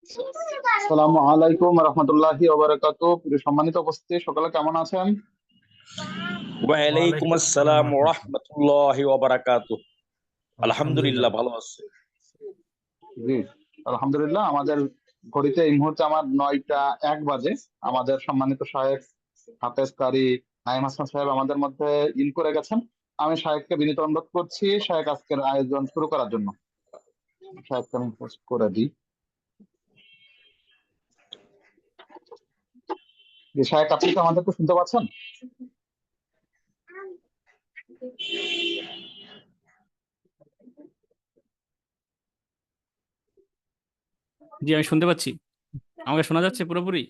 আসসালামু আলাইকুম রহমতুল্লাহি ওয়া বারাকাতুহু। প্রিয় সম্মানিত উপস্থিতি, সকলে কেমন আছেন? ওয়ালাইকুম ওয়ালাইকুম আসসালাম আসসালাম রহমতুল্লাহ। রহমতুল্লাহি ওয়া বারাকাতুহু। আলহামদুলিল্লাহ। আলহামদুলিল্লাহ ভালো আছে। জি, আলহামদুলিল্লাহ। আমাদের ঘড়িতে এই মুহূর্তে আমার 9টা 1 বাজে। আমাদের সম্মানিত শায়েখ হাফেজ কারি নাঈম হাসান সাহেব আমাদের মধ্যে ইন করে গেছেন। আমি শায়েখকে বিনীত অনুরোধ করছি শায়েখ আজকের আয়োজন শুরু করার জন্য। শায়েখকে আমি হোস্ট করে দিই। জি শায়েখ, আপনি কি আমাদেরকে শুনতে পাচ্ছেন? জি, আমি শুনতে পাচ্ছি। আমাকে শোনা যাচ্ছে পুরোপুরি?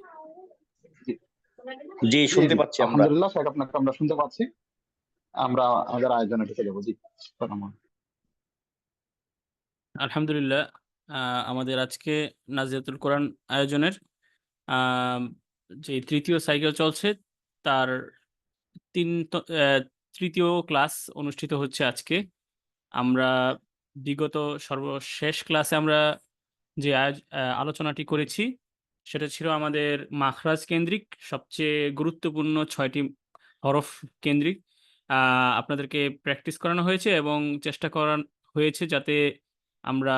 জি জি, জি শুনতে জি, পাচ্ছি আমরা। আলহামদুলিল্লাহ শায়েখ, আপনাকে আমরা শুনতে পাচ্ছি। আমরা আমাদের আয়োজনে ঢুকে যাবো। জি, আলহামদুলিল্লাহ। আমাদের আজকে নাজিরাতুল কোরআন আয়োজনের আহ, যে তৃতীয় সাইকেল চলছে তার তিন তৃতীয় ক্লাস অনুষ্ঠিত হচ্ছে আজকে। আমরা বিগত সর্বশেষ ক্লাসে আমরা যে আলোচনাটি করেছি সেটা ছিল আমাদের মাখরাজ কেন্দ্রিক সবচেয়ে গুরুত্বপূর্ণ 6টি হরফ কেন্দ্রিক। আপনাদেরকে প্র্যাকটিস করানো হয়েছে এবং চেষ্টা করা হয়েছে যাতে আমরা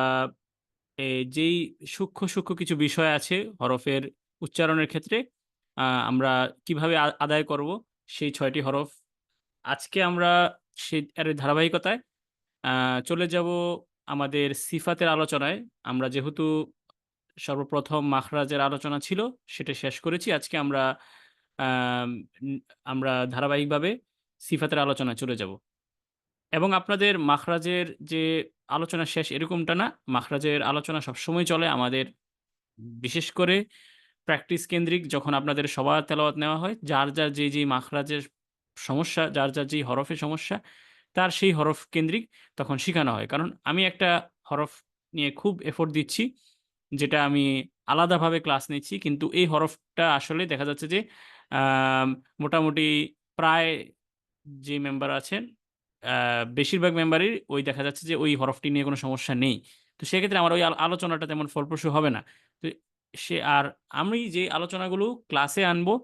যেই সূক্ষ্ম সূক্ষ্ম কিছু বিষয় আছে হরফের উচ্চারণের ক্ষেত্রে আমরা কিভাবে আদায় করব সেই 6টি হরফ। আজকে আমরা সেই এর ধারাবাহিকতায় চলে যাব আমাদের সিফাতের আলোচনায়। আমরা যেহেতু সর্বপ্রথম মাখরাজের আলোচনা ছিল সেটা শেষ করেছি, আজকে আমরা আম, ন- আমরা ধারাবাহিকভাবে সিফাতের আলোচনায় চলে যাব এবং আপনাদের মাখরাজের যে আলোচনা শেষ এরকমটা না, মাখরাজের আলোচনা সবসময় চলে আমাদের, বিশেষ করে প্র্যাকটিস কেন্দ্রিক। যখন আপনাদের সবার তেলাওয়াত নেওয়া হয়, যার যার যেই মাখরাজের সমস্যা, যার যার যেই হরফের সমস্যা, তার সেই হরফ কেন্দ্রিক তখন শেখানো হয়। কারণ আমি একটা হরফ নিয়ে খুব এফোর্ট দিচ্ছি, যেটা আমি আলাদাভাবে ক্লাস নিচ্ছি, কিন্তু এই হরফটা আসলে দেখা যাচ্ছে যে আম, মোটামুটি প্রায় যে মেম্বার আছেন বেশিরভাগ মেম্বারই ওই দেখা যাচ্ছে যে ওই হরফটি নিয়ে কোনো সমস্যা নেই। তো সেক্ষেত্রে আমার ওই আলোচনাটা তেমন ফলপ্রসূ হবে না। তো সে আর আমি যে আলোচনাগুলো ক্লাসে আনবো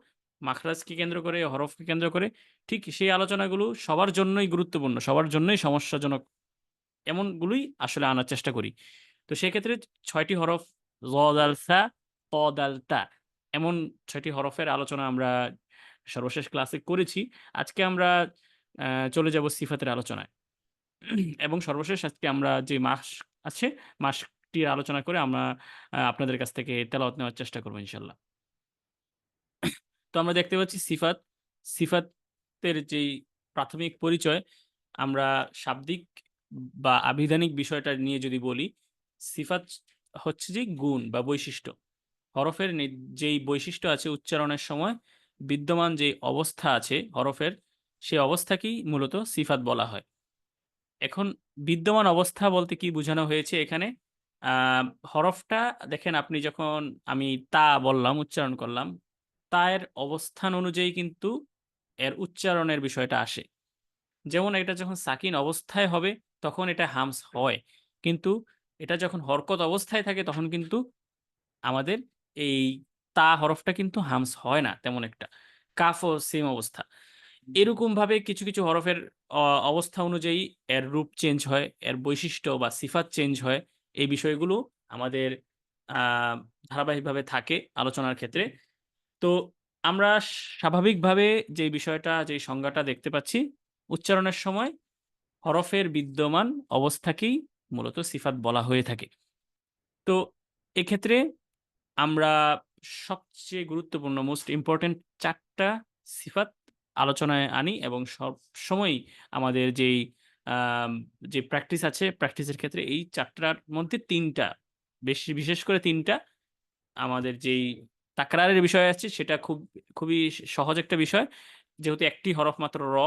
মাখরাজকে কেন্দ্র করে, হরফকে কেন্দ্র করে, ঠিক সেই আলোচনাগুলো সবার জন্যই গুরুত্বপূর্ণ, সবার জন্যই সমস্যাজনক, এমনগুলোই আসলে আনার চেষ্টা করি। তো সেক্ষেত্রে 6টি হরফ জ দাল সা ত দাল তা, এমন 6টি হরফের আলোচনা আমরা সর্বশেষ ক্লাসে করেছি। আজকে আমরা চলে যাব সিফাতের আলোচনায় এবং সর্বশেষ আজকে আমরা যে মাস আছে মাসটির আলোচনা করে আমরা আপনাদের কাছ থেকে তেলাওয়াত নেওয়ার চেষ্টা করবো ইনশাল্লাহ। তো আমরা দেখতে পাচ্ছি সিফাতের যেই প্রাথমিক পরিচয়, আমরা শাব্দিক বা আভিধানিক বিষয়টা নিয়ে যদি বলি, সিফাত হচ্ছে যে গুণ বা বৈশিষ্ট্য। হরফের যেই বৈশিষ্ট্য আছে উচ্চারণের সময় বিদ্যমান যে অবস্থা আছে হরফের, সেই অবস্থাকেই মূলত সিফাত বলা হয়। এখন বিদ্যমান অবস্থা বলতে কি বোঝানো হয়েছে এখানে? হরফটা দেখেন, আপনি যখন আমি তা বললাম, উচ্চারণ করলাম, তার অবস্থান অনুযায়ী কিন্তু এর উচ্চারণের বিষয়টা আসে। যেমন এটা যখন সাকিন অবস্থায় হবে তখন এটা হামস হয়, কিন্তু এটা যখন হরকত অবস্থায় থাকে তখন কিন্তু আমাদের এই তা হরফটা কিন্তু হামস হয় না তেমন একটা। কাফও সেম অবস্থা। এরকম ভাবে কিছু কিছু হরফের অবস্থা অনুযায়ী এর রূপ চেঞ্জ হয়, এর বৈশিষ্ট্য বা সিফাত চেঞ্জ হয়। এই বিষয়গুলো আমাদের ধারাবাহিকভাবে থাকে আলোচনার ক্ষেত্রে। তো আমরা স্বাভাবিকভাবে যে বিষয়টা, যে সংজ্ঞাটা দেখতে পাচ্ছি, উচ্চারণের সময় হরফের বিদ্যমান অবস্থাকেই মূলত সিফাত বলা হয়ে থাকে। তো এক্ষেত্রে আমরা সবচেয়ে গুরুত্বপূর্ণ মোস্ট ইম্পর্টেন্ট 4টা সিফাত আলোচনায় আনি এবং সব সময় আমাদের যেই আম, যে প্র্যাকটিস আছে প্র্যাকটিসের ক্ষেত্রে এই 4টার মধ্যে 3টা, বেশি বিশেষ করে 3টা, আমাদের যেই তাকরারের বিষয় আছে সেটা খুবই সহজ একটা বিষয়, যেহেতু একটি হরফ মাত্র র,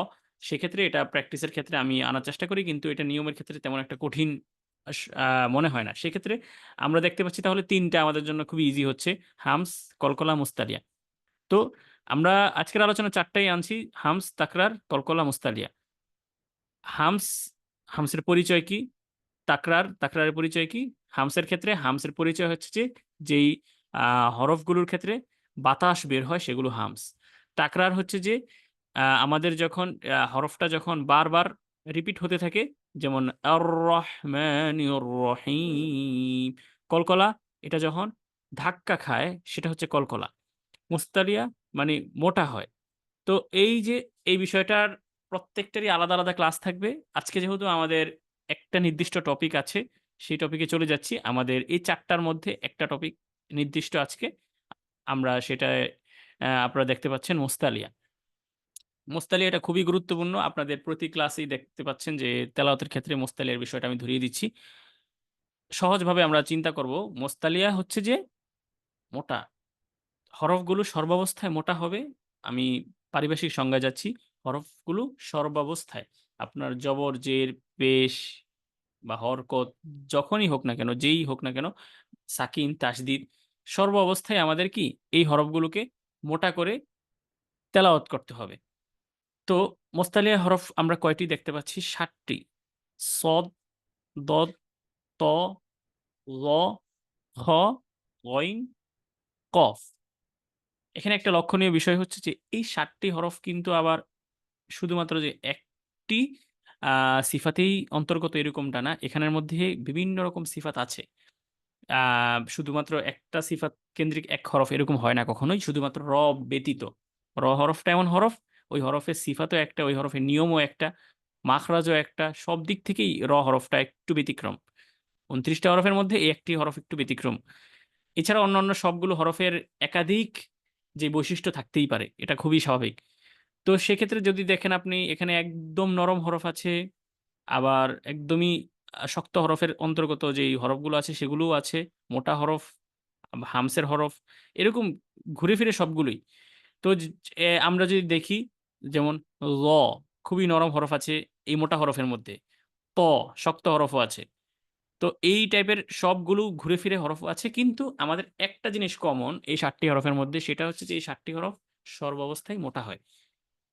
সেক্ষেত্রে এটা প্র্যাকটিসের ক্ষেত্রে আমি আনার চেষ্টা করি, কিন্তু এটা নিয়মের ক্ষেত্রে তেমন একটা কঠিন মনে হয় না। সেক্ষেত্রে আমরা দেখতে পাচ্ছি তাহলে 3টা আমাদের জন্য খুবই ইজি হচ্ছে, হামস, কলকলা, মুস্তালিয়া। তো আমরা আজকের আলোচনা 4টাই আনছি, হামস, তাকরার, কলকলা, মুস্তালিয়া। হামস, হামসের পরিচয় কি? তাকরারের পরিচয় কি? হামসের ক্ষেত্রে হামসের পরিচয় হচ্ছে যে যেই হরফগুলোর ক্ষেত্রে বাতাস বের হয় সেগুলো হামস। তাকরার হচ্ছে যে আমাদের যখন হরফটা যখন বারবার রিপিট হতে থাকে, যেমন আর রহমানির রহিম, কলকলা, এটা যখন ধাক্কা খায় সেটা হচ্ছে কলকলা। মুস্তালিয়া মানে মোটা হয়। তো এই যে এই বিষয়টার প্রত্যেকটারই আলাদা, আলাদা ক্লাস থাকবে। আজকে যেহেতু আমাদের একটা নির্দিষ্ট টপিক আছে, সেই টপিকে চলে যাচ্ছি। আমাদের এই ৪ টার মধ্যে একটা টপিক নির্দিষ্ট আজকে। আমরা সেটায় আপনারা দেখতে পাচ্ছেন মুস্তালিয়া। মুস্তালিয়া এটা খুবই গুরুত্বপূর্ণ। আপনাদের প্রতি ক্লাসেই দেখতে পাচ্ছেন যে তেলাওয়াতের ক্ষেত্রে মুস্তালিয়ার বিষয়টা আমি ধরিয়ে দিচ্ছি। সহজভাবে আমরা চিন্তা করব, মুস্তালিয়া হচ্ছে যে মোটা। হরফগুলো সর্বাবস্থায় মোটা হবে। আমি পারিভাষিক সংজ্ঞায় যাচ্ছি। হরফগুলো সর্বাবস্থায় আপনার জবর, জের, পেশ বা হরকত যখনই হোক না কেন, যেই হোক না কেন, সাকিন, তাসদিদ, সর্ব অবস্থায় আমাদের কি এই হরফগুলোকে মোটা করে তেলাওয়াত করতে হবে। তো মোস্তালিয়া হরফ আমরা কয়টি দেখতে পাচ্ছি? ৭ টি। সদ, দদ, ত, ল, খ, গইন, কফ। এখানে একটা লক্ষণীয় বিষয় হচ্ছে যে এই ৭ টি হরফ কিন্তু আবার শুধুমাত্র যে একটি আ সিফাতেই অন্তর্গত এরকমটা না। এখানের মধ্যে বিভিন্ন রকম সিফাত আছে। আ শুধুমাত্র একটা সিফাত কেন্দ্রিক এক হরফ এরকম হয় না কখনোই। শুধুমাত্র র ব্যতীত। র হরফটা এমন হরফ, ওই হরফের সিফাতও একটা, ওই হরফের নিয়মও একটা, মাখরাজও একটা। সব দিক থেকেই র হরফটা একটু ব্যতিক্রম। ২৯ টা হরফের মধ্যে এই একটি হরফ একটু ব্যতিক্রম। এছাড়া অন্যান্য সবগুলো হরফের একাধিক যে বৈশিষ্ট্য থাকতেই পারে। এটা খুবই স্বাভাবিক। তো সেক্ষেত্রে যদি দেখেন আপনি এখানে একদম নরম হরফ আছে, আবার একদমই শক্ত হরফের অন্তর্গত যেই হরফগুলো আছে সেগুলোও আছে। মোটা হরফ, হামসের হরফ, এরকম ঘুরে ফিরে সবগুলোই। তো আমরা যদি দেখি, যেমন ল খুবই নরম হরফ আছে এই মোটা হরফের মধ্যে। ত শক্ত হরফও আছে। তো এই টাইপের সবগুলো ঘুরে ফিরে হরফ আছে, কিন্তু আমাদের একটা জিনিস কমন এই ৭ টি হরফের মধ্যে, সেটা হচ্ছে যে এই ৭ টি হরফ সর্বাবস্থায় মোটা হয়।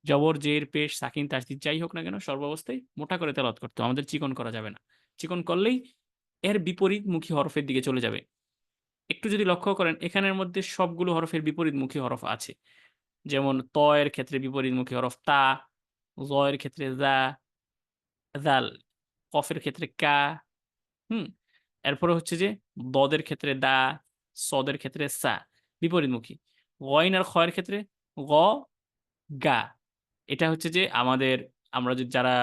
জবর, জের, পেশ, সাকিন, তাসদিদ যাই হোক না কেন সর্বাবস্থায় মোটা করে তেলাওয়াত করতে হবে। আমাদের চিকন করা যাবে না। চিকন করলেই এর বিপরীতমুখী হরফের দিকে চলে যাবে। একটু যদি লক্ষ্য করেন এখানের মধ্যে সবগুলো হরফের বিপরীতমুখী হরফ আছে। যেমন ত এর ক্ষেত্রে বিপরীতমুখী হরফ তা, জ এর ক্ষেত্রে যা, জাল, কফের ক্ষেত্রে কা, হুম? এরপরে হচ্ছে যে দদের ক্ষেত্রে দা, সদের ক্ষেত্রে সা, বিপরীতমুখী। গইন আর খ এর ক্ষেত্রে গ, গা। এটা হচ্ছে যে আমাদের, আমরা যারা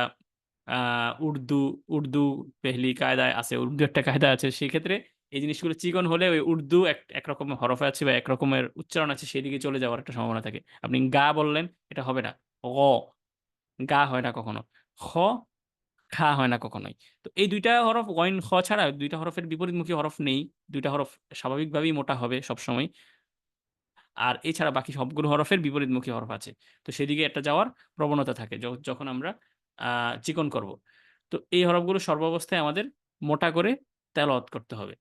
আ উর্দু, উর্দু পেহলি কায়দায় আছে, উর্দু একটা কায়দা আছে। সেক্ষেত্রে এই জিনিসগুলো চিকন হলে ওই উর্দু একরকমের হরফে আছে বা একরকমের উচ্চারণ আছে, সেদিকে চলে যাওয়ার একটা সম্ভাবনা থাকে। আপনি গা বললেন, এটা হবে না। গ, গা হয় না কখনো। খ, খা হয় না কখনোই। তো এই ২ টা হরফ গইন, খ ছাড়া ২ টা হরফের বিপরীতমুখী হরফ নেই। ২ টা হরফ স্বাভাবিকভাবেই মোটা হবে সবসময়। আর এছাড়া বাকি সবগুলো হরফের বিপরীতমুখী হরফ আছে। তো সেদিকে একটা যাওয়ার প্রবণতা থাকে যখন আমরা আ চিকন করব। তো এই হরফগুলো সর্বাবস্থায় আমাদের মোটা করে তেলাওয়াত করতে হবে।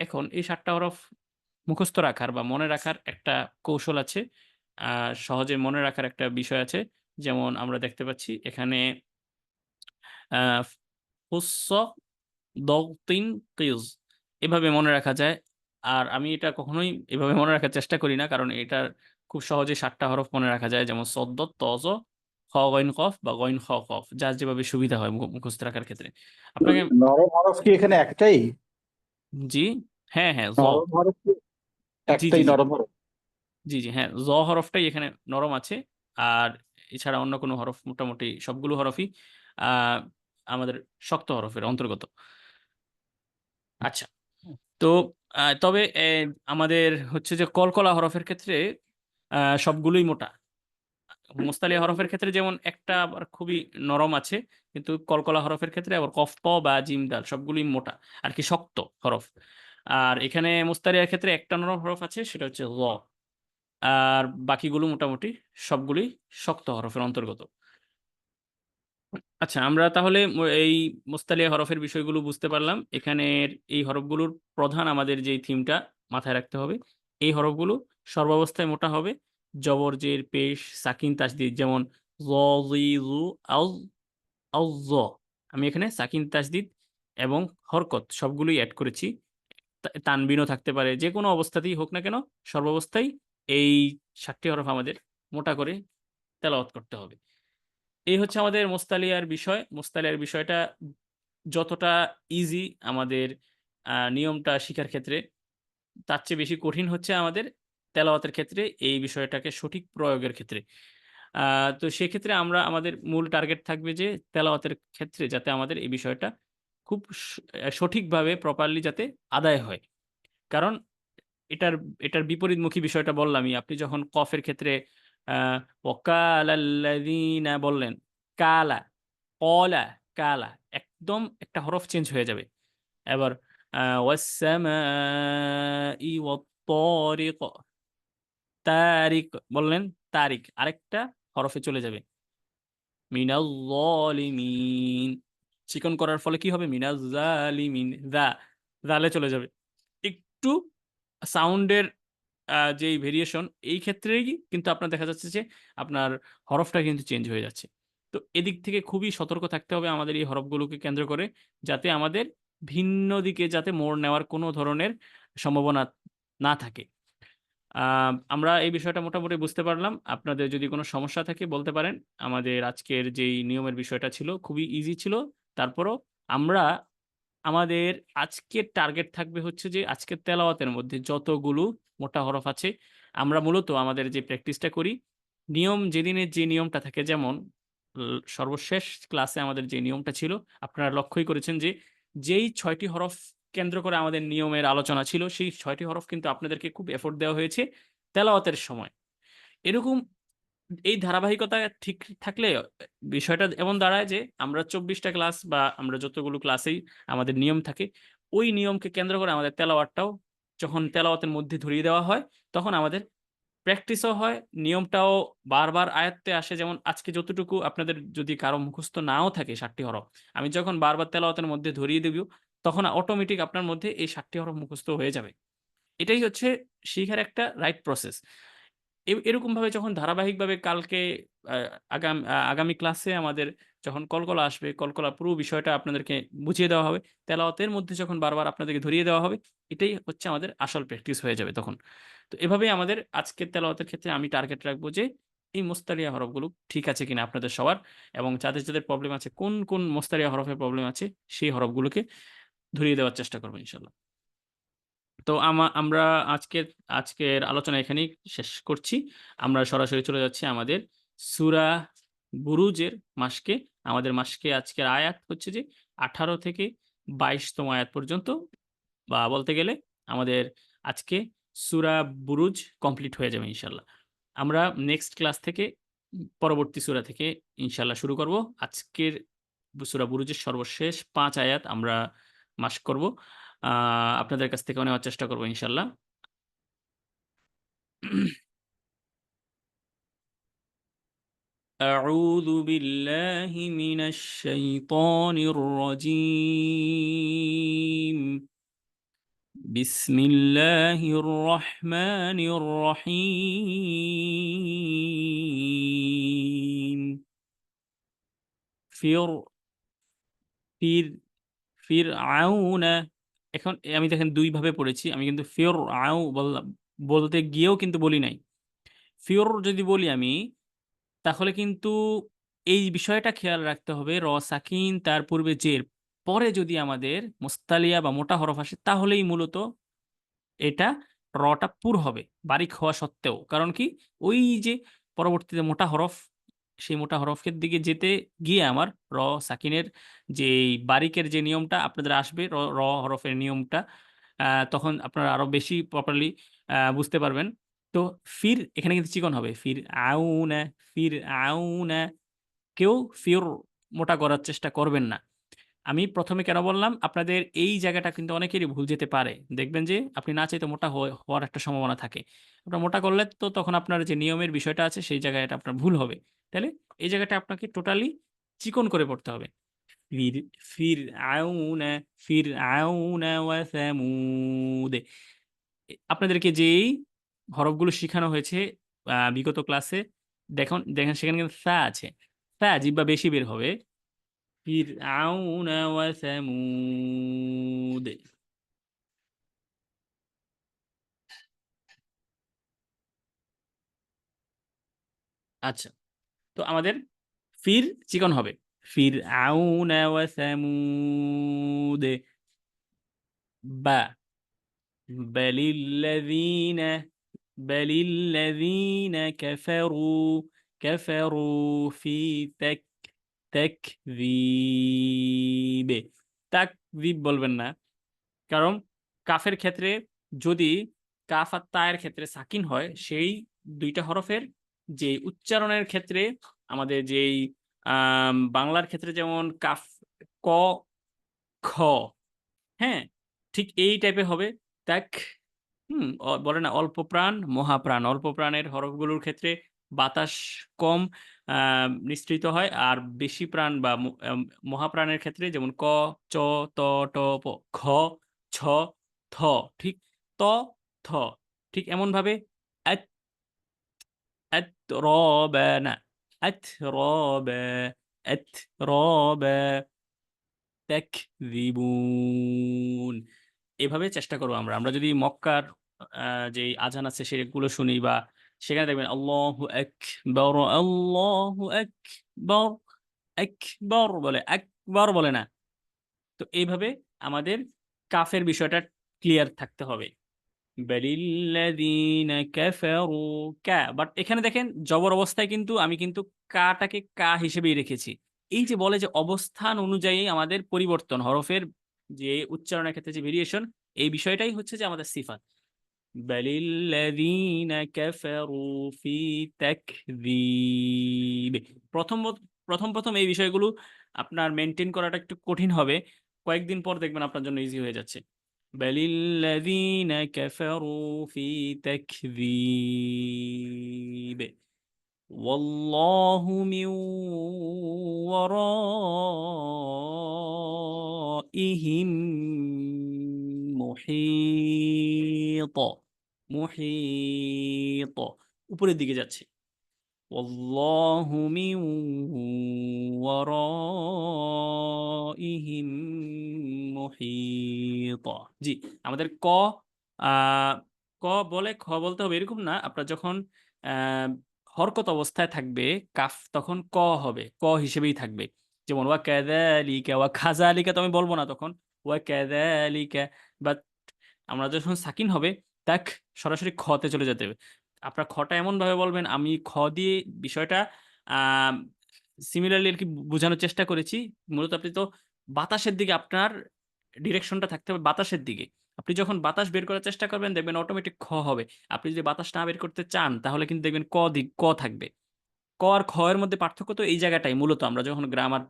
এখন এই ৭ টা হরফ মুখস্থ রাখার বা মনে রাখার একটা কৌশল আছে। আ সহজে মনে রাখার একটা বিষয় আছে। যেমন আমরা দেখতে পাচ্ছি এখানে আ হুস্স, দগতিন, কিজ, এভাবে মনে রাখা যায়। আর আমি এটা কখনোই এভাবে মনে রাখার চেষ্টা করি না। কারণ এটার খুব সহজেই ৭ টা হরফ মনে রাখা যায়। যেমন সদ্দ, তজ, খ, গইন, কফ বা গইন, খ, কফ। যার যেভাবে সুবিধা হয় মুখস্থ রাখার ক্ষেত্রে। আপনাকে নরম হরফ কি এখানে একটাই? জি, হ্যাঁ, হ্যাঁ, নরম হরফ কি জি, জি, একটাই জি, নরম হরফ? হ্যাঁ, হরফটাই এখানে নরম আছে। আর এছাড়া অন্য কোনো হরফ মোটামুটি সবগুলো হরফই আ আমাদের শক্ত হরফের অন্তর্গত। আচ্ছা। তো তবে আমাদের হচ্ছে যে কলকলা হরফের ক্ষেত্রে সবগুলোই মোটা। মুস্তালিয়া হরফের ক্ষেত্রে যেমন একটা আবার খুবই নরম আছে, কিন্তু কলকলা হরফের ক্ষেত্রে আবার কফ, ত বা জিম, দাল সবগুলোই মোটা। আরকি শক্ত হরফ। আর এখানে মুস্তারিয়ার ক্ষেত্রে একটা নরম হরফ আছে, সেটা হচ্ছে ল। আর বাকিগুলো মোটামুটি সবগুলোই শক্ত হরফের অন্তর্গত। আচ্ছা, আমরা তাহলে এই মুস্তালিয়া হরফের বিষয়গুলো বুঝতে পারলাম। এখানের এই হরফগুলোর প্রধান আমাদের যেই থিমটা মাথায় রাখতে হবে, এই হরফগুলো সর্বাবস্থায় মোটা হবে। জবর, জের, পেশ, সাকিন, তাসদিদ, যেমন য, জি, জু, আজ, আউয। আমি এখানে সাকিন, তাসদিদ এবং হরকত সবগুলোই অ্যাড করেছি। তানবিনও থাকতে পারে, যে কোনো অবস্থাতেই হোক না কেন, সর্বাবস্থায় এই ৭টি হরফ আমাদের মোটা করে তেলাওয়াত করতে হবে। এই হচ্ছে আমাদের মুস্তালিয়ার বিষয়। মুস্তালিয়ার বিষয়টা যতটা ইজি আমাদের নিয়মটা শিখার ক্ষেত্রে, তার চেয়ে বেশি কঠিন হচ্ছে আমাদের তেলাওয়াতের ক্ষেত্রে এই বিষয়টাকে সঠিক প্রয়োগের ক্ষেত্রে। তো সেক্ষেত্রে আমরা আমাদের মূল টার্গেট থাকবে যে তেলাওয়াতের ক্ষেত্রে যাতে আমাদের এই বিষয়টা খুব সঠিকভাবে প্রপারলি যাতে আদায় হয়। কারণ এটার এটার বিপরীতমুখী বিষয়টা বললামই। আপনি যখন কফের ক্ষেত্রে আ ওয়াকালাল্লাযীনা বললেন, কালা, কলা, কালা একদম একটা হরফ চেঞ্জ হয়ে যাবে। এবার ওয়াস-সামাই ওয়াত-তারিক, তারিক বললেন, তারিক আরেকটা হরফে চলে যাবে। মিনাজ-জালিমিন চিকন করার ফলে কি হবে? মিনাজ-জালিমিন, জালে চলে যাবে। একটু সাউন্ডের যেই ভেরিয়েশন এই ক্ষেত্রেই কিন্তু আপনার দেখা যাচ্ছে যে আপনার হরফটা কিন্তু চেঞ্জ হয়ে যাচ্ছে। তো এদিক থেকে খুবই সতর্ক থাকতে হবে আমাদের এই হরফগুলোকে কেন্দ্র করে, যাতে আমাদের ভিন্ন দিকে যাতে মোড় নেওয়ার কোনো ধরনের সম্ভাবনা না থাকে। আমরা এই বিষয়টা মোটামুটি বুঝতে পারলাম। আপনাদের যদি কোনো সমস্যা থাকে বলতে পারেন। আমাদের আজকের যেই নিয়মের বিষয়টা ছিল খুবই ইজি ছিল। তারপরও আমরা আমাদের আজকের টার্গেট থাকবে হচ্ছে যে আজকের তেলাওয়াতের মধ্যে যতগুলো মোটা হরফ আছে, আমরা মূলত আমাদের যে প্র্যাকটিসটা করি, নিয়ম যেদিনের যে নিয়মটা থাকে, যেমন সর্বশেষ ক্লাসে আমাদের যে নিয়মটা ছিল, আপনারা লক্ষ্যই করেছেন যে যেই ৬ টি হরফ কেন্দ্র করে আমাদের নিয়মের আলোচনা ছিল, সেই ৬ টি হরফ কিন্তু আপনাদেরকে খুব এফোর্ট দেওয়া হয়েছে তেলাওয়াতের সময়। এরকম এই ধারাবাহিকতা ঠিক থাকলে বিষয়টা এমন দাঁড়ায় যে আমরা ২৪ টা ক্লাস বা আমরা যতগুলো ক্লাসেই আমাদের নিয়ম থাকে, ওই নিয়মকে কেন্দ্র করে আমাদের তেলাওয়াতটাও যখন তেলাওয়াতের মধ্যে ধরিয়ে দেওয়া হয়, তখন আমাদের প্র্যাকটিসও হয়, নিয়মটাও বারবার আয়ত্তে আসে। যেমন আজকে যতটুকু আপনাদের যদি কারো মুখস্থ নাও থাকে ৭ টি হরফ, আমি যখন বারবার তেলাওয়াতের মধ্যে ধরিয়ে দিব, তখন অটোমেটিক আপনার মধ্যে এই ৭ টি হরফ মুখস্থ হয়ে যাবে। এটাই হচ্ছে শিখার একটা রাইট প্রসেস। এরকমভাবে যখন ধারাবাহিকভাবে কালকে আ আগামী ক্লাসে আমাদের যখন কলকলা আসবে, কলকলা পুরো বিষয়টা আপনাদেরকে বুঝিয়ে দেওয়া হবে। তেলাওয়াতের মধ্যে যখন বারবার আপনাদেরকে ধরিয়ে দেওয়া হবে, এটাই হচ্ছে আমাদের আসল প্র্যাকটিস হয়ে যাবে তখন। তো এভাবেই আমাদের আজকের তেলাওয়াতের ক্ষেত্রে আমি টার্গেট রাখবো যে এই মোস্তারিয়া হরফগুলো ঠিক আছে কিনা আপনাদের সবার, এবং যাদের প্রবলেম আছে, কোন মোস্তারিয়া হরফের প্রবলেম আছে, সেই হরফগুলোকে ধরিয়ে দেওয়ার চেষ্টা করব ইনশাআল্লাহ। তো আমরা আজকের আজকের আলোচনা এখানেই শেষ করছি। আমরা সরাসরি চলে যাচ্ছি আমাদের সূরা বুরুজের মাসকে। আমাদের মাসকে আজকের আয়াত হচ্ছে যে ১৮ থেকে ২২ তম আয়াত পর্যন্ত, বা বলতে গেলে আমাদের আজকে সূরা বুরুজ কমপ্লিট হয়ে যাবে ইনশাআল্লাহ। আমরা নেক্সট ক্লাস থেকে পরবর্তী সূরা থেকে ইনশাআল্লাহ শুরু করব। আজকের সূরা বুরুজের সর্বশেষ ৫ আয়াত আমরা মাস্ক করব। আ আপনাদের কাছ থেকেও নেওয়ার চেষ্টা করব ইনশাআল্লাহ। أعوذ بالله من الشيطان الرجيم. بسم الله الرحمن الرحيم. ফির ফির ফিরআউনা, এখন আমি দেখেন ২ ভাবে পড়েছি। আমি কিন্তু ফিরআউ বললাম, বলতে গিয়েও কিন্তু বলি নাই। যদি বলি আমি, তাহলে কিন্তু এই বিষয়টা খেয়াল রাখতে হবে, সাকিন তার পূর্বে জের, পরে যদি আমাদের মুস্তালিয়া বা মোটা হরফ আসে, তাহলেই মূলত এটা টা পুর হবে, বারিক হওয়া সত্ত্বেও। কারণ কি? ওই যে পরবর্তীতে মোটা হরফ, সেই মোটা হরফের দিকে যেতে গিয়ে আমার সাকিনের যেই বারিকের যে নিয়মটা আপনাদের আসবে, হরফের নিয়মটা তখন আপনারা আরো বেশি প্রপারলি বুঝতে পারবেন। তো এখানে কিন্তু চিকন হবে। আউনা, আউনা, কেউ ফির মোটা করার চেষ্টা করবেন না। আমি ১ম এ কেন বললাম? আপনাদের এই জায়গাটা কিন্তু অনেকেরই ভুল যেতে পারে। দেখবেন যে আপনি না চাইতে মোটা হওয়ার একটা সম্ভাবনা থাকে। আপনার মোটা করলে তো তখন আপনার যে নিয়মের বিষয়টা আছে সেই জায়গায় এটা আপনার ভুল হবে। তাইলে এই জায়গাটা আপনাকে টোটালি চিকন করে পড়তে হবে। ফির ফিরআউনা ফিরআউনা ওয়া সামুদ। আপনাদেরকে যেই হরফগুলো শিখানো হয়েছে বিগত ক্লাসে, দেখেন সেখানে কিন্তু সা আছে। জিহ্বা বেশি বের হবে। ফিরআউন ওয়া সামুদ। আচ্ছা, তো আমাদের ফির চিকন হবে, ফিরআউন ওয়া সামুদ। বা বালিল্লাযীনা কাফারু ফি তাকযীবে। তাকযীব বলবেন না, কারণ কাফের ক্ষেত্রে যদি কাফ আর তায়ের ক্ষেত্রে সাকিন হয়, সেই দুইটা হরফের যে উচ্চারণের ক্ষেত্রে আমাদের যেই বাংলার ক্ষেত্রে যেমন কাফ, ক, খ, হ্যাঁ, ঠিক এই টাইপের হবে। তাক, বলে না অল্প প্রাণ মহাপ্রাণ, অল্প প্রাণের হরফগুলোর ক্ষেত্রে বাতাস কম নিঃসৃত হয়, আর বেশি প্রাণ বা মহাপ্রাণের ক্ষেত্রে যেমন ক, চ, ত, ট, প, খ, ছ, থ, ঠিক ত, থ, ঠিক এমন ভাবে আত, আতরাবানা, আতরাবা, আতরাবা, তাকযিবুন। এভাবে চেষ্টা করবো আমরা। আমরা যদি মক্কার যেই আজান আছে সেগুলো শুনি, বা সেখানে দেখবেন আল্লাহু আকবার, আল্লাহু আকবার, আকবার বলে, আকবার বলে না। তো এইভাবে আমাদের কাফের বিষয়টা ক্লিয়ার থাকতে হবে। বালিল্লাযীনা কাফারু, কা, বাট এখানে দেখেন জবর অবস্থায় কিন্তু আমি কিন্তু কাটাকে কা হিসেবেই রেখেছি। এই যে বলে যে অবস্থান অনুযায়ী আমাদের পরিবর্তন, হরফের যে উচ্চারণের ক্ষেত্রে যে ভেরিয়েশন, এই বিষয়টাই হচ্ছে যে আমাদের সিফাত। বালিল্লাযীনা কাফারু ফি তাকযীব। প্রথম প্রথম এই বিষয়গুলো আপনার মেইনটেইন করাটা একটু কঠিন হবে, কয়েকদিন পর দেখবেন আপনার জন্য ইজি হয়ে যাচ্ছে। বালিল্লাযীনা কাফারু ফি তাকযীব ওয়াল্লাহু মিন ওয়ারাইহিম মুহীত। মুহীত, উপরের দিকে যাচ্ছে। ওয়াল্লাহু মিন ওয়ারাইহিম মুহীত। জি, আমাদের ক ক বলে খ বলতে হবে এরকম না। আপনার যখন হরকত অবস্থায় থাকবে কাফ, তখন ক হবে, ক হিসেবেই থাকবে। যেমন ওয়া কাযালিকা, ওয়া খাযালিকা তো আমি বলবো না তখন, ওয়া কাযালিকা। বাট আমরা যখন সাকিন হবে, তাক সরাসরি খতে চলে যেতে হবে। আপনার খটা এমন ভাবে বলবেন, আমি খ দিয়ে বিষয়টা সিমিলারলি আর কি বোঝানোর চেষ্টা করেছি। মূলত আপনি তো বাতাসের দিকে আপনার ডিরেকশনটা থাকতে হবে, বাতাসের দিকে। আপনি যখন বাতাস বের করার চেষ্টা করবেন দেখবেন অটোমেটিক খ হবে। আপনি যদি বাতাস না বের করতে চান তাহলে কিন্তু দেখবেন ক থাকবে। ক আর খ এর মধ্যে পার্থক্য তো এই জায়গাটাই মূলত। আমরা যখন গ্রামার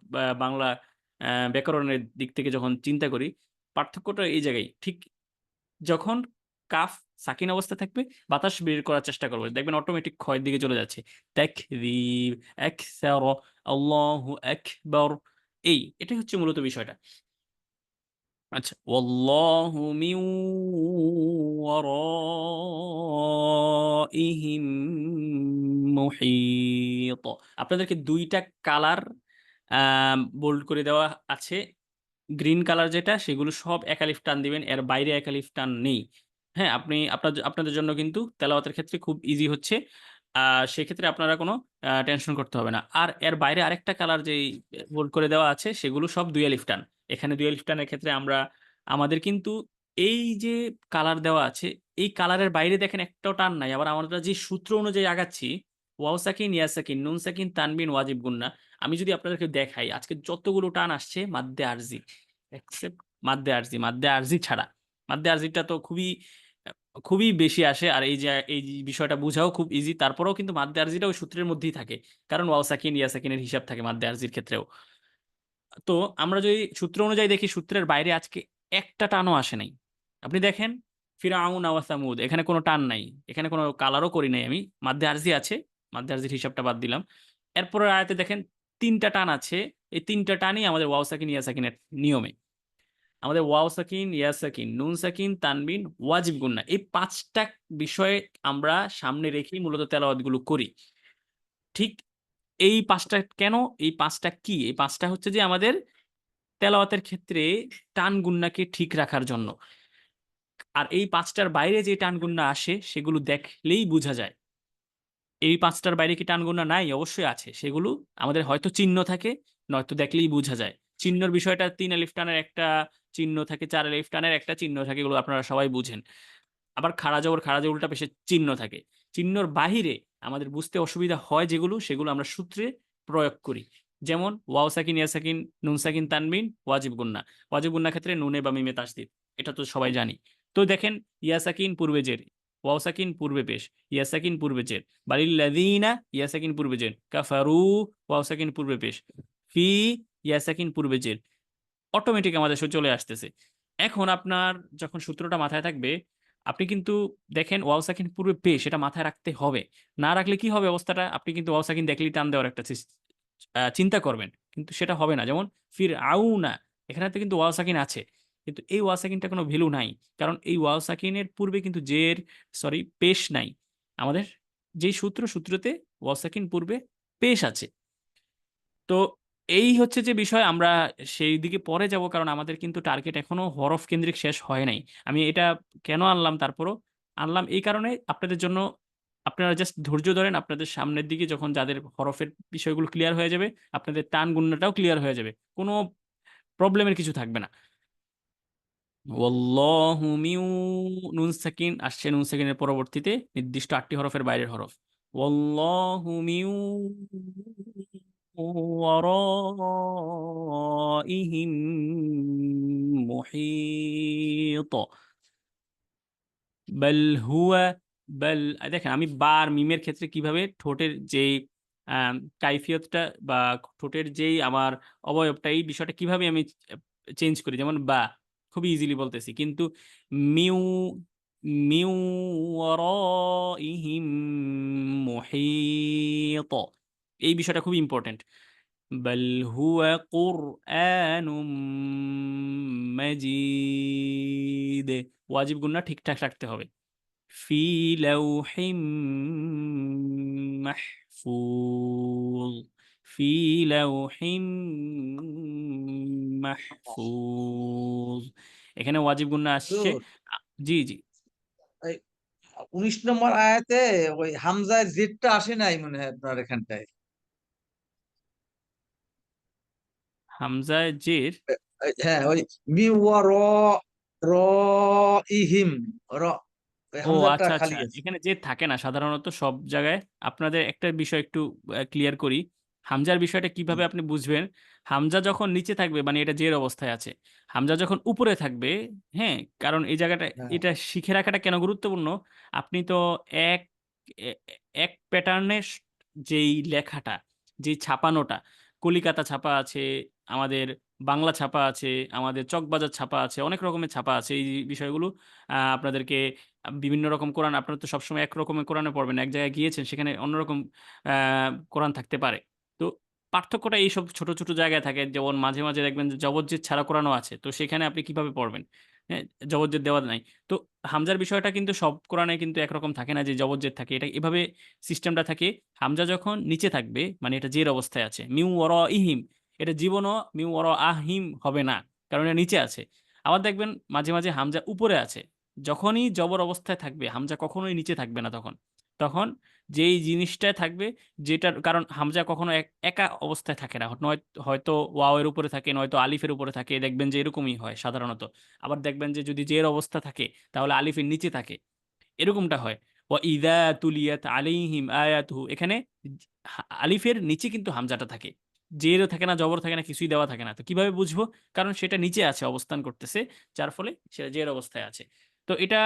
বাংলা ব্যাকরণের দিক থেকে যখন চিন্তা করি, পার্থক্যটা এই জায়গায়। ঠিক যখন কাফ সাকিন অবস্থা থাকবে, বাতাস বের করার চেষ্টা করবে, দেখবেন অটোমেটিক ক্ষয়ের দিকে চলে যাচ্ছে। তাকযীব, আকসার, আল্লাহু আকবার, এটাই হচ্ছে মূলত বিষয়টা। আচ্ছা, ওয়াল্লাহু মিন ওয়ারাইহিম মুহীত। আপনাদেরকে দুইটা কালার বোল্ড করে দেওয়া আছে। গ্রিন কালার যেটা, সেগুলো সব এক আলিফ টান দিবেন, এর বাইরে এক আলিফ টান নেই। হ্যাঁ, আপনি আপনাদের জন্য কিন্তু তেলাওয়াতের ক্ষেত্রে খুব ইজি হচ্ছে। সেক্ষেত্রে আপনারা কোনো টেনশন করতে হবে না। আর এর বাইরে আরেকটা কালার যেই বোল্ড করে দেওয়া আছে, সেগুলো সব দুই আলিফ টান। এখানে দুই আলিফ টানের ক্ষেত্রে আমাদের কিন্তু এই যে কালার দেওয়া আছে, এই কালারের বাইরে দেখেন একটাও টান নাই। আবার আমরা যে সূত্র অনুযায়ী আগাচ্ছি, ওয়াও সাকিন, ইয়া সাকিন, নুন সাকিন, তানবিন, ওয়াজিব গুন্না, আমি যদি আপনাদেরকে দেখাই আজকে যতগুলো টান আসছে মাদ্দে আরজি, এক্সেপ্ট মাদ্দে আরজি ছাড়া। মাদ্দে আরজিটা তো খুবই বেশি আসে। আর এই যে বিষয়টা বোঝাও খুব ইজি, তারপরেও কিন্তু মাদ্দে আরজিটা ওই সূত্রের মধ্যেই থাকে, কারণ ওয়াও সাকিন ইয়া সাকিনের হিসাব থাকে মাদ্দে আরজির ক্ষেত্রেও। তো আমরা যদি সূত্র অনুযায়ী দেখি, সূত্রের বাইরে আজকে একটা টানও আসে নাই। আপনি দেখেন ফিরআউন ওয়া সামুদ, এখানে কোনো টান নাই, এখানে কোনো কালারও করি নাই আমি, মাদ্দে আরজি আছে, মাদ্দে আরজির হিসাবটা বাদ দিলাম। এরপরের আয়াতে দেখেন তিনটা টান আছে, এই তিনটা টানই আমাদের ওয়াও সাকিন ইয়া সাকিনের নিয়মে। আমাদের ওয়াও সাকিন, ইয়া সাকিন, নুন সাকিন, তানবিন, ওয়াজিব গুন্না, এই পাঁচটা বিষয়ে আমরা সামনে রেখেই মূলত তেলাওয়াতগুলো করি। ঠিক এই পাঁচটা কেন, এই পাঁচটা কি, এই পাঁচটা হচ্ছে যে আমাদের তেলাওয়াতের ক্ষেত্রে টান গুন্নাকে ঠিক রাখার জন্য। আর এই পাঁচটার বাইরে যে টান গুন্না আসে সেগুলো দেখলেই বোঝা যায়। এই পাঁচটার বাইরে কি টান গুন্না নাই? অবশ্যই আছে। সেগুলো আমাদের হয়তো চিহ্ন থাকে, নয়তো দেখলেই বোঝা যায়। চিহ্নর বিষয়টা ৩ আলিফ টানের একটা চিহ্ন থাকে, ৪ আলিফ টানের একটা চিহ্ন থাকে, এগুলো আপনারা সবাই বুঝেন। আবার খাড়া জবর উল্টা পেশে চিহ্ন থাকে। চিহ্নর বাহিরে আমাদের বুঝতে অসুবিধা হয় যেগুলো, সেগুলো আমরা সূত্রে প্রয়োগ করি। যেমন ওয়াও সাকিন, ইয়া সাকিন, নুন সাকিন, তানবিন, ওয়াজিব গুন্না। ওয়াজিব গুন্নার ক্ষেত্রে নুনে বা মিমে তাসদিদ, এটা তো সবাই জানি। তো দেখেন, ইয়া সাকিন পূর্বে জের, ওয়াও সাকিন পূর্বে পেশ, ইয়া সাকিন পূর্বে জের, বালিল্লাযিনা ইয়া সাকিন পূর্বে জের, কাফারু ওয়াও সাকিন পূর্বে পেশ, ফি ইয়া সাকিন পূর্বে জের, অটোমেটিক আমাদের চলে আসতেছে। এখন আপনার যখন সূত্রটা মাথায় থাকবে, আপনি কিন্তু দেখেন ওয়াও সাকিন পূর্বে পেশ, এটা মাথায় রাখতে হবে। না রাখলে কি হবে অবস্থাটা, আপনি কিন্তু ওয়াও সাকিন দেখলেই টান দেওয়ার একটা চিন্তা করবেন, কিন্তু সেটা হবে না। যেমন ফির আউনা, এখানে তো কিন্তু ওয়াও সাকিন আছে, কিন্তু এই ওয়াও সাকিনটা কোনো ভ্যালু নাই, কারণ এই ওয়াও সাকিনের পূর্বে কিন্তু জের, সরি, পেশ নাই। আমাদের যেই সূত্রতে ওয়াও সাকিন পূর্বে পেশ আছে। তো এই হচ্ছে যে বিষয়, আমরা সেই দিকে পরে যাব, কারণ আমাদের কিন্তু টার্গেট এখনো হরফ কেন্দ্রিক শেষ হয় নাই। আমি এটা কেন আনলাম, তারপরও আনলাম এই কারণে আপনাদের জন্য, আপনারা জাস্ট ধৈর্য ধরেন, আপনাদের সামনের দিকে যখন যাদের হরফের বিষয়গুলো ক্লিয়ার হয়ে যাবে, আপনাদের টান গুণনাটাও ক্লিয়ার হয়ে যাবে, কোনো প্রবলেমের কিছু থাকবে না। ওয়াল্লাহু মিউ, নুন সাকিন আসছে, নুন সাকিনের পরবর্তীতে নির্দিষ্ট ৮টি হরফের বাইরের হরফ। ওয়াল্লাহু মিউ ওয়ারাইহিম মুহীত। বাল হুয়া, বাল, দেখেন আমি বার মিমের ক্ষেত্রে কিভাবে ঠোঁটের যেই কাইফিয়তটা বা ঠোঁটের যেই আমার অবয়বটা, এই বিষয়টা কিভাবে আমি চেঞ্জ করি। যেমন বা, খুবই ইজিলি বলতেছি, কিন্তু মিউ, মিউ ওয়ারাইহিম মুহীত, এই বিষয়টা খুব ইম্পর্টেন্ট। বাল হুয়া কুরআনুম মাজিদ, ওয়াজিব গুন্না ঠিকঠাক রাখতে হবে। ফি লাউহিম মাহফুজ, ফি লাউহিম মাহফুজ, এখানে ওয়াজিব গুন্না আসছে। হুজুর, জি জি, এই ১৯ নম্বর আয়াতে ওই হামজার জেডটা আসে নাই মনে হয় আপনার এখানটায়। হামজায় জের, হ্যাঁ, ওই মি ওয়া র, র ইহিম, র, ওই ও হামজাটা আচ্ছা আচ্ছা, খালি আছে। এখানে জেদ থাকে না সাধারণত সব জায়গায়। আপনাদের একটা বিষয় একটু ক্লিয়ার করি, হামজার বিষয়টা কিভাবে আপনি বুঝবেন। হামজা যখন নিচে থাকবে মানে এটা জের অবস্থায় আছে, হামজা যখন উপরে থাকবে, হ্যাঁ, কারণ এই জায়গাটা, হ্যাঁ, এটা শিখে রাখাটা কেন গুরুত্বপূর্ণ। আপনি তো এক এক প্যাটার্নের যেই লেখাটা, যেই ছাপানোটা, কলিকাতা ছাপা আছে, আমাদের বাংলা ছাপা আছে, আমাদের চকবাজার ছাপা আছে, অনেক রকমের ছাপা আছে, এই বিষয়গুলো আপনাদেরকে বিভিন্ন রকম কোরআন, আপনারা তো সবসময় এক রকমের কোরআনে পড়বেন, এক জায়গায় গিয়েছেন সেখানে অন্যরকম কোরআন থাকতে পারে। তো পার্থক্যটা এইসব ছোট ছোট জায়গায় থাকে, যেমন মাঝে মাঝে দেখবেন যে জবরজের ছাড়া কোরআনও আছে, তো সেখানে আপনি কিভাবে পড়বেন, হ্যাঁ, জবরজের দেওয়া নাই। তো হামজার বিষয়টা কিন্তু সব কোরআনে কিন্তু একরকম থাকে না যে জবরজের থাকে, এটা এভাবে সিস্টেমটা থাকে। হামজা যখন নিচে থাকবে মানে এটা জের অবস্থায় আছে, মিউ ওর ইহিম, এটা জীবনও মিউ ওর আহিম হবে না, কারণ এটা নিচে আছে। আবার দেখবেন মাঝে মাঝে হামজা উপরে আছে, যখনই জবর অবস্থায় থাকবে হামজা কখনোই নিচে থাকবে না, তখন তখন যেই জিনিসটায় থাকবে, যেটার কারণ হামজা কখনো একা অবস্থায় থাকে না, হয়তো ওয়াও এর উপরে থাকে, নয়তো আলিফের উপরে থাকে, দেখবেন যে এরকমই হয় সাধারণত। আবার দেখবেন যে যদি জের অবস্থা থাকে তাহলে আলিফের নিচে থাকে, এরকমটা হয়। ওয়া ইযা তুলিয়াত আলাইহিম আয়াতুহু, এখানে আলিফের নিচে কিন্তু হামজাটা থাকে, জেরও থাকে না, জবর থাকে না, কিছুই দেওয়া থাকে না। তো কিভাবে বুঝবো, কারণ সেটা নিচে আছে, অবস্থান করতেছে, যার ফলে সেটা জের অবস্থায় আছে। তো এটা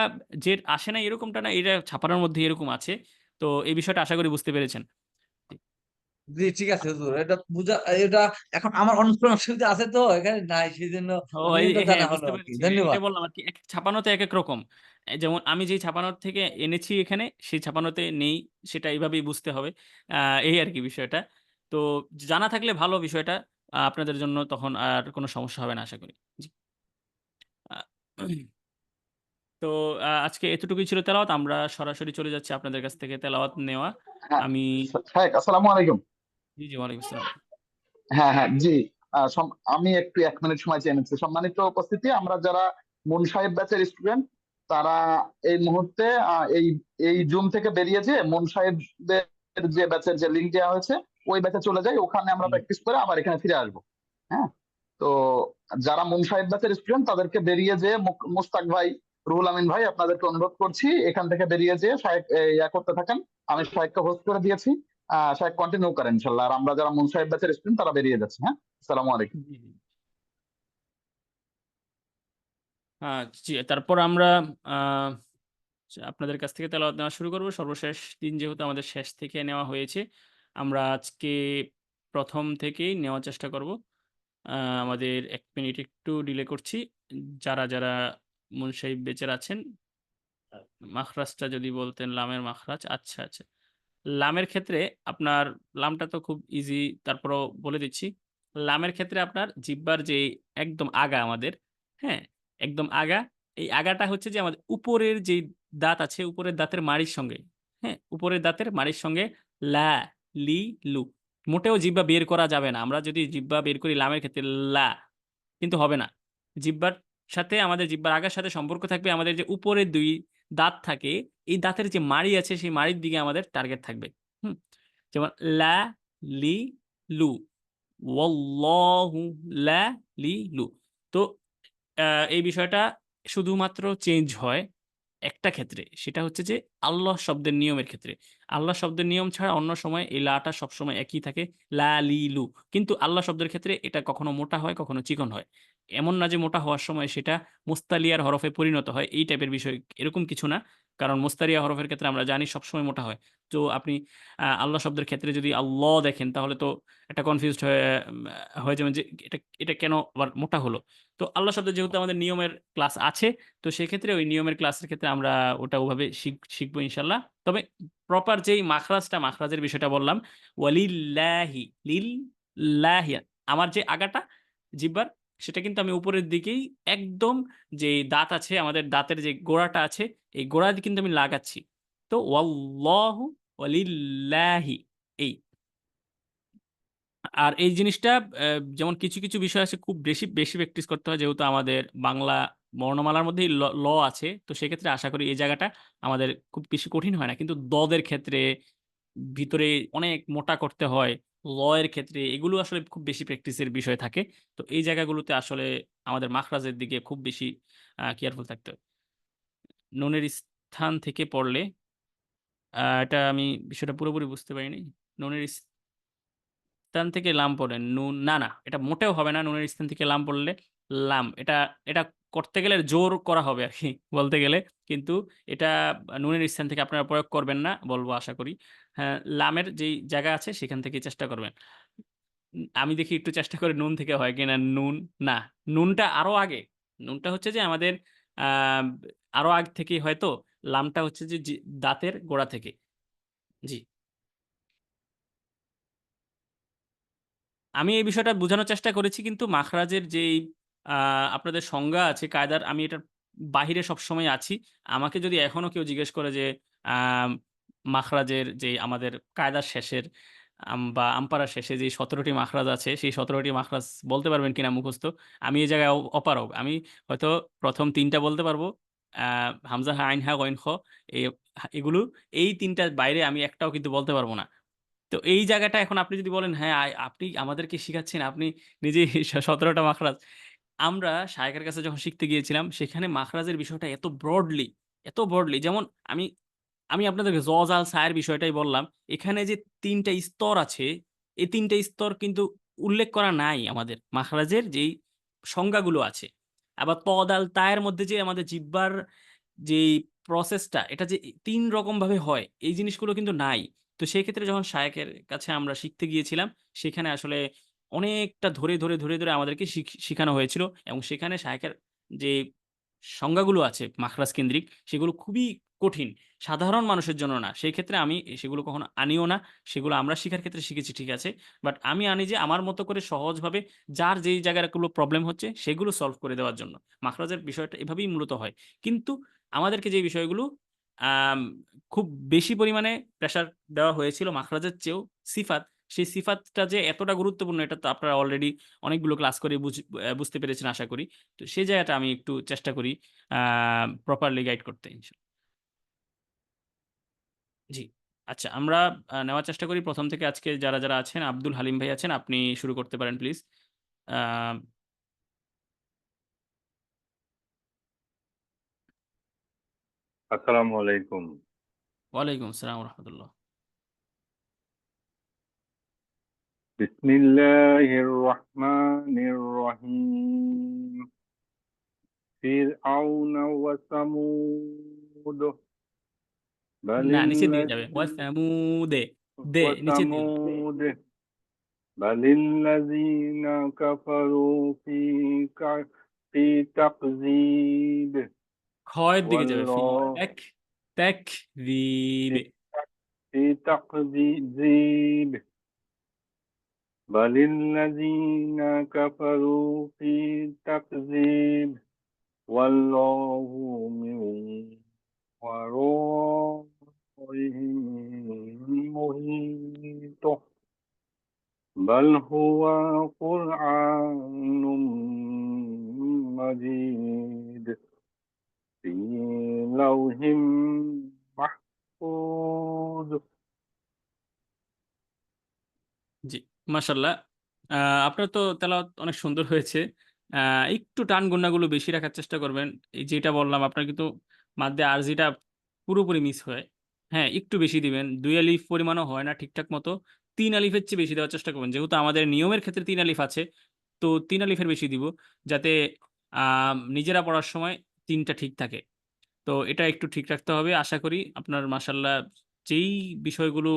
জের আসে না এরকমটা না, এটা ছাপানোর মধ্যে এরকম আছে। তো এই বিষয়টা আশা করি বুঝতে পেরেছেন। জি ঠিক আছে হুজুর, এটা বুঝা, এটা এখন আমার অনুপ্রেরণা অসুবিধা আছে তো এখানে নাই, সেই জন্য ও মিনিংটা জানা হ্যাঁ, হলো বুঝতে আর কি। পেরেছি, এটা ধন্যবাদ। বললাম আর কি, ছাপানোতে এক এক রকম। যেমন আমি যেই ছাপানোর থেকে এনেছি এখানে, সেই ছাপানোতে নেই, সেটা এইভাবেই বুঝতে হবে। এই আর কি বিষয়টা। তো জানা থাকলে ভালো বিষয়টা, আপনাদের জন্য তখন আর কোনো সমস্যা হবে না আশা করি। জি। আহ, তো আজকে এতটুকুই ছিল তেলাওয়াত, আমরা সরাসরি চলে যাচ্ছি আপনাদের কাছ থেকে তেলাওয়াত নেওয়া। হ্যাঁ, আমি শাহেখ আসসালামু আলাইকুম। জি জি, ওয়ালাইকুম আসসালাম। হ্যাঁ হ্যাঁ জি। আমি একটু 1 মিনিট সময় চেয়ে নিচ্ছি। সম্মানিত উপস্থিতি, আমরা যারা মুন সাহেব ব্যাচের স্টুডেন্ট, তারা এই মুহূর্তে এই এই জুম থেকে বেরিয়ে যে মুন সাহেবদের যে ব্যাচের যে লিঙ্ক দেওয়া হয়েছে ওই ব্যাচে চলে যাই, ওখানে আমরা হুম। প্র্যাকটিস করে আবার এখানে ফিরে আসবো। হ্যাঁ, তো যারা মুন সাহেব ব্যাচের স্টুডেন্ট তাদেরকে বেরিয়ে যে মুস্তাক ভাই, রুহুল আমিন ভাই, আপনাদেরকে অনুরোধ করছি এখান থেকে বেরিয়ে যে শাহেক ইয়া করতে থাকেন। আমি শাহেককে হোস্ট করে দিয়েছি, শাহেক কন্টিনিউ করেন ইনশাল্লাহ। আর আমরা যারা মুন সাহেব ব্যাচের স্টুডেন্ট তারা বেরিয়ে যাচ্ছি। হ্যাঁ, আসসালামু আলাইকুম। জি জি। জি, তারপর আমরা আহ, আপনাদের কাছ থেকে তেলাওয়াত নেওয়া শুরু করব। সর্বশেষ দিন যেহেতু আমাদের শেষ থেকে নেওয়া হয়েছে, আমরা আজকে প্রথম থেকেই নেওয়ার চেষ্টা করব। আমাদের 1 মিনিট একটু ডিলে করছি। যারা যারা মুনসাহিব বেচার আছেন, মাখরাজটা যদি বলতেন, লামের মাখরাজ। আচ্ছা আচ্ছা, লামের ক্ষেত্রে আপনার লামটা তো খুব ইজি, তারপরও বলে দিচ্ছি। লামের ক্ষেত্রে আপনার জিহ্বার যে একদম আগা আমাদের, হ্যাঁ, একদম আগা, এই আগাটা হচ্ছে যে আমাদের উপরের যে দাঁত আছে, উপরের দাঁতের মাড়ির সঙ্গে, হ্যাঁ, উপরের দাঁতের মাড়ির সঙ্গে লা, লি, লু। মোটেও জিহ্বা বের করা যাবে না। আমরা যদি জিহ্বা বের করি লামের ক্ষেত্রে লা, কিন্তু হবে না। জিহ্বার সাথে, আমাদের জিহ্বার আগার সাথে সম্পর্ক থাকবে আমাদের যে উপরের দুই দাঁত থাকে, এই দাঁতের যে মাড়ি আছে সেই মাড়ির দিকে আমাদের টার্গেট থাকবে। হুম, যেমন লা, লি, লু, ওয়াল্লাহু, লা, লি, লু। তো এই বিষয়টা শুধুমাত্র চেঞ্জ হয় একটা ক্ষেত্রে, সেটা হচ্ছে যে আল্লাহ শব্দের নিয়মের ক্ষেত্রে। আল্লাহ শব্দের নিয়ম ছাড়া অন্য সময় এই লাটা সবসময় একই থাকে, লা, লি, লু। কিন্তু আল্লাহ শব্দের ক্ষেত্রে এটা কখনো মোটা হয়, কখনো চিকন হয়। এমন না যে মোটা হওয়ার সময় সেটা মুস্তালিয়ার হরফে পরিণত হয়, এই টাইপের বিষয় এরকম কিছু না। কারণ মুস্তারিয়া হরফের ক্ষেত্রে আমরা জানি সবসময় মোটা হয়। তো আপনি আল্লাহ শব্দের ক্ষেত্রে যদি আল্লাহ দেখেন, তাহলে তো একটা কনফিউজড হয়ে যাবেন যে এটা এটা কেন আবার মোটা হলো। তো আল্লাহ শব্দের যেহেতু আমাদের নিয়মের ক্লাস আছে, তো সেক্ষেত্রে ওই নিয়মের ক্লাসের ক্ষেত্রে আমরা ওটা ওভাবে শিখবো ইনশাল্লাহ। তবে প্রপার যেই মাখরাজটা, মাখরাজের বিষয়টা বললাম, ওয়ালিল্লাহি, লিল্লাহি, আমার যে আগাটা জিহ্বার, সেটা কিন্তু আমি উপরের দিকেই একদম, যে দাঁত আছে আমাদের, দাঁতের যে গোড়াটা আছে, এই গোড়া দিয়ে কিন্তু আমি লাগাচ্ছি। তো ওয়াল্লাহু, ওয়ালিল্লাহি, এই। আর এই জিনিসটা যেমন কিছু কিছু বিষয় আছে খুব বেশি বেশি প্র্যাকটিস করতে হয়, যেহেতু আমাদের বাংলা বর্ণমালার মধ্যেই ল আছে, তো সেক্ষেত্রে আশা করি এই জায়গাটা আমাদের খুব বেশি কঠিন হয় না। কিন্তু দদের ক্ষেত্রে ভিতরে অনেক মোটা করতে হয়, ল এর ক্ষেত্রে এগুলো আসলে খুব বেশি প্র্যাকটিসের বিষয় থাকে। তো এই জায়গাগুলোতে আসলে আমাদের মাখরাজের দিকে খুব বেশি কেয়ারফুল থাকতে হয়। নুনের স্থান থেকে পড়লে, এটা আমি বিষয়টা পুরোপুরি বুঝতে পারিনি। নুনের স্থান থেকে লাম পড়েন, নুন, না না, এটা মোটেও হবে না। নুনের স্থান থেকে লাম পড়লে লাম, এটা এটা করতে গেলে জোর করা হবে আর কি বলতে গেলে। কিন্তু এটা নুনের স্থান থেকে আপনারা প্রয়োগ করবেন না বলবো, আশা করি। হ্যাঁ, লামের যেই জায়গা আছে সেখান থেকে চেষ্টা করবেন। আমি দেখি একটু চেষ্টা করে নুন থেকে হয় কিনা। নুন, না, নুনটা আরো আগে। নুনটা হচ্ছে যে আমাদের আহ আরো আগ থেকেই হয়তো। লামটা হচ্ছে যে দাঁতের গোড়া থেকে। জি, আমি এই বিষয়টা বোঝানোর চেষ্টা করেছি, কিন্তু মাখরাজের যেই আপনাদের সংজ্ঞা আছে কায়দার, আমি এটার বাহিরে সবসময় আছি। আমাকে যদি এখনো কেউ জিজ্ঞেস করে যে আম, মাখরাজের যে আমাদের কায়দার শেষের বা আমপারার শেষে যে 17টি মাখরাজ আছে, সেই 17টি মাখরাজ বলতে পারবেন কিনা মুখস্থ, আমি এই জায়গায় অপারগ। আমি হয়তো প্রথম 3টা বলতে পারবো, হামজা, হা, আইন, হা, গইন, খ, এই এগুলো, এই 3টার বাইরে আমি একটাও কিন্তু বলতে পারবো না। তো এই জায়গাটা এখন আপনি যদি বলেন, হ্যাঁ আপনি আমাদেরকে শিখাচ্ছেন, আপনি নিজেই 17টা মাখরাজ। আমরা শায়খের কাছে যখন শিখতে গিয়েছিলাম, সেখানে মাখরাজের বিষয়টা এত ব্রডলি, যেমন আমি আমি আপনাদেরকে জজ আল সায়ের বিষয়টাই বললাম। এখানে যে 3টা স্তর আছে, এই 3টা স্তর কিন্তু উল্লেখ করা নাই আমাদের মাখরাজের যেই সংজ্ঞাগুলো আছে। আবার তদ আল তায়ের মধ্যে যে আমাদের জিহ্বার যেই প্রসেসটা, এটা যে 3 রকম ভাবে হয়, এই জিনিসগুলো কিন্তু নাই। তো সেই ক্ষেত্রে যখন শায়েখের কাছে আমরা শিখতে গিয়েছিলাম, সেখানে আসলে অনেকটা ধরে আমাদেরকে শিখানো হয়েছিল। এবং সেখানে শায়েখের যে সংজ্ঞাগুলো আছে মাখরাজ কেন্দ্রিক, সেগুলো খুবই কঠিন, সাধারণ মানুষের জন্য না। সেই ক্ষেত্রে আমি সেগুলো কখনো আনিও না। সেগুলো আমরা শিখার ক্ষেত্রে শিখেছি, ঠিক আছে, বাট আমি আনি যে আমার মতো করে সহজভাবে যার যেই জায়গাগুলো প্রবলেম হচ্ছে সেগুলো সলভ করে দেওয়ার জন্য। মাখরাজের বিষয়টা এভাবেই মূলত হয়। কিন্তু আমাদেরকে যে বিষয়গুলো আম খুব বেশি পরিমাণে প্রেশার দেওয়া হয়েছিল মাখরাজের চেয়েও, সিফাত, সেই সিফাতটা যে এতটা গুরুত্বপূর্ণ এটা তো আপনারা অলরেডি অনেকগুলো ক্লাস করে বুঝতে পেরেছেন আশা করি। তো সেই জায়গাটা আমি একটু চেষ্টা করি প্রপারলি গাইড করতে ইনশাল্লাহ। জি। আচ্ছা আমরা নেওয়ার চেষ্টা করি প্রথম থেকে। আজকে যারা যারা আছেন, আব্দুল হালিম ভাই আছেন, আপনি শুরু করতে পারেন প্লিজ। আহ আসসালামু আলাইকুম। ওয়ালাইকুম আসসালাম রহমতুল্লাহ। বিসমিল্লাহির রহমানির রহিম। ফিরআউনা ওয়া সামুদ না, নিচের দিকে যাবে। বালিল্লাযী ওয়াসামুদে দে ওয়া নিচের দিকে। সামুদ বালিল্লাযীনা কাফারু ফি তাকযীব খয়ের দিকে যাবে। ফি ওয়াল্লাহ এক তেক দিবে। ফি তাকযীব বালিল্লাযীনা কাফারু ফি তাকযীব والله من ورائهم محيط بل هو قرآن مجيد في لوح محفوظ। জি, মাশাআল্লাহ। আপনার তো তেলাওয়াত অনেক সুন্দর হয়েছে। একটু টান গুন্নাগুলো বেশি রাখার চেষ্টা করবেন। এই যেটা বললাম আপনার কিন্তু মাদ্দে আরজিটা পুরোপুরি মিস হয়। হ্যাঁ, একটু বেশি দিবেন। ২ আলিফ পরিমাণও হয় না ঠিকঠাক মতো। ৩ আলিফের চেয়ে বেশি দেওয়ার চেষ্টা করবেন। যেহেতু আমাদের নিয়মের ক্ষেত্রে ৩ আলিফ আছে, তো ৩ আলিফের বেশি দিব। যাতে নিজেরা পড়ার সময় ৩ টা ঠিক থাকে। তো এটা একটু ঠিক রাখতে হবে। আশা করি আপনার মাশাআল্লাহ যেই বিষয়গুলো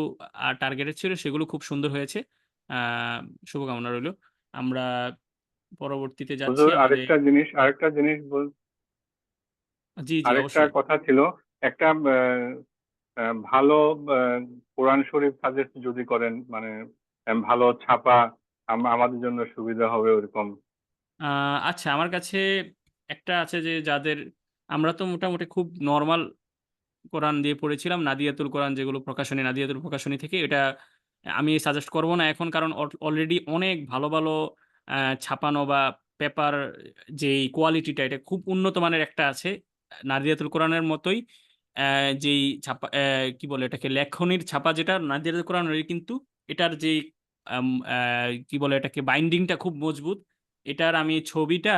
টার্গেটেড ছিল সেগুলো খুব সুন্দর হয়েছে। আ শুভকামনা রইলো। আমরা পরবর্তীতে যাচ্ছি হুজুর আমাদের। আরেকটা জিনিস জি, জি আরেকটা অবশ্যই। কথা ছিল। একটা ভালো কোরআন শরীফ সাজেস্ট যদি করেন, মানে ভালো ছাপা আমাদের জন্য সুবিধা হবে ওরকম। আ আচ্ছা আমার কাছে একটা আছে যে যাদের আমরা তো মোটামুটি খুব নরমাল কোরআন দিয়ে পড়েছিলাম। নাদিয়াতুল কোরআন যেগুলো প্রকাশনী, নাদিয়াতুল প্রকাশনী থেকে। এটা আমি সাজেস্ট করব না এখন, কারণ অলরেডি অনেক ভালো, ভালো ছাপানো বা পেপার যেই কোয়ালিটিটা এটা খুব উন্নত মানের একটা আছে। নাদিয়াতুল কোরআনের মতোই যেই ছাপা কি বলে এটাকে লেখনির ছাপা যেটা নাদিয়াতুল কোরআনেরই, কিন্তু এটার যেই আম আ কি বলে এটাকে বাইন্ডিংটা খুব মজবুত। এটার আমি ছবিটা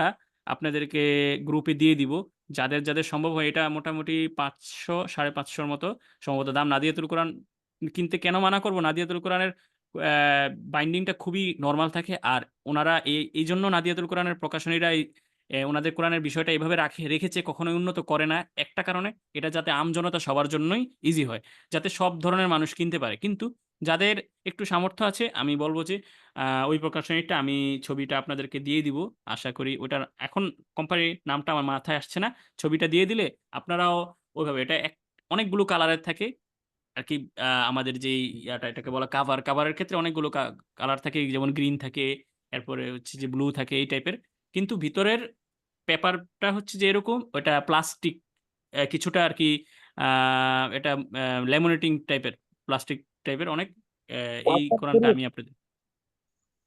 আপনাদেরকে গ্রুপে দিয়ে দিব। যাদের, যাদের সম্ভব হয় এটা মোটামুটি ৫০০ ৫৫০ র মতো সম্ভবত দাম। নাদিয়াতুল কোরআন কিনতে কেন মানা করব? নাদিয়াতুল কোরআনের বাইন্ডিংটা খুবই নরমাল থাকে। আর উনারা এইজন্য নাদিয়াতুল কোরআনের প্রকাশনীরা উনাদের কোরআনের বিষয়টা এভাবে রেখেছে, কখনোই উন্নত করে না। একটা কারণে, এটা যাতে আমজনতা সবার জন্যই ইজি হয়। যাতে সব ধরনের মানুষ কিনতে পারে। কিন্তু যাদের একটু সামর্থ্য আছে আমি বলব যে ওই প্রকাশনীটা আমি ছবিটা আপনাদেরকে দিয়ে দিব। আশা করি ওটার এখন কোম্পানির নামটা আমার মাথায় আসছে না। ছবিটা দিয়ে দিলে আপনারাও ওইভাবে এটা অনেকগুলো কালারের থাকে আরকি। আমাদের যেই এটাকে বলা কাভার, কাভারের ক্ষেত্রে অনেকগুলো কালার থাকে, যেমন গ্রিন থাকে, এরপরে হচ্ছে যে ব্লু থাকে এই টাইপের। কিন্তু ভিতরের পেপারটা হচ্ছে যে এরকম, ওটা প্লাস্টিক কিছুটা আরকি। আ এটা ল্যামিনেটিং টাইপের, প্লাস্টিক টাইপের অনেক। এই কোরআনটা ওয়াটারপ্রুফ আমি আপনাদের।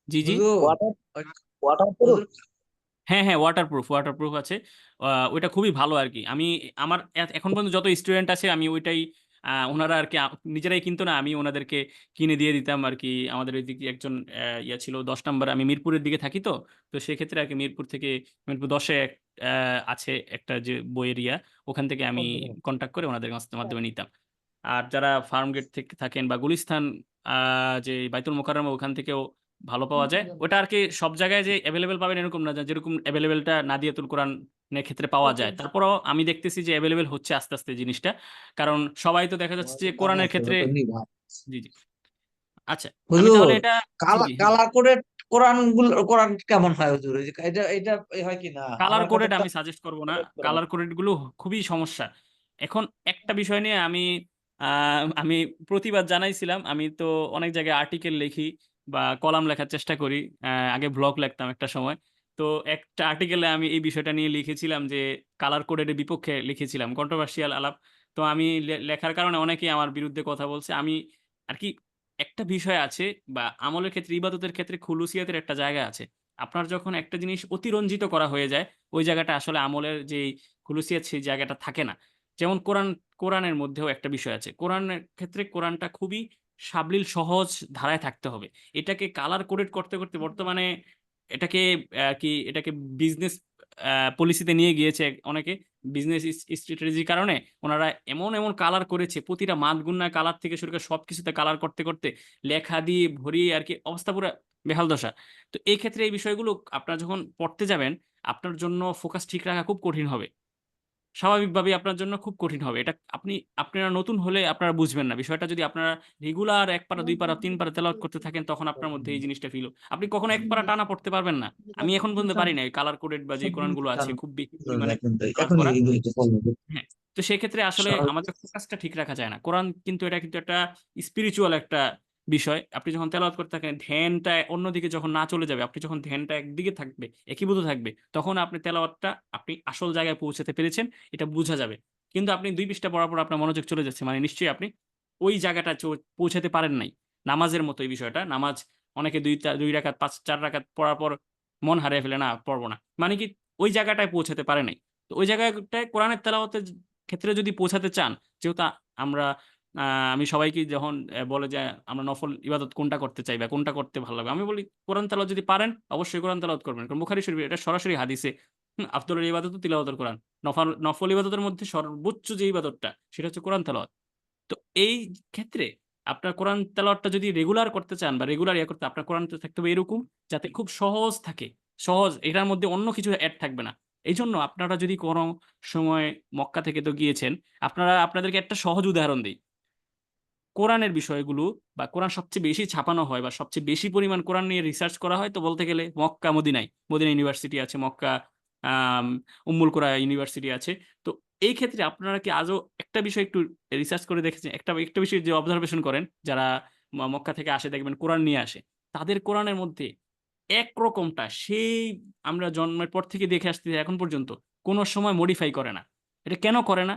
জি, জি। হুজুর ওয়াটার ওই ওয়াটারপ্রুফ হুজুর হ্যাঁ, হ্যাঁ, ওয়াটারপ্রুফ আছে। ওইটা খুবই ভালো আরকি। আমি আমার এখন পর্যন্ত যত স্টুডেন্ট আছে আমি ওইটাই উনারা আরকি নিজেরাই কিনতো না। আমি উনাদেরকে কিনে দিয়ে দিতাম আরকি। আমাদের ঐদিকে একজন ইয়া ছিল ১০ নাম্বার, আমি মিরপুরের দিকে থাকি তো। তো সেক্ষেত্রে আরকি মিরপুর ১০ এ আছে একটা যে বইয়ের ইয়া, ওখান থেকে আমি কনট্যাক্ট করে উনাদের মাধ্যমে নিতাম। আর যারা ফার্মগেট থেকে থাকেন বা গুলিস্তান আ যে বাইতুল মোকাররমা ওখান থেকেও ভালো পাওয়া যায়। ওটা আরকি সব জায়গায় যে এভেইলেবল পাবেন এরকম না। যেরকম এভেইলেবলটা নাদিয়াতুল কোরআনের ক্ষেত্রে পাওয়া যায়। তারপরেও আমি দেখতেছি যে এভেইলেবল হচ্ছে আস্তে, আস্তে জিনিসটা। কারণ সবাই তো দেখা যাচ্ছে যে দাম কোরআনের আছে ওটা ক্ষেত্রে। তো নিবা। জি, জি। আচ্ছা, আমি তাহলে হুজুর এটা। জি, জি, হ্যাঁ। কালার কোডেড কোরআন কেমন হয় হুজুর? এই যে এটা এটা হয় কি না? কালার আমার কাছে কোডেড একটা আমি সাজেস্ট করব না। কালার কোডেড গুলো খুবই সমস্যা। এখন একটা বিষয় নিয়ে আ আমি প্রতিবাদ জানাইছিলাম। আমি তো অনেক জায়গায় আর্টিকেল লিখি বা কলাম লেখার চেষ্টা করি। আগে ব্লগ লিখতাম একটা সময়। তো একটা আর্টিকেলে আমি এই বিষয়টা নিয়ে লিখেছিলাম যে কালার কোডের বিপক্ষে লিখেছিলাম। কন্ট্রোভার্সিয়াল আলাপ। তো আমি লেখার কারণে অনেকেই আমার বিরুদ্ধে কথা বলছে। আমি আরকি একটা বিষয় আছে বা আমলের ক্ষেত্রে ইবাদতের ক্ষেত্রে খুলুসিয়াতের একটা জায়গা আছে। আপনার যখন একটা জিনিস অতিরঞ্জিত করা হয়ে যায়, ওই জায়গাটা আসলে আমলের যেই খুলুসিয়াত সেই জায়গাটা থাকে না। যেমন কোরআনের মধ্যেও একটা বিষয় আছে। কোরআনের ক্ষেত্রে কোরআনটা খুবই সাবলীল সহজ ধারায় থাকতে হবে। এটাকে কালার কোডেড করতে বর্তমানে এটাকে এটাকে বিজনেস পলিসিতে নিয়ে গিয়েছে অনেকে। বিজনেস স্ট্র্যাটেজির কারণে ওনারা এমন কালার করেছে, প্রতিটা মাদগুন্না কালার থেকে শুরু করে সবকিছুতে কালার করতে লেখা দিয়ে ভরিয়ে আরকি অবস্থা পুরা বেহাল দশা। তো এই ক্ষেত্রে এই বিষয়গুলো আপনারা যখন পড়তে যাবেন, আপনার জন্য ফোকাস ঠিক রাখা খুব কঠিন হবে। স্বাভাবিকভাবেই আপনার জন্য খুব কঠিন হবে। এটা আপনারা নতুন হলে আপনারা বুঝবেন না। বিষয়টা যদি আপনারা রেগুলার ১ পারা, ২ পারা, ৩ পারা তেলাওয়াত করতে থাকেন, তখন আপনার মধ্যে এই জিনিসটা আপনি কখনো ১ পারা টানা পড়তে পারবেন না। আমি এখন পর্যন্ত পারি নাই। কালার কোডেড বা যে কোরআনগুলো আছে খুব বেশি মানে তেলাওয়াত এখন করা। কিন্তু এটা বলবো। হ্যাঁ, তো সেক্ষেত্রে আসলে আমাদের ফোকাসটা ঠিক রাখা যায় না। এটা কিন্তু একটা স্পিরিচুয়াল একটা বিষয়। আপনি যখন তেলাওয়াত করতে থাকেন, ধ্যানটা অন্যদিকে যখন না চলে যাবে, আপনি যখন ধ্যানটা একদিকে থাকবে, একীভূত থাকবে, তখন আপনি তেলাওয়াতটা আপনি আসল জায়গায় পৌঁছাতে পেরেছেন, এটা বুঝা যাবে। কিন্তু আপনি ২ পৃষ্ঠা পড়ার পর আপনার মনোযোগ চলে যাচ্ছে। মানে নিশ্চয়ই আপনি ওই জায়গাটা পৌঁছাতে পারেন নাই। নামাজের মতো এই বিষয়টা। নামাজ অনেকে ২ রাকাত, ৪ রাকাত পড়ার পর মন হারিয়ে ফেলে, না পড়ব না। মানে কি ওই জায়গাটায় পৌঁছাতে পারে নাই। তো ওই জায়গাটায় কোরআনের তেলাওয়াতের ক্ষেত্রে যদি পৌঁছাতে চান, যেহেতু আমরা আ আমি সবাইকে যখন বলে যে আমরা নফল ইবাদত কোনটা করতে চাই বা কোনটা করতে ভালো লাগবে। আমি বলি কোরআন তেলাওয়াত যদি পারেন অবশ্যই কোরআন তেলাওয়াত করবেন। কারণ বুখারী শরীফে এটা সরাসরি হাদিসে আফদলুল ইবাদাতু তিলাওয়াতুল কোরআন। নফল ইবাদতের মধ্যে সর্বোচ্চ যে ইবাদতটা সেটা হচ্ছে কোরআন তেলাওয়াত। তো এই ক্ষেত্রে আপনার কোরআন তেলাওয়াতটা যদি রেগুলার করতে চান বা রেগুলার করতে আপনার কোরআনটা থাকতে হবে এরকম যাতে খুব সহজ থাকে। সহজ, এটার মধ্যে অন্য কিছু এড থাকবে না। এইজন্য আপনারা যদি কোনো সময় মক্কা থেকে তো গিয়েছেন, আপনাদেরকে একটা সহজ উদাহরণ দেই। কোরআনের বিষয়গুলো বা কোরআন সবচেয়ে বেশি ছাপানো হয় বা সবচেয়ে বেশি পরিমাণ কোরআন নিয়ে রিসার্চ করা হয় তো বলতে গেলে মক্কা, মদিনায়। মদিনা ইউনিভার্সিটি আছে, মক্কা আম উম্মুল কোরা ইউনিভার্সিটি আছে। তো এই ক্ষেত্রে আপনারা কি আজও একটা বিষয় একটু রিসার্চ করে দেখেছেন? একটা বিষয় যে অবজারভেশন করেন, যারা মক্কা থেকে আসে দেখবেন কোরআন নিয়ে আসে। তাদের কোরআনের মধ্যে একরকমটা সেই আমরা জন্মের পর থেকে দেখে আসতেছি এখন পর্যন্ত কোন সময় মডিফাই করে না। এটা কেন করে না?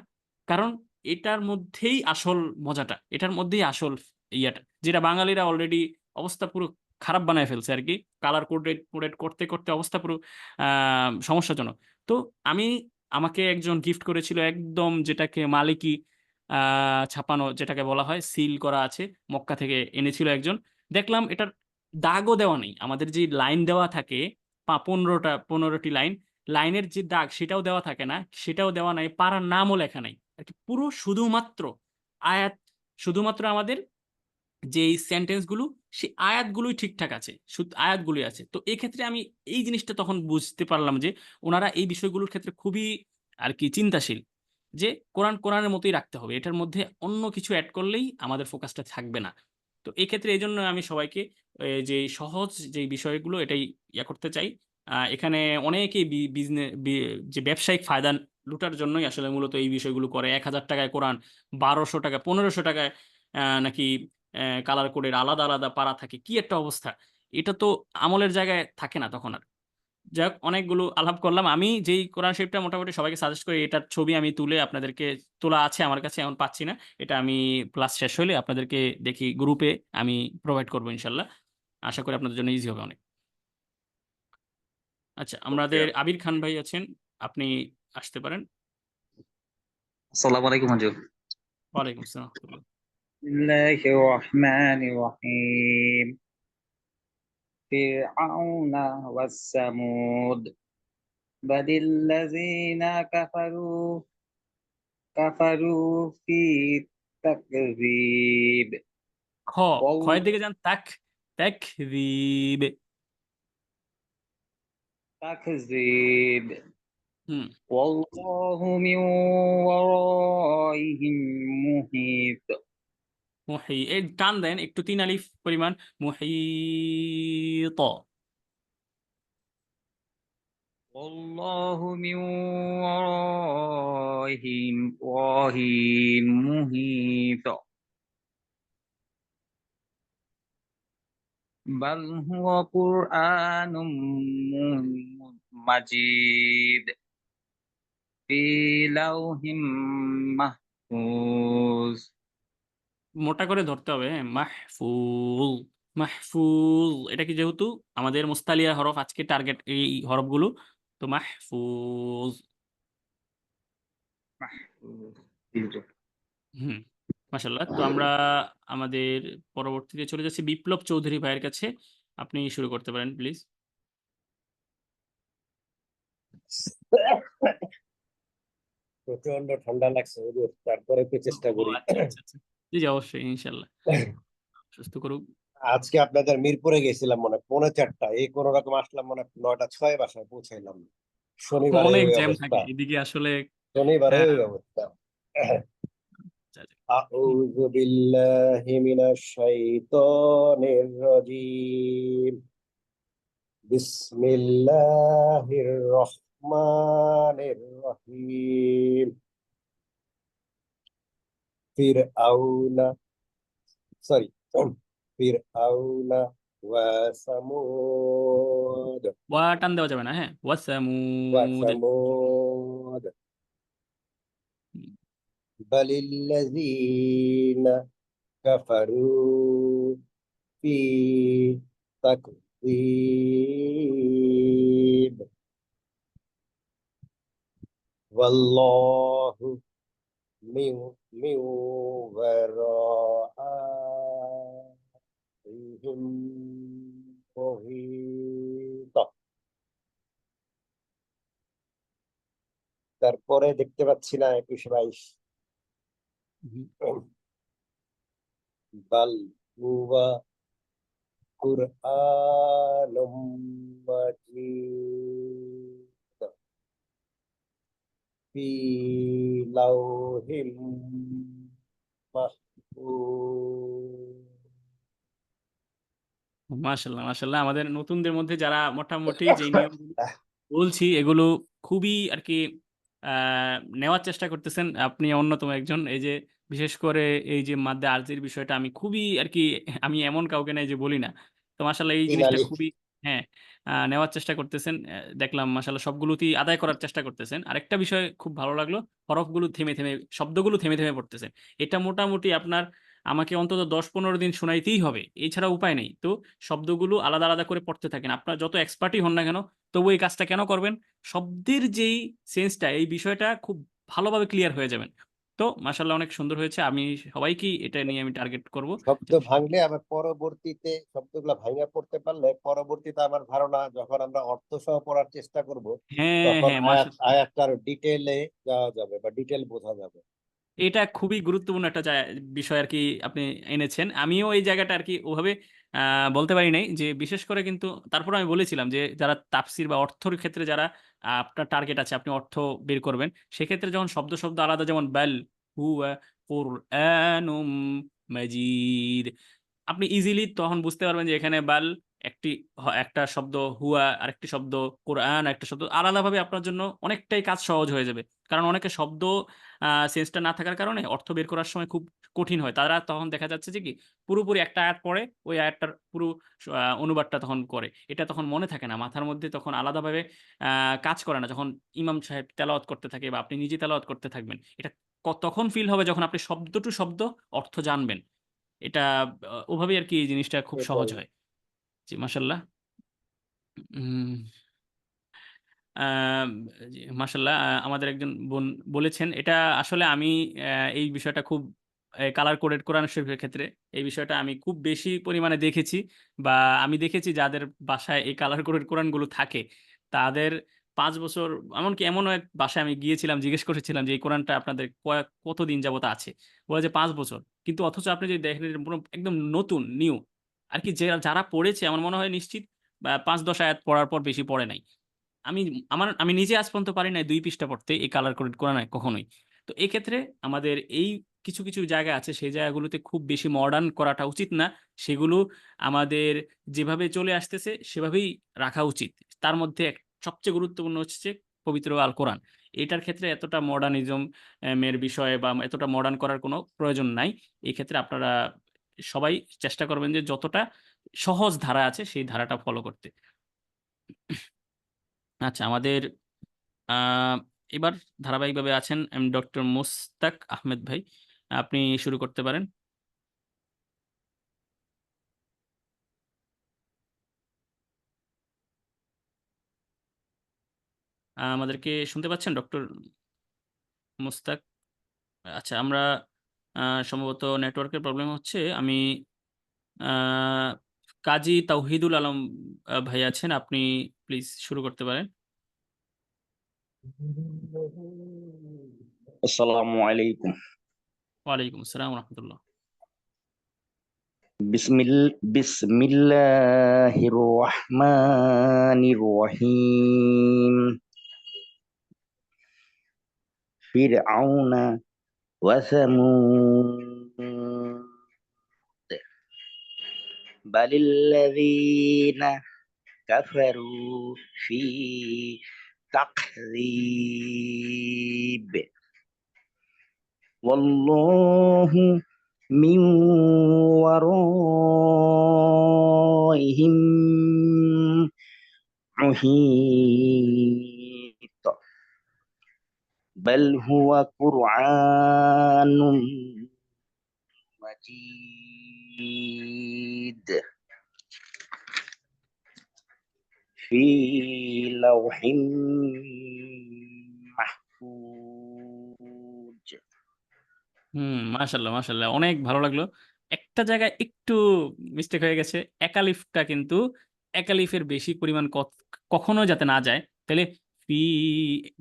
কারণ এটার মধ্যেই আসল মজাটা। এটার মধ্যেই আসল ইয়াটা। যেটা বাঙালিরা অলরেডি অবস্থা পুরো খারাপ বানায় ফেলছে আরকি। কালার কোডেড করতে অবস্থা পুরো আ সমস্যাজনক। তো আমি আমাকে একজন গিফট করেছিল একদম যেটাকে মালিকি আ ছাপানো যেটাকে বলা হয় সিল করা আছে। মক্কা থেকে এনেছিল একজন। দেখলাম এটার দাগও দেওয়া নেই। আমাদের যে লাইন দেওয়া থাকে ১৫ টি লাইন, লাইনের যে দাগ সেটাও দেওয়া থাকে না। সেটাও দেওয়া নাই। পাড়ার নামও লেখা নাই। আরকি পুরো শুধুমাত্র আয়াত শুধুমাত্র আমাদের যেই সেন্টেন্স গুলো সেই আয়াতগুলোই ঠিকঠাক আছে। আয়াতগুলোই আছে। তো এক্ষেত্রে আমি এই জিনিসটা তখন বুঝতে পারলাম যে উনারা এই বিষয়গুলোর ক্ষেত্রে খুবই আরকি চিন্তাশীল। যে কোরআনের মতোই রাখতে হবে। এটার মধ্যে অন্য কিছু এড করলেই আমাদের ফোকাসটা থাকবে না। তো এক্ষেত্রে এজন্য আমি সবাইকে যে সহজ যেই বিষয়গুলো এটাই করতে চাই। এখানে অনেকেই যে ব্যবসায়িক ফায়দা লুটার জন্যই আসলে মূলত এই বিষয়গুলো করে। ৳১,০০০ য় কোরআন, ৳১,২০০, ৳১,৫০০ নাকি কালার কোডের আলাদা পারা থাকে। কি একটা অবস্থা! এটা তো আমলের জায়গায় থাকে না তখন আর। যাই হোক অনেকগুলো আলাপ করলাম। আমি যেই কোরআন শরীফটা মোটামুটি সবাইকে সাজেস্ট করি এটার ছবি আমি তুলে আপনাদেরকে তোলা আছে আমার কাছে এখন পাচ্ছি না। এটা আমি ক্লাস শেষ হইলে আপনাদেরকে দেখি গ্রুপে আমি প্রোভাইড করব ইনশাআল্লাহ। আশা করি আপনাদের জন্য ইজি হবে অনেক। আচ্ছা, ওকে আমাদের আবির খান ভাই আছেন। আপনি আসতে পারেন। আসসালামু আলাইকুম হুজুর। ওয়ালাইকুম আসসালাম ওয়া রাহমাতুল্লাহ। বিসমিল্লাহির রহমানির রহিম। ফিরআউন ওয়াস সামুদ বালিল্লাযিনা কাফারু ফি তাকযীব। খ, খয়ের দিকে যান। তাকযীব। তাকযীব হুম। ওয়াল্লাহু মিন ওয়ারাইহিম মুহীত। এই টান দেন একটু ৩ আলিফ পরিমাণ। মুহীত। والله من ورائهم محيط بل هو قرآن مجيد في لوح محفوظ মোটা করে ধরতে হবে, হ্যাঁ। মাহফুল, মাহফুল, এটা কি যেহেতু আমাদের মুস্তালিয়া হরফ, আজকে টার্গেট এই হরফগুলো, তো মাহফুজ। হুম, মাশাল্লাহ। তো আমরা আমাদের পরবর্তীতে চলে যাচ্ছি বিপ্লব চৌধুরী ভাইয়ের কাছে। আপনি শুরু করতে পারেন প্লিজ। প্রচন্ড ঠান্ডা লাগছে হুজুর, তারপরে একটু চেষ্টা ও করি। আচ্ছা আচ্ছা আচ্ছা, জি জি, অবশ্যই, ইনশাল্লাহ সুস্থ করুক। আজকে আপনাদের মিরপুরে গেছিলাম মনে হয় 3:45, এই কোনো রকম আসলাম মনে হয় 9:06 বাসায় পৌঁছাইলাম। শনিবারে অনেক ওই জ্যাম থাকে অবস্থা, এদিকে আসলে। শনিবারে আহ, ওই অবস্থা। আচ্ছা, আচ্ছা। আউযু বিল্লাহি মিনাশ শাইতানির রাজীম। বিসমিল্লাহির রহমানির রহিম। ফিরআউনা, সরি, ফিরআউনা ওয়া সামুদ, ওয়া টান দেওয়া যাবে না, হ্যাঁ। ওয়া ওয়াসামুদ। সামুদ বালিল্লাযীনা কাফারু ফি তাকযীব ওয়াল্লাহু মিন মিন ওয়ারাইহিম মুহীত। তারপরে দেখতে পাচ্ছি না 21-22। বাল হুয়া কুরআনুম মাজিদ ফি লাউহিম মাহফুজ। মাশাল্লাহ, মাশাল্লাহ। আমাদের নতুনদের মধ্যে যারা মোটামুটি যে নিয়মগুলো বলছি এগুলো খুবই আর কি নেওয়ার চেষ্টা করতেছেন, আপনি অন্যতম একজন। এই যে বিশেষ করে এই যে মাদ্দে আরজির বিষয়টা আমি খুবই আর কি, আমি এমন কাউকে নাই যে বলি না। তো মাশাল্লাহ এই জিনিসটা ইনালি খুবই, হ্যাঁ, নেওয়ার চেষ্টা করতেছেন। দেখলাম মাশাল্লাহ সবগুলোতেই আদায় করার চেষ্টা করতেছেন। আরেকটা বিষয় খুব ভালো লাগলো, হরফগুলো থেমে থেমে, শব্দগুলো থেমে থেমে পড়তেছেন। এটা মোটামুটি আপনার আমাকে অন্তত 10-15 দিন শোনাইতেই হবে, এছাড়া উপায় নেই। তো শব্দগুলো আলাদা আলাদা করে পড়তে থাকেন, আপনার যত এক্সপার্টই হন না কেন, তবু এই কাজটা কেন করবেন? শব্দের যেই সেন্সটা, এই বিষয়টা খুব ভালোভাবে ক্লিয়ার হয়ে যাবেন। তো মাশাল্লাহ অনেক সুন্দর হয়েছে। আমি সবাইকেই এটা নিয়ে আমি টার্গেট করব। শব্দ ভাঙলে আবার পরবর্তীতে শব্দগুলো ভাঙা পড়তে পারলে পরবর্তীতে আমার ধারণা যখন আমরা অর্থ সহ পড়ার চেষ্টা করব হ্যাঁ তখন হ্যাঁ, আয়াত মাশাল্লাহ আয়াতটার ডিটেলে যাওয়া যাবে বা ডিটেল বোঝা যাবে। এটা খুবই গুরুত্বপূর্ণ একটা বিষয় আর কি আপনি এনেছেন। আমিও এই জায়গাটা আর কি ওভাবে বলতে পারি নাই যে, বিশেষ করে কিন্তু তারপর আমি বলেছিলাম যে যারা তাফসির বা অর্থর ক্ষেত্রে যারা আপনার টার্গেট আছে, আপনি অর্থ বের করবেন, সেক্ষেত্রে যখন শব্দ শব্দ আলাদা, যেমন বাল হুয়া কুরআনুম মাজিদ, আপনি ইজিলি তখন বুঝতে পারবেন যে এখানে বাল একটি একটা শব্দ, হুয়া আরেকটি শব্দ, কোরআন একটা শব্দ, আলাদাভাবে আপনার জন্য অনেকটাই কাজ সহজ হয়ে যাবে। কারণ অনেকে শব্দ সেন্সটা না থাকার কারণে অর্থ বের করার সময় খুব কঠিন হয়। তারা তখন দেখা যাচ্ছে যে কি, পুরোপুরি একটা আয়াত পড়ে, ওই আয়াতটার পুরো অনুবাদটা তখন করে, এটা তখন মনে থাকে না মাথার মধ্যে, তখন আলাদাভাবে কাজ করে না। যখন ইমাম সাহেব তেলাওয়াত করতে থাকে বা আপনি নিজে তেলাওয়াত করতে থাকবেন, এটা তখন ফিল হবে যখন আপনি শব্দ টু শব্দ অর্থ জানবেন। এটা ওভাবেই আর কি এই জিনিসটা খুব সহজ এটাই। হয়। জি, মাশাল্লাহ। উম, আম, জি, মাশাল্লাহ। আমাদের একজন বোন বলেছেন, এটা আসলে আমি এই বিষয়টা খুব কালার কোডেড কোরআন শরীফের ক্ষেত্রে এই বিষয়টা আমি খুব বেশি পরিমাণে দেখেছি, বা আমি দেখেছি যাদের বাসায় এই কালার কোডেড কোরআনগুলো থাকে তাদের 5 বছর, এমনকি এমনও এক বাসায় আমি গিয়েছিলাম, জিজ্ঞেস করেছিলাম যে এই কোরআনটা আপনাদের কতদিন যাবত আছে, বলে যে 5 বছর। কিন্তু অথচ আপনি যদি দেখেন এটা পুরো একদম নতুন নিউ আর কি, যারা পড়েছে আমার মনে হয় নিশ্চিত বা 5-10 আয়াত পড়ার পর বেশি পড়ে নাই। আমি আমি নিজে আজ পর্যন্ত পারি না 2 পৃষ্ঠা পড়তে এই কালার কোডেড কোরআন কখনোই। তো এই ক্ষেত্রে আমাদের এই কিছু কিছু জায়গা আছে, সেই জায়গাগুলোতে খুব বেশি মডার্ন করাটা উচিত না। সেগুলো আমাদের যেভাবে চলে আসতেছে সেভাবেই রাখা উচিত। তার মধ্যে সবচেয়ে গুরুত্বপূর্ণ হচ্ছে পবিত্র আল কোরআন। এটার ক্ষেত্রে এতটা মডার্নিজম এর বিষয়ে বা এতটা মডার্ন করার কোনো প্রয়োজন নাই। এই ক্ষেত্রে আপনারা সবাই চেষ্টা করবেন যে যতটা সহজ ধারা আছে সেই ধারাটা ফলো করতে। আচ্ছা, আমাদের আহ, এবার ধারাবাহিকভাবে আছেন ডক্টর মোস্তাক আহমেদ ভাই, আপনি শুরু করতে পারেন। আমাদেরকে শুনতে পাচ্ছেন ডক্টর মুস্তাক? আচ্ছা, আমরা সম্ভবত নেটওয়ার্কের প্রবলেম হচ্ছে। আমি কাজী তাওহিদুল আলম ভাই আছেন, আপনি প্লিজ শুরু করতে পারেন। আসসালামু আলাইকুম। ওয়ালাইকুম আসসালাম রহমতুল্লাহ। বিসমিল্লাহির রহমানির রহিম। ফিরআউনা ওয়া সামুদ বালিল্লাযীনা কাফারু ফি তাকযীব ওয়াল্লাহু মিন ওয়ারাইহিম মুহীত বাল হুয়া কুরআনুম মাজিদ ফি লাওহিম মাহফুজ। মাশাল্লাহ মাশাল্লাহ, অনেক ভালো লাগলো। একটা জায়গায় একটু মিস্টেক হয়ে গেছে, একালিফটা কিন্তু একালিফের বেশি পরিমাণ কখনো যাতে না যায়, তাহলে ফি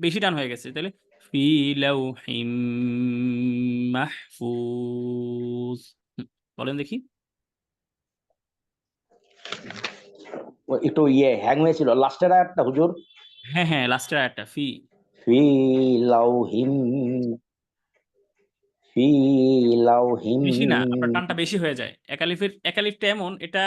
বেশি টান হয়ে গেছে, তাহলে ফি লাউহিম মাহফুজ। বলেন দেখি। একটু হ্যাং হয়েছিল লাস্টের আয়াতটা হুজুর। হ্যাঁ হ্যাঁ, লাস্টের একটা ফি। ফি লাউহিম ফি লাউহিম বেশি না, আপনার টানটা বেশি হয়ে যায়। একালিফটা এমন, এটা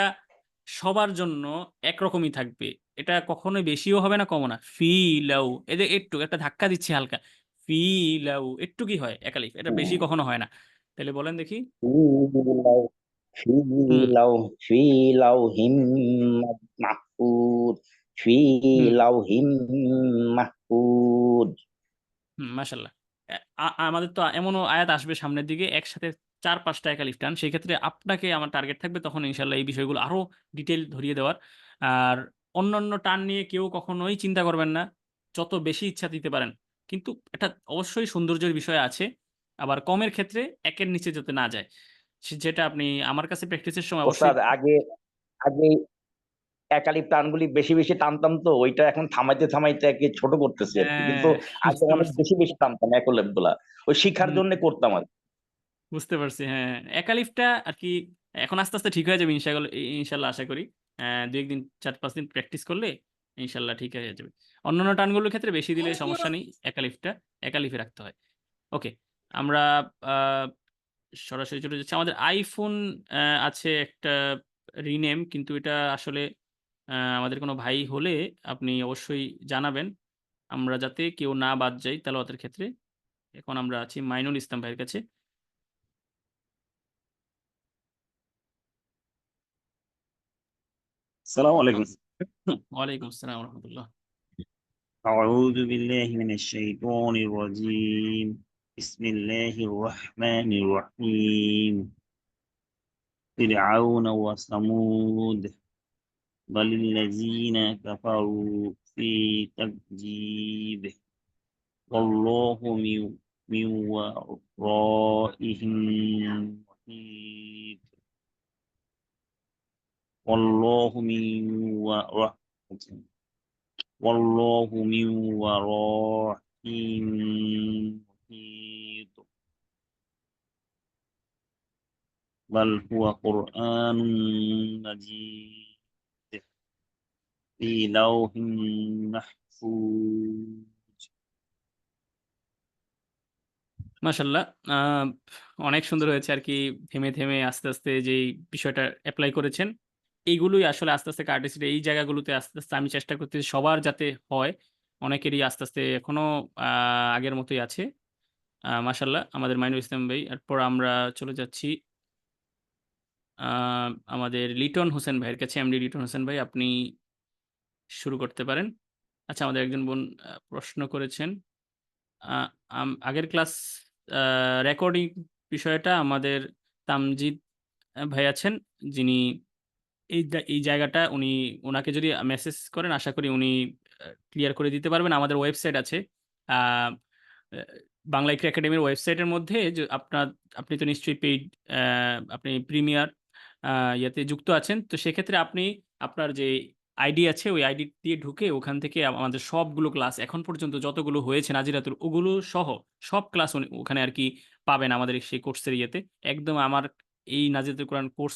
সবার জন্য একরকমই থাকবে। এটা কখনোই বেশিও হবে না, কমও না। ফি লাউ, এদের একটু একটা ধাক্কা দিচ্ছে হালকা। ফি লাউ একটু কি হয় একালিফ, এটা বেশি কখনো হয় না। তাহলে বলেন দেখি। ফি হুম লাউ ফি লাউহিম মাহফুজ ফি হুম লাউহিম মাহফুজ। মাশাল্লাহ। আমাদের তো এমনও আয়াত আসবে সামনের দিকে একসাথে 4-5টা একালিফ টান, সেই ক্ষেত্রে আপনাকে আমার টার্গেট থাকবে তখন ইনশাল্লাহ এই বিষয়গুলো আরো ডিটেল ধরিয়ে দেওয়ার। আর অন্যান্য টান নিয়ে কেউ কখনোই চিন্তা করবেন না, যত বেশি ইচ্ছা দিতে পারেন, কিন্তু এটা অবশ্যই সৌন্দর্যের বিষয় আছে। আবার কমের ক্ষেত্রে একের নিচে যাতে না যায়, যেটা আপনি আমার কাছে প্র্যাকটিসের সময় অবশ্যই। ওস্তাদ আগে আগে একালিপ টানগুলি বেশি বেশি টানতাম, তো ওইটা এখন থামাইতে থামাইতে একে ছোট করতেছি আর কি। কিন্তু হ্যাঁ, আগে বুঝতে অনেক পারছি। বেশি বেশি টানতাম একলেপ গুলা, ওই শিখার হুম, জন্য করতাম আর কি। বুঝতে পারছি। হ্যাঁ, একালিফটা আর কি এখন আস্তে আস্তে ঠিক হয়ে যাবে ইনশাআল্লাহ, ইনশাআল্লাহ আশা করি। 2-1 দিন 4-5 দিন প্র্যাকটিস করলে ইনশাআল্লাহ ঠিক হয়ে যাবে। অন্যান্য টানগুলোর ক্ষেত্রে বেশি দিলে সমস্যা নেই, একালিফে রাখতে হয়। ওকে, আমরা আ সরাসরি চলে যাচ্ছি। আমাদের iPhone আছে একটা রিনেম, কিন্তু এটা আসলে আমাদের কোনো ভাই হলে আপনি অবশ্যই জানাবেন। আমরা যাতে কেউ না বাদ যাই তেলাওয়াতের ক্ষেত্রে। এখন আমরা আছি মাইনুল ইসলাম ভাইয়ের কাছে। السلام عليكم. ওয়ালাইকুম আসসালাম ওয়া রাহমাতুল্লাহ। أعوذ بالله من الشيطان الرجيم. بسم الله الرحمن الرحيم. فرعون وثمود بل الذين كفروا في تكذيب والله من ورائهم محيط والله من ورائهم والله من ورائهم محيط بل هو قرآن مجيد في لوح محفوظ. মাশাআল্লাহ। অনেক সুন্দর হয়েছে আরকি। থেমে, থেমে আস্তে, আস্তে যেই বিষয়টা এপ্লাই করেছেন, এইগুলোই আসলে আস্তে, আস্তে কার্টেসির এই জায়গাগুলোতে আস্তে, আস্তে আমি চেষ্টা করতেছি সবার যাতে হয়। অনেকেরই আস্তে, আস্তে এখনো আ আগের মতোই আছে। মাশাআল্লাহ আমাদের মাইনুল ইসলাম ভাই। এরপর আমরা চলে যাচ্ছি আ আমাদের লিটন হোসেন ভাইয়ের কাছে। এমডি লিটন হোসেন ভাই, আপনি শুরু করতে পারেন। আচ্ছা, আমাদের একজন বোন প্রশ্ন করেছেন। আ আগের ক্লাস আ রেকর্ডিং বিষয়টা আমাদের তামজিদ ভাই আছেন, যিনি এই জায়গাটা উনি, উনাকে যদি মেসেজ করেন আশা করি উনি ক্লিয়ার করে দিতে পারবেন। আমাদের ওয়েবসাইট আছে আহ, বাংলা ইকরা একাডেমির ওয়েবসাইটের মধ্যে যে আপনি তো নিশ্চয়ই পেইড, আপনি প্রিমিয়ার ইয়াতে যুক্ত আছেন, তো সেক্ষেত্রে আপনি আপনার যে আইডি আছে ওই আইডি দিয়ে ঢুকে ওখান থেকে আমাদের সবগুলো ক্লাস এখন পর্যন্ত যতগুলো হয়েছে নাজিরাতুল ওগুলো সহ সব ক্লাস ওখানে আর কি পাবেন আমাদের সেই কোর্সের ইয়েতে। একদম আমার এই নাজিরাতুল কোরআন কোর্স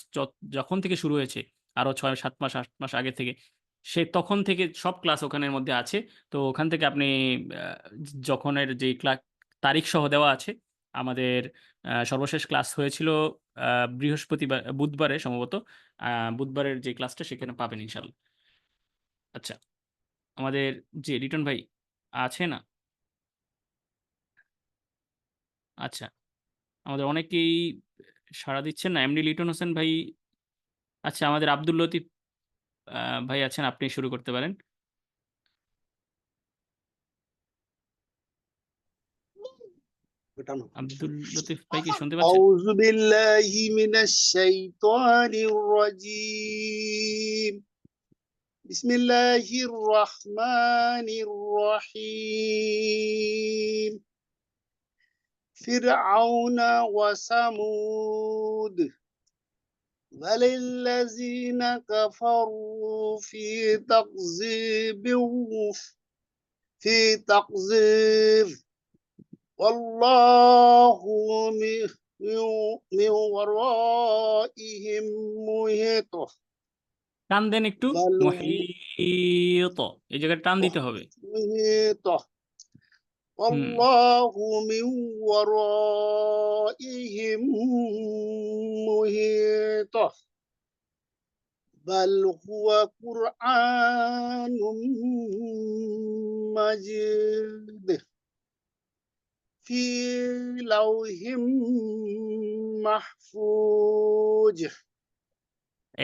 যখন থেকে শুরু হয়েছে, আরো 6-7 মাস 8 মাস আগে থেকে, সে তখন থেকে সব ক্লাস ওখানের মধ্যে আছে। তো ওখান থেকে আপনি যখনের যে ক্লাস তারিখ সহ দেওয়া আছে। আমাদের সর্বশেষ ক্লাস হয়েছিল বুধবারে সম্ভবত। বুধবারের যে ক্লাসটা সেখানে পাবেন ইনশাল্লাহ। আচ্ছা, আমাদের যে রিটন ভাই আছে না? আচ্ছা, আমাদের অনেকেই সাড়া দিচ্ছেন না। এমডি লিটন হোসেন ভাই, আচ্ছা আমাদের আব্দুল লতিফ ভাই আছেন, আপনি শুরু করতে পারেন। আব্দুল লতিফ ভাই কি শুনতে পাচ্ছেন? أعوذ بالله من الشيطان الرجيم بسم الله الرحمن الرحيم فرعون وثمود بل الذين كفروا في تقذيب والله من ورائهم محيط টান দেন একটু, بل মুহীত এই জায়গায় টান দিতে হবে। محيط والله من ورائهم محيط بل هو قرآن مجيد في لوح محفوظ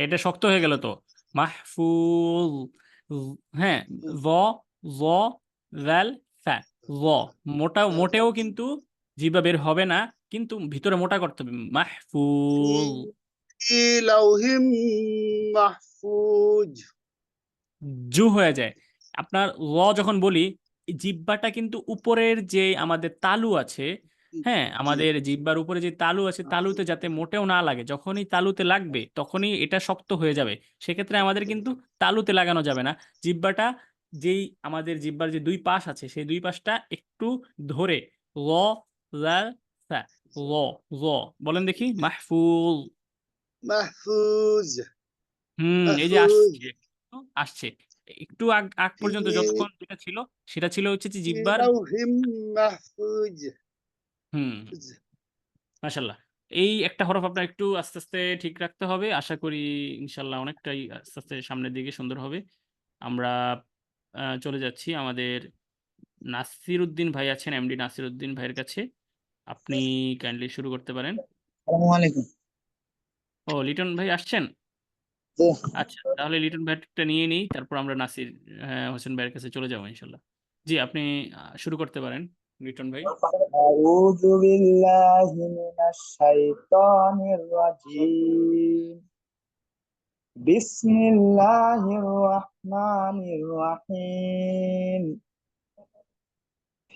এটা শক্ত হয়ে গেল তো। মাহফুজ, হ্যাঁ, জ জ জাল ফা, জ মোটেও কিন্তু জিহ্বা বের হবে না, কিন্তু ভিতরে মোটা করতে হবে। মাহফুজ, في لوح محفوظ জু হয়ে যায়। আপনার ল যখন বলি, এই জিহ্বাটা কিন্তু উপরের যে আমাদের তালু আছে, হ্যাঁ, আমাদের জিহ্বার উপরে যে তালু আছে, তালুতে যাতে মোটেও না লাগে। যখনই তালুতে লাগবে তখনই এটা শক্ত হয়ে যাবে। সেক্ষেত্রে আমাদের কিন্তু তালুতে লাগানো যাবে না। জিহ্বাটা যেই আমাদের জিহ্বার যে দুই পাশ আছে সেই দুই পাশটা একটু ধরে ল জাল সা, ল ল বলেন দেখি। মাহফুজ, محفوظ এই যে محفوظ আসছে একটু আগ পর্যন্ত في যতক্ষণ যেটা ছিল সেটা ছিল হচ্ছে যে في জিহ্বার। لوح محفوظ মাশাল্লাহ। এই একটা হরফ আপনার একটু আস্তে আস্তে ঠিক রাখতে হবে। আশা করি ইনশাল্লাহ অনেকটাই আস্তে আস্তে সামনের দিকে সুন্দর হবে। আমরা চলে যাচ্ছি আমাদের নাসির উদ্দিন ভাই আছেন, এমডি নাসির উদ্দিন ভাইয়ের কাছে। আপনি কাইন্ডলি শুরু করতে পারেন। আসসালামু আলাইকুম। ও, লিটন ভাই আসছেন? আচ্ছা, তাহলে লিটন ভাইটা নিয়ে নিই, তারপর আমরা নাসির হোসেন ভাইয়ের কাছে চলে যাবো ইনশাল্লাহ। জি, আপনি শুরু করতে পারেন লিটন ভাই। أعوذ بالله من الشيطان الرجيم بسم الله الرحمن الرحيم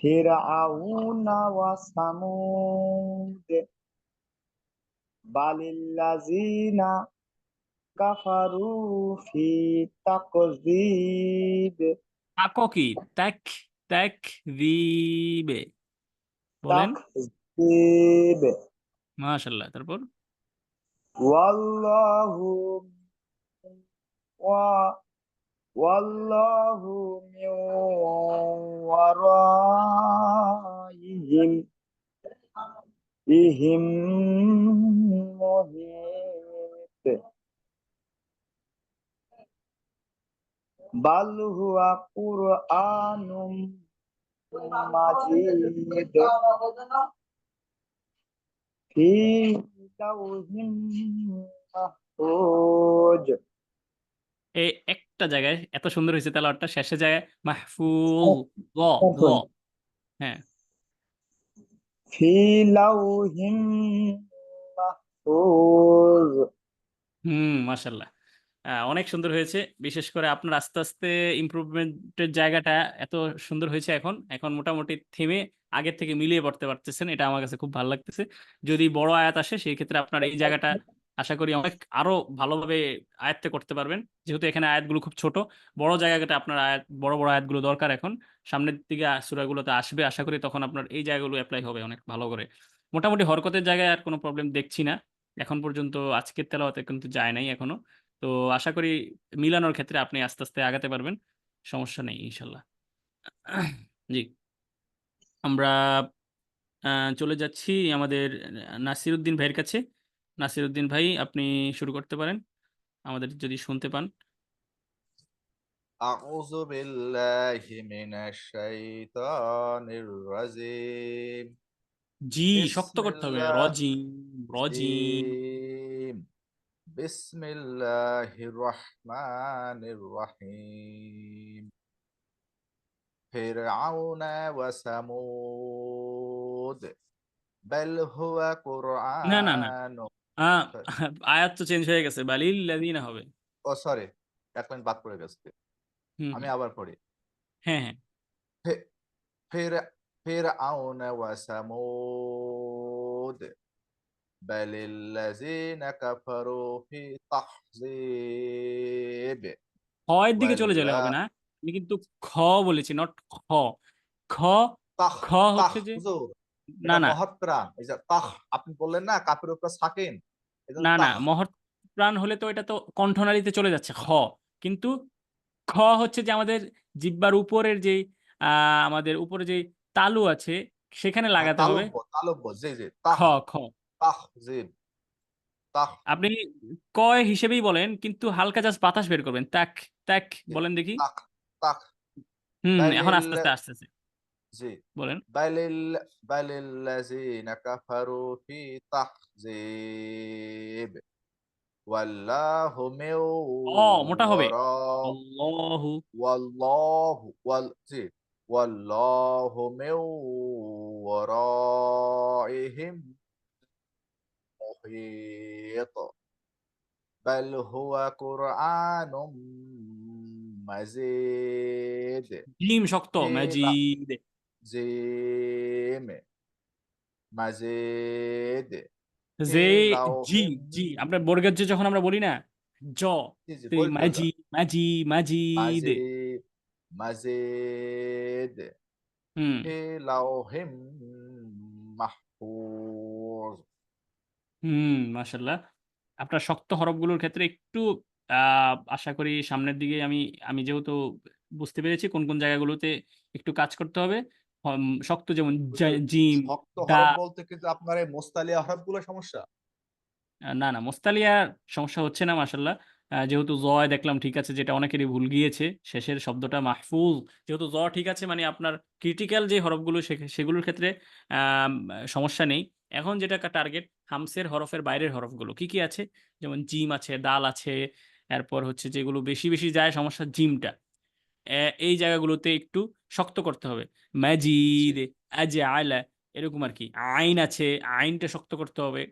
فرعون وثمود بل الذين كفروا في تكذيب তাকো কি? তাক দিবে বলেন। تكذيب মাশাল্লাহ, তারপর والله والله من ورائهم محيط بل هو قرآن مجيد في لوح محفوظ এই একটা জায়গায় এত সুন্দর হয়েছে তেলাওয়াতটা, শেষের জায়গায় মাহফুজ ল ল, হ্যাঁ, في لوح محفوظ মাশাল্লাহ। অনেক সুন্দর হয়েছে। বিশেষ করে আপনার আস্তে, আস্তে ইমপ্রুভমেন্টের জায়গাটা এত সুন্দর হয়েছে এখন। এখন মোটামুটি থেমে আগের থেকে মিলিয়ে পড়তে পারতেছেন। এটা আমার কাছে খুব ভালো লাগতেছে। যদি বড় আয়াত আসে সেই ক্ষেত্রে আপনার এই জায়গাটা আশা করি অনেক আরো ভালোভাবে আয়ত্ত করতে পারবেন। যেহেতু এখানে আয়াতগুলো খুব ছোট, বড় জায়গাটা আপনার বড়, বড় আয়াতগুলো দরকার এখন। সামনের দিকে সূরাগুলোতে আসবে। আশা করি তখন আপনার এই জায়গাগুলো এপ্লাই হবে অনেক ভালো করে। মোটামুটি হরকতের জায়গায় আর কোনো প্রবলেম দেখছি না। এখন পর্যন্ত আজকের তেলাওয়াতে কিন্তু যায় নাই এখনো। তো আশা করি মিলানোর ক্ষেত্রে আপনি আস্তে, আস্তে আগাতে পারবেন। সমস্যা নেই ইনশাল্লাহ। জি। আমরা চলে যাচ্ছি আমাদের নাসিরউদ্দিন ভাইয়ের কাছে। নাসিরউদ্দিন ভাই আপনি শুরু করতে পারেন, আমাদের যদি শুনতে পান। أعوذ بالله من الشيطان الرجيم জি শক্ত بسم করতে হবে। الله রজিম, রজিম। الرجيم بسم الله الرحمن الرحيم فرعون وثمود بل هو না, না, না। قرآن আয়াত তো চেঞ্জ হয়ে গেছে, বালিল্লাযিনা হবে। ও সরি এক মিনিট বাদ পড়ে গেছে হুম, আমি হুম। আবার পড়ি হ্যাঁ, হ্যাঁ। ফে- ফের- فرعون وثمود بل الذين كفروا في تحزيب এর দিকে চলে গেলে والله হবে না। আমি কিন্তু খ বলেছি, নট খ। খ তাহ খ তাহ হচ্ছে যে হুজুর না, এটা না, মহৎ প্রাণ এই যে তাহ আপনি বললেন না কাপের উপর সাকিন এই জন্য না, না। তাহ মহৎ প্রাণ হলে তো এটা তো কণ্ঠনালীতে চলে যাচ্ছে খ। কিন্তু খ হচ্ছে যে আমাদের জিহ্বার উপরের যে আমাদের উপরে যে তালু আছে সেখানে হ্যাঁ লাগাতে হবে। তালব্য জি জি খ তাহ খ তাহ জিব তাহ আপনি ক হিসেবেই বলেন, কিন্তু হালকা জাস্ট বাতাস বের করবেন। তাক তাক জি, বলেন দেখি। তাহ তাহ এখন বালিল আস্তে আস্তে আস্তে আস্তে জি বলেন। বালিল বালিল্লাযিনা কাফারু ফি তাহজিব ওয়াল্লাহু মিন মোটা হবে। ওয়ারা আল্লাহু ওয়াল্লাহু জি ওয়াল্লাহু মিন ওয়ারাইহিম মুহীত বাল হুয়া কুরআনুম মাজিদ জিম শক্ত, ফি মাজিদ। জিম মাজিদ ফি যে জি লাউহিম জি আপনার বর্গের যে যখন আমরা বলি না জ, জি জি তো এই পবিত্র যা মাজি মাজি মাজিদ। মাজিদ মাজিদ হুম ফি লাউহিম মাহফুজ মাশাল্লাহ। আপনার শক্ত হরফগুলোর ক্ষেত্রে একটু আশা করি সামনের দিকে আমি আমি যেহেতু বুঝতে পেরেছি কোন কোন জায়গাগুলোতে একটু কাজ করতে হবে। শক্ত যেমন হুজুর জিম, শক্ত দা। হরফ বলতে কিন্তু আপনার এই মোস্তালিয়া হরফগুলো সমস্যা না, না, মোস্তালিয়ার সমস্যা হচ্ছে না মাশাল্লাহ। যেহেতু জয় দেখলাম ঠিক আছে, যেটা অনেকেরই ভুল গিয়েছে শেষের শব্দটা মাহফুজ। যেহেতু জ ঠিক আছে মানে আপনার ক্রিটিক্যাল যে হরফগুলো সেগুলোর ক্ষেত্রে আম, সমস্যা নেই। এখন যেটা টার্গেট হামসের হরফের বাইরের হরফগুলো কি কি আছে, যেমন জিম আছে, দাল আছে। এরপর হচ্ছে যেগুলো বেশি বেশি যায় সমস্যা জিমটা। এই জায়গাগুলোতে একটু শক্ত করতে হবে। জি মাজিদ, আজে আলা, এরকম আর কি। আইন আছে, আইনটা শক্ত করতে হবে।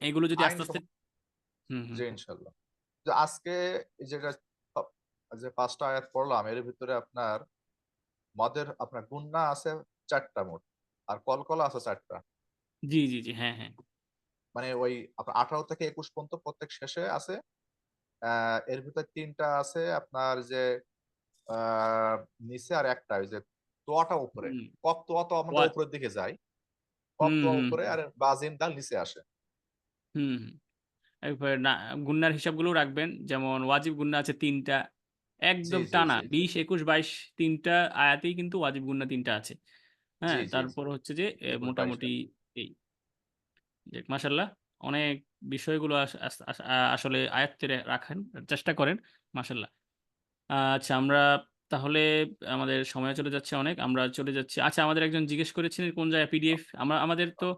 এগুলো যদি আইন আস্তে আস্তে হুম হুম জি ইনশাল্লাহ যে আজকে এই যেটা আ- যে 5টা আয়াত পড়লাম এর ভিতরে আপনার মদের আপনার গুন্না আছে 4টা মোট আর কলকলা আছে 4টা জি জি জি হ্যাঁ হ্যাঁ মানে ওই আপনার 18 থেকে 21 পর্যন্ত প্রত্যেক শেষে আছে এর ভিতরে 3টা আছে আপনার যে আহ নিচে আর একটা ওই যে তোয়াটা উপরে হুম কপ তোয়া তো আমাদের ওয়াজ উপরের দিকে যায় কপ হুম তোয়া হুম উপরে আর বাজিম দাল নিচে আসে হুম হুম। এরপরে না, গুন্নার হিসাবগুলো রাখবেন। যেমন ওয়াজিব গুন্না আছে 3টা, জি একদম জি টানা জি 20 21 22, 3টা আয়াতেই কিন্তু ওয়াজিব গুন্না 3টা আছে। জি হ্যাঁ, জি তারপর হচ্ছে যে 21 22টা মোটামুটি এই মাশাল্লাহ অনেক বিষয়গুলো আসলে আয়ত্তে রাখেন, চেষ্টা করেন। মাশাল্লাহ। আচ্ছা আমরা তাহলে আমাদের সময় চলে যাচ্ছে অনেক, আমরা চলে যাচ্ছি। আচ্ছা আমাদের একজন জিজ্ঞেস করেছিলেন কোন জায়গায় পিডিএফ, আমাদের তো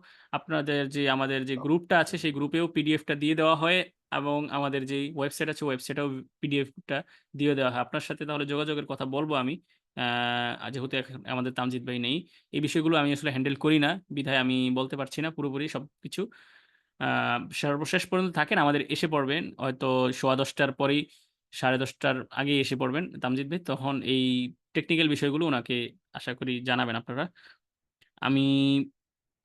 আমাদের যে গ্রুপটা আছে সেই গ্রুপেও পিডিএফটা দিয়ে দেওয়া হয়, এবং আমাদের যে ওয়েবসাইট আছে ওয়েবসাইটেও পিডিএফটা দিয়ে দেওয়া হয়। আপনার সাথে তাহলে যোগাযোগের কথা বলবো আমি। যেহেতু এখন আমাদের তামজিদ ভাই নেই, এই বিষয়গুলো আমি আসলে হ্যান্ডেল করি না, বিধায় আমি বলতে পারছি না পুরোপুরি সবকিছু। সর্বশেষ পর্যন্ত থাকেন, আমাদের এসে পড়বেন হয়তো 10:15টার পরেই, 10:30টার আগেই এসে পড়বেন তামজিদ ভাই। তখন এই টেকনিক্যাল বিষয়গুলো ওনাকে আশা করি জানাবেন আপনারা। আমি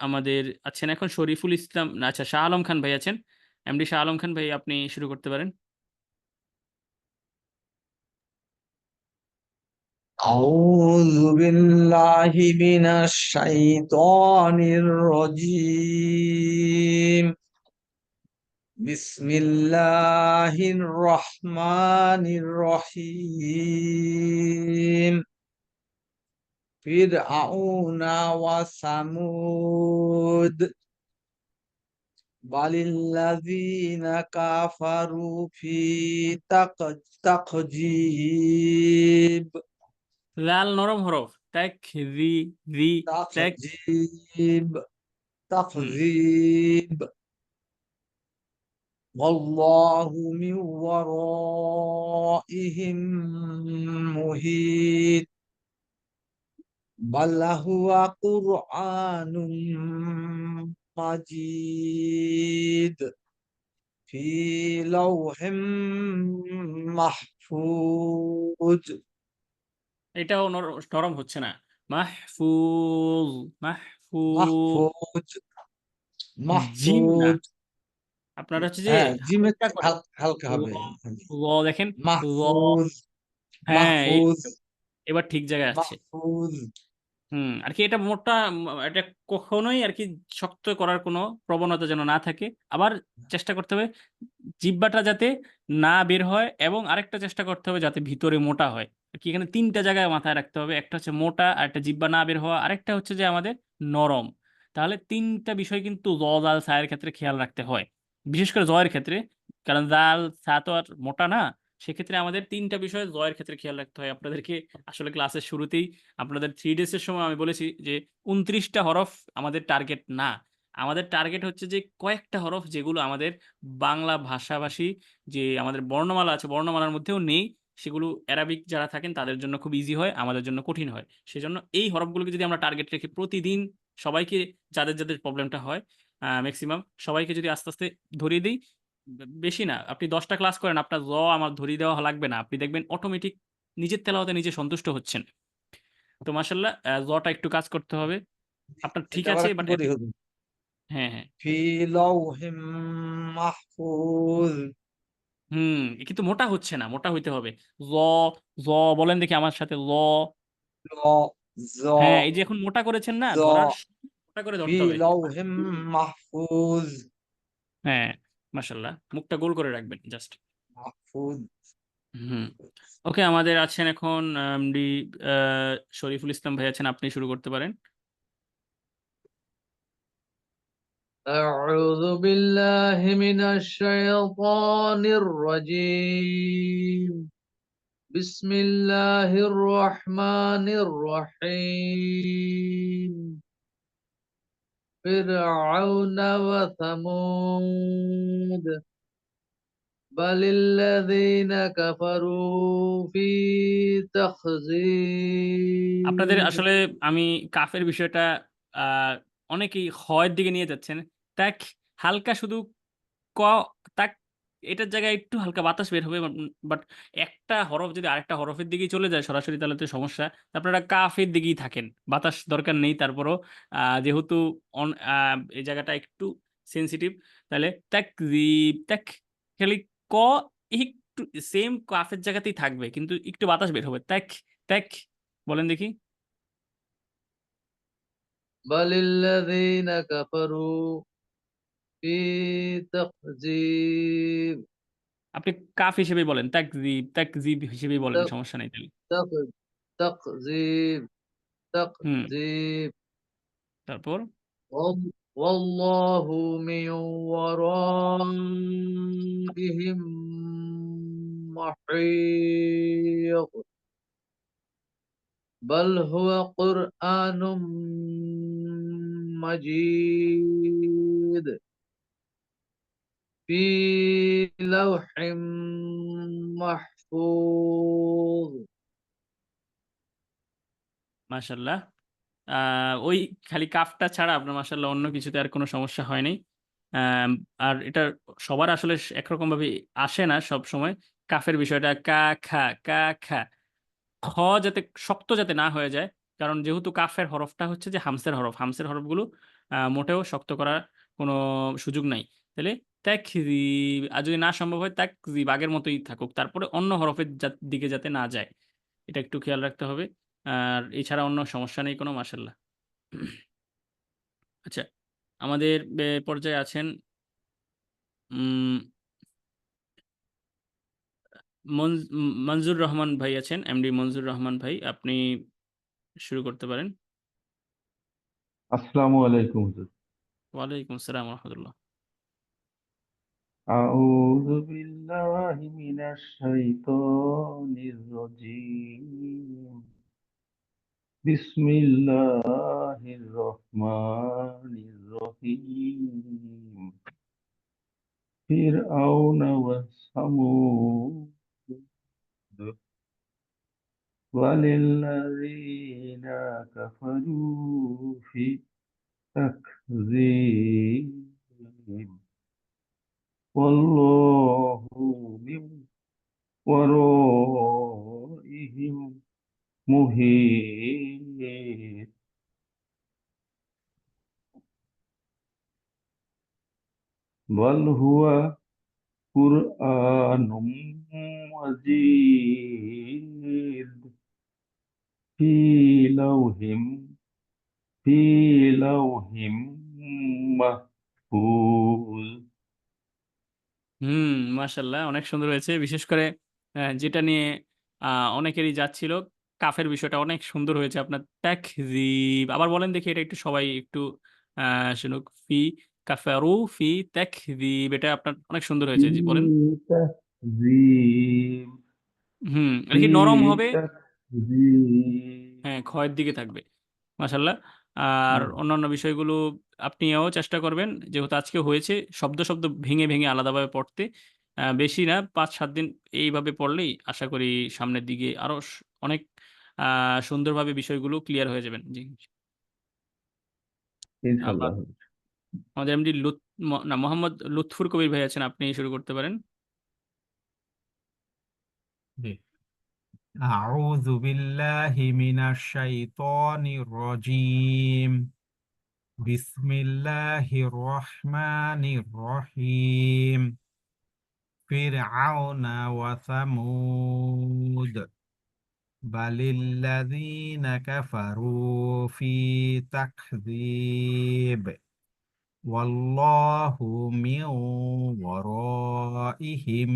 আমাদের আছেন এখন শরীফুল ইসলাম, না আচ্ছা শাহ আলম খান ভাই আছেন। এমডি শাহ আলম খান ভাই, আপনি শুরু করতে পারেন। أعوذ بالله من الشيطان الرجيم بسم الله الرحمن الرحيم فرعون وثمود بل الذين كفروا في تكذيب লাল নরম হরফ, ত্যাক রি ত্যাক। تكذيب হুম, تكذيب والله من ورائهم محيط بل هو قرآن مجيد في لوح محفوظ এটাও নরম হচ্ছে না। মাহফুজ, মাহফুজ, محفوظ জিম না, محفوظ আপনার হচ্ছে যে হ্যাঁ জিম একটু হালকা করে হালকা ল, হবে ল দেখেন, ল। মাহফুজ হ্যাঁ, এই মাহফুজ তো, এবার ঠিক জায়গায় আসছে। মাহফুজ আর কি এটা মোটা, এটা কখনোই আর কি শক্ত করার কোনো প্রবণতা যেন না থাকে। আবার চেষ্টা করতে হবে জিহ্বাটা যাতে না বের হয়, এবং আরেকটা চেষ্টা করতে হবে যাতে ভিতরে মোটা হয়। আর কি এখানে 3টা জায়গায় মাথায় রাখতে হবে, একটা হচ্ছে মোটা, আর একটা জিহ্বা না বের হওয়া, আরেকটা হচ্ছে যে আমাদের নরম। তাহলে 3টা বিষয় কিন্তু জ জাল সায়ের ক্ষেত্রে খেয়াল রাখতে হয়, বিশেষ করে জয়ের ক্ষেত্রে, কারণ জাল সা তো আর মোটা না। সেক্ষেত্রে আমাদের 3টা বিষয় জয়ের ক্ষেত্রে খেয়াল রাখতে হয়। আপনাদেরকে আসলে ক্লাসের শুরুতেই, আপনাদের 3 days এর সময় আমি বলেছি যে 29টা হরফ আমাদের টার্গেট না। আমাদের টার্গেট হচ্ছে যে কয়েকটা হরফ যেগুলো আমাদের বাংলা ভাষাভাষী যে আমাদের বর্ণমালা আছে, বর্ণমালার মধ্যেও নেই, সেগুলো অ্যারাবিক যারা থাকেন তাদের জন্য খুব ইজি হয়, আমাদের জন্য কঠিন হয়। সেজন্য এই হরফগুলোকে যদি আমরা টার্গেট রেখে প্রতিদিন সবাইকে, যাদের যাদের প্রবলেমটা হয় ম্যাক্সিমাম সবাইকে যদি আস্তে আস্তে ধরিয়ে দিই, বেশি না, আপনি 10টা ক্লাস করেন, আপনার আমার ধরিয়ে দেওয়া লাগবে না, আপনি দেখবেন অটোমেটিক নিজের তেলাওয়াতে নিজে সন্তুষ্ট হচ্ছেন। তো মাশাল্লাহ, জটা একটু কাজ করতে হবে। আপনার ঠিক এটা আবার আছে, একটু বাট বলি হুজুর হ্যাঁ হ্যাঁ, في لوح محفوظ কিন্তু মোটা হচ্ছে না, মোটা হইতে হবে। জ, জ বলেন দেখি আমার সাথে, ল। ظا ظا হ্যাঁ, এই যে এখন মোটা করেছেন না, ظا ধরার সময় মোটা করে في ধরতে হবে। لوح محفوظ হ্যাঁ, মাশাল্লাহ, মুখটা গোল করে রাখবেন জাস্ট। محفوظ হুম, ওকে, আমাদের আছেন এখন এমডি শরীফুল ইসলাম ভাই আছেন, আপনি শুরু করতে পারেন। أعوذ بالله من الشيطان الرجيم بسم الله الرحمن الرحيم فرعون وثمود بل الذين كفروا في আপনাদের تخزيب আসলে আমি কাফের বিষয়টা আহ, অনেকেই হয়ের দিকে নিয়ে যাচ্ছেন। তাক, হালকা শুধু ক, তাক, এটার জায়গায় একটু হালকা বাতাস বের হবে, বাট একটা হরফ যদি আরেকটা হরফের দিকেই চলে যায় সরাসরি, তাহলে তো সমস্যা। আপনারা কাফের দিকেই থাকেন, বাতাস দরকার নেই। তারপরও যেহেতু এই জায়গাটা একটু সেনসিটিভ, তাহলে তাকযীব, তাক, খালি ক একটু সেম কাফের জায়গাতেই থাকবে, কিন্তু একটু বাতাস বের হবে। তাক, তাক, বলেন দেখি। بل الذين كفروا في تخزيب আপনি কাফ হিসেবে বলেন, তাকযীব, তাকযীব হিসেবেই বলেন, تق- সমস্যা নেই তাহলে। تق- تخزيب হুম, تخزيب তারপর والله من ورائهم محيط بل هو قرآن مجيد في لوح محفوظ মাশাল্লাহ, ওই খালি কাফটা ছাড়া আপনার মাশাল্লাহ অন্য কিছুতে আর কোনো সমস্যা হয়নি। আম, আর এটা সবার আসলে একরকম ভাবে আসে না সব সময়। কাফের বিষয়টা কা খা কা খা, খ যাতে শক্ত যাতে না হয়ে যায়, কারণ যেহেতু কাফের হরফটা হচ্ছে যে হামসের হরফ, হামসের হরফগুলো মোটেও শক্ত করার কোনো সুযোগ নাই। তাহলে তাকযীব, আর যদি না সম্ভব হয় তাকযীব আগের মতোই থাকুক, তারপরে অন্য হরফের দিকে যাতে না যায়, এটা একটু খেয়াল রাখতে হবে। আর এছাড়া অন্য সমস্যা নেই কোনো, মাশাল্লাহ। আচ্ছা, আমাদের পর্যায়ে আছেন উম মনজুর রহমান ভাই আছেন, এমডি মনজুর রহমান ভাই, আপনি শুরু করতে পারেন। আসসালামু আলাইকুম হুজুর। ওয়ালাইকুম আসসালাম রহমতুল্লাহ। আউযু বিল্লাহি মিনাশ শাইতানির রাজীম। বিসমিল্লাহির রহমানির রহিম। ফিরআউনা ওয়া সামুদ ওয়ালিল্লাযীনা কাফারু ফি তাকযীব। ওয়াল্লাহু মিন ওয়ারাইহিম মুহীত। বাল হুয়া কুরআনুম মাজিদ ফি লাওহিম ফি লাওহিম মাহফুজ। মাশাল্লাহ, অনেক সুন্দর হয়েছে। বিশেষ করে যেটা নিয়ে অনেকেরই যাচ্ছিল, কাফের বিষয়টা অনেক সুন্দর হয়েছে আপনার। তাকযীব, আবার বলেন দেখি, এটা একটু সবাই একটু শুনুক। ফি কাফারু ফি তাকযীব, এটা আপনার অনেক সুন্দর ফি হয়েছে, জি বলেন। তাকযীব এটা ফি কি নরম হবে? তাকযীব। হ্যাঁ, ক্ষয়ের দিকে থাকবে। মাশাল্লাহ। আর অন্যান্য বিষয়গুলো আপনিও চেষ্টা করবেন, যেহেতু আজকে হয়েছে শব্দ শব্দ ভেঙে ভেঙে আলাদাভাবে পড়তে। বেশি না, ৫-৭ দিন এইভাবে পড়লেই আশা করি সামনের দিকে আরো অনেক সুন্দরভাবে বিষয়গুলো ক্লিয়ার হয়ে যাবেন। জি, আমরা ইনশাআল্লাহ। আমাদের এমডি না, মোহাম্মদ লুৎফুর কবির ভাই আছেন, আপনি শুরু করতে পারেন। জি। আউযু বিল্লাহি মিনাশ শাইতানির রাজীম। বিসমিল্লাহির রহমানির রহিম। ফিরআউনা ওয়া সামুদ বালিল্লাযীনা কাফারু ফি তাকযীব। ওয়াল্লাহু মিন ওয়ারাইহিম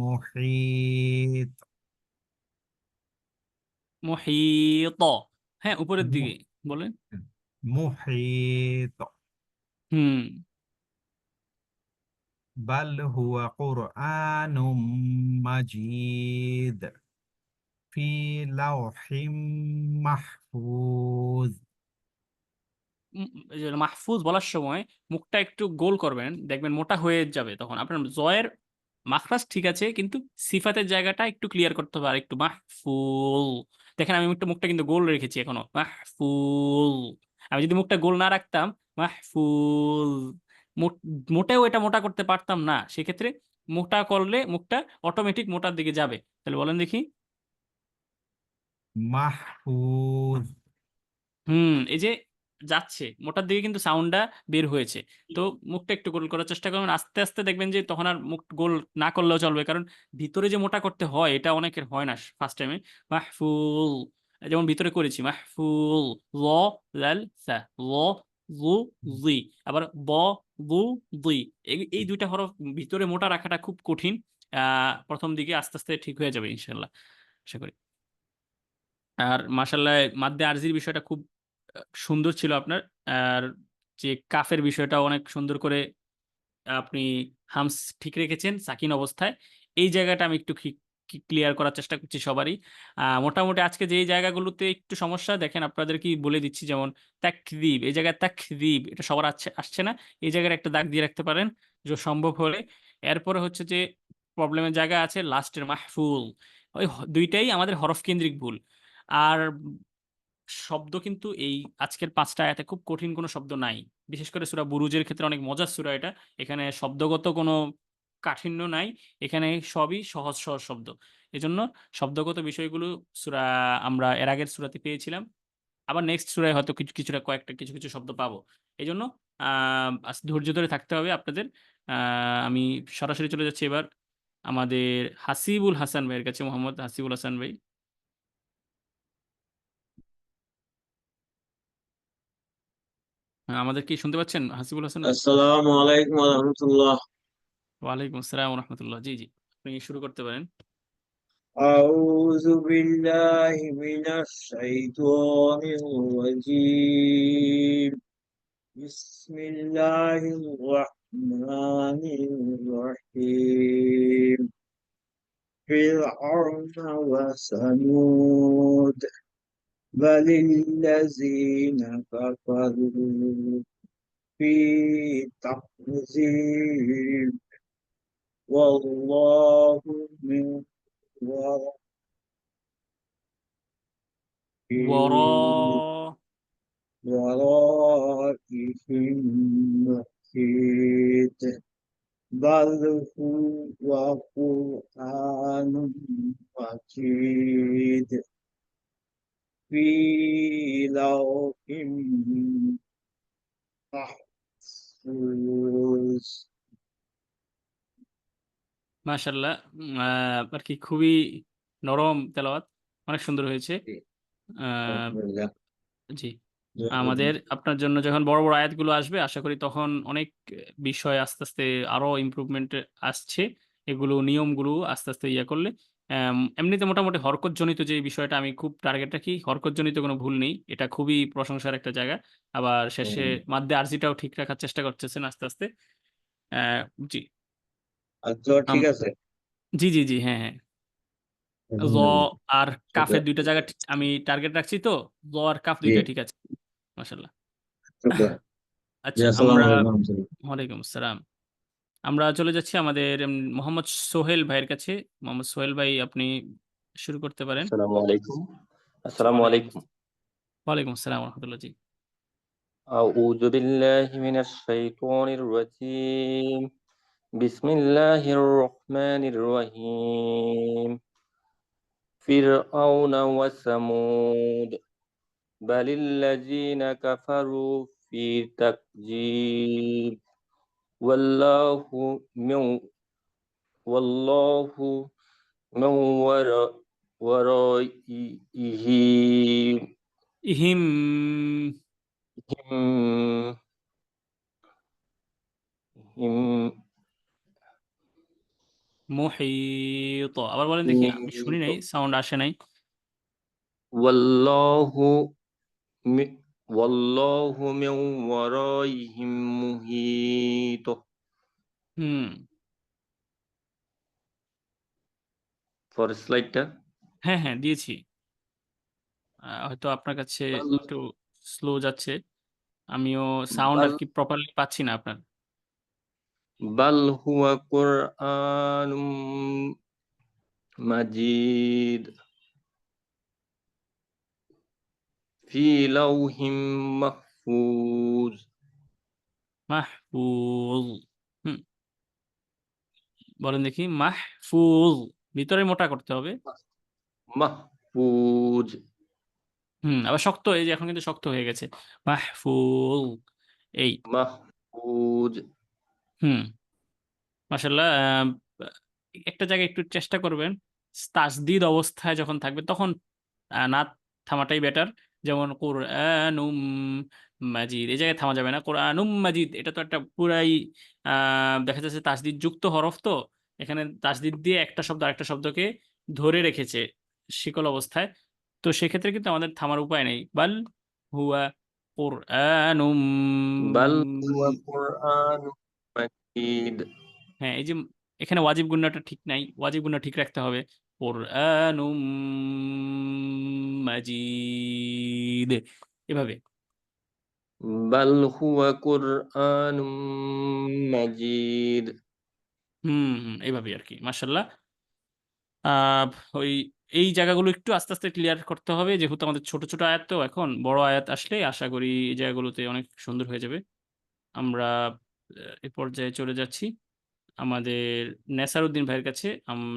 মুহীত। মুহীত, হ্যাঁ উপরের দিকে বলেন। মুহীত। হুম বাল হুয়া কুরআনুম মাজিদ ফি লাওহিম মাহফুজ। এই যে মাহফুজ বলার সময় মুখটা একটু গোল করবেন, দেখবেন মোটা হয়ে যাবে। তখন আপনার জয়ের মাখরাজ ঠিক আছে, কিন্তু সিফাতের জায়গাটা একটু ক্লিয়ার করতে হবে। আর একটু মাহফুল, দেখেন আমি মুখটা কিন্তু গোল রেখেছি এখনো, মাহফুল। আমি যদি মুখটা গোল না রাখতাম, মাহফুল, মোটেও এটা মোটা করতে পারতাম না। সেক্ষেত্রে মোটা করলে মুখটা অটোমেটিক মোটার দিকে যাবে। তাহলে বলেন দেখি। মাহফুজ। এই যে যাচ্ছে মোটার দিকে, কিন্তু সাউন্ডটা বের হয়েছে। তো মুখটা একটু গোল করার চেষ্টা করবেন, আস্তে আস্তে দেখবেন যে তখন আর মুখ গোল না করলেও চলবে, কারণ ভিতরে যে মোটা করতে হয় এটা অনেকের হয় না ফার্স্ট টাইমে। মাহফুল, যেমন ভিতরে করেছি মাহফুল, ল লাল সা, ল লু জি, আবার ব বু দুই, এই দুইটা হরফ ভিতরে মোটা রাখাটা খুব কঠিন। প্রথম দিকে আস্তে আস্তে ঠিক হয়ে যাবে ইনশাল্লাহ, আশা করি। আর মাশাল্লাহ, মাদ্দে আরজির বিষয়টা খুব সুন্দর ছিল আপনার। আর যে কাফের বিষয়টা অনেক সুন্দর করে আপনি হামস ঠিক রেখেছেন সাকিন অবস্থায়। এই জায়গাটা আমি একটু ক্লিয়ার করার চেষ্টা করছি সবারই। মোটামুটি আজকে যে জায়গাগুলোতে একটু সমস্যা দেখেন আপনাদের কি বলে দিচ্ছি, যেমন তাকযীব, এই জায়গায় তাকযীব এটা সবার আসছে না, এই জায়গায় একটা দাগ দিয়ে রাখতে পারেন যে সম্ভব হলে। এরপরে হচ্ছে যে প্রবলেমের জায়গা আছে লাস্টের মাহফুল, ওই দুইটাই আমাদের হরফ কেন্দ্রিক ভুল। আর শব্দ কিন্তু এই আজকের 5টা আয়াতে খুব কঠিন কোনো শব্দ নাই। বিশেষ করে সূরা বুরুজের ক্ষেত্রে অনেক মজার সূরা এটা। এখানে শব্দগত কোনো কাঠিন্য নাই। এখানে সবই সহজ, সহজ শব্দ। এজন্য শব্দগত বিষয়গুলো আমরা এর আগের সূরাতে পেয়েছিলাম। আবার নেক্সট সূরায় হয়তো কিছুটা কিছু, কিছু শব্দ পাবো। এজন্য ধৈর্য ধরে থাকতে হবে আপনাদের। আ আমি সরাসরি চলে যাচ্ছি এবার আমাদের হাসিবুল হাসান ভাইয়ের কাছে, মোহাম্মদ হাসিবুল হাসান ভাই। আমাদের কি শুনতে পাচ্ছেন হাসিবুল হাসান ভাই? আসসালামু আলাইকুম ওয়া রাহমাতুল্লাহ। ওয়ালাইকুম আসসালাম ওয়া রাহমাতুল্লাহ। জি, জি। আপনি শুরু করতে পারেন। আউযু বিল্লাহি মিনাশ শাইতানির রাজীম। বিসমিল্লাহির রাহমানির রাহিম। ফিরআউন ওয়া সামুদ বালিল্লাযীনা কাফারু ফি তাকযীব ওয়াল্লাহু মিন ওয়ারা ورائهم محيط بل هو قرآن مجيد في لوح محفوظ। মাশাআল্লাহ। আর কি খুবই নরম তেলাওয়াত। অনেক সুন্দর হয়েছে। আ আলহামদুলিল্লাহ। জি। আমাদের আপনার জন্য যখন বড়, বড় আয়াতগুলো আসবে আশা করি তখন অনেক বিষয় আস্তে, আস্তে আরো ইমপ্রুভমেন্ট আসছে। এগুলো নিয়মগুলো আস্তে, আস্তে করলে এমনিতে মোটামুটি হরকতজনিত যে বিষয়টা আমি খুব টার্গেট রাখি, হরকতজনিত কোনো ভুল নেই। এটা খুবই প্রশংসার একটা জায়গা। আবার শেষে মাদ্দে আরজিটাও ঠিক রাখার চেষ্টা করতেছেন আস্তে, আস্তে। জি। আচ্ছা ঠিক আছে। জি, জি, জি। হ্যাঁ, হ্যাঁ। ল আর কাফের ২ টা জায়গা আমি টার্গেট রাখছি তো। ল আর কাফ ২ জি টাই ঠিক আছে। মাশাআল্লাহ। শুকরান। জি আচ্ছা আসসালামু আমরা আলাইকুম ওয়া রাহমাতুল্লাহ। ওয়ালাইকুম আসসালাম। আমরা চলে যাচ্ছি আমাদের মোহাম্মদ সোহেল ভাইয়ের কাছে। মোহাম্মদ সোহেল ভাই আপনি শুরু করতে পারেন। আসসালামু আলাইকুম। আসসালামু ওয়ালাইকুম আলাইকুম। ওয়ালাইকুম আসসালাম ওয়া রাহমাতুল্লাহ। জি। আউযু বিল্লাহি মিনাশ শাইতানির রাজীম। বিসমিল্লাহির রহমানির রহিম। ফিরআউন ওয়া সামুদ বালিল্লাযীনা কাফারু ফি তাকযীব মিন ওয়াল্লাহু মিন ওয়ারাইহিম ইহিম হিম হিম মুহীত। আবার বলেন দেখি। আমি শুনি নাই, সাউন্ড আসে নাই। ওয়াল্লাহু মি ওয়াল্লাহু মিন ওয়ারাইহিম মুহীত। হুম। পরের স্লাইডটা। হ্যাঁ, হ্যাঁ দিয়েছি। হয়তো আপনার কাছে একটু স্লো যাচ্ছে। আমিও সাউন্ড বাল আরকি প্রপারলি পাচ্ছি না আপনার। বাল হুয়া কুরআনুম মাজিদ ফি লাউহিম মাহফুজ। মাহফুজ। হুম। বলেন দেখি মাহফুজ। ভিতরে মোটা করতে হবে। মাহফুজ। আবার শক্ত এই যে এখন কিন্তু শক্ত হয়ে গেছে। মাহফুজ। এই। মাহফুজ। হুম। মাশাআল্লাহ। একটা জায়গায় একটু চেষ্টা করবেন। তাসদিদ অবস্থায় যখন থাকবে তখন না থামাটাই বেটার। যেমন কুরআনুম মাজিদ। এই জায়গায় থামা যাবে না। কুরআনুম মাজিদ এটা তো একটা পুরাই দেখা যাচ্ছে তাসদিদ যুক্ত হরফ তো। এখানে তাসদিদ দিয়ে একটা শব্দ আরেকটা শব্দকে ধরে রেখেছে শিকল অবস্থায়। তো সেক্ষেত্রে কিন্তু আমাদের থামার উপায় নেই। বাল হুয়া কুরআনুম বাল হুয়া কুরআনুম মাজিদ। হ্যাঁ, এই যে এখানে ওয়াজিব গুন্নাটা ঠিক নাই। ওয়াজিব গুন্না ঠিক রাখতে হবে। কুরআনুম মাজিদ। এভাবে। বাল হুয়া কুরআনুম মাজিদ। হুম, হুম। এভাবেই আরকি। মাশাআল্লাহ। আ ওই এই জায়গাগুলো একটু আস্তে আস্তে ক্লিয়ার করতে হবে, যেহেতু আমাদের ছোট ছোট আয়াত, তো এখন বড় আয়াত আসলে আশা করি এই জায়গাগুলোতে অনেক সুন্দর হয়ে যাবে। আমরা এ পর্যায়ে চলে যাচ্ছি আমাদের নেসারউদ্দিন ভাইয়ের কাছে।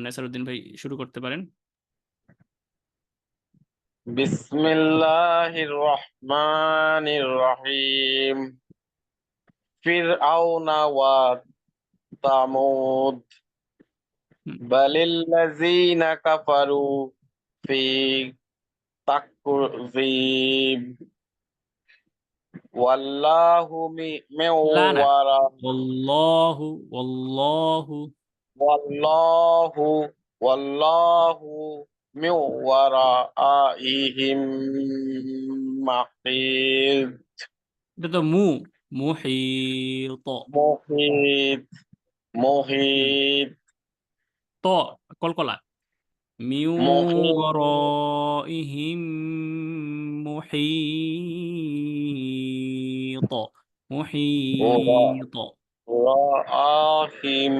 নেসারউদ্দিন ভাই শুরু করতে পারেন। বিসমিল্লাহির রহমানির রহিম। ফিরআউনা ওয়া তামুদ বালিল্লাযিনা কাফারু ফি তাকযীব ওয়াল্লাহু মিন লা না, ওয়ারা ওয়াল্লাহু ওয়াল্লাহু ওয়াল্লাহু মিন ওয়ারাইহিম মাহিদ এটা তো মুহিত। মুহিত হুম, মুহিত ত কলকলা মিউ মুহিত ওয়ারাইহিম মুহিত মুহিত। ওয়ারাইহিম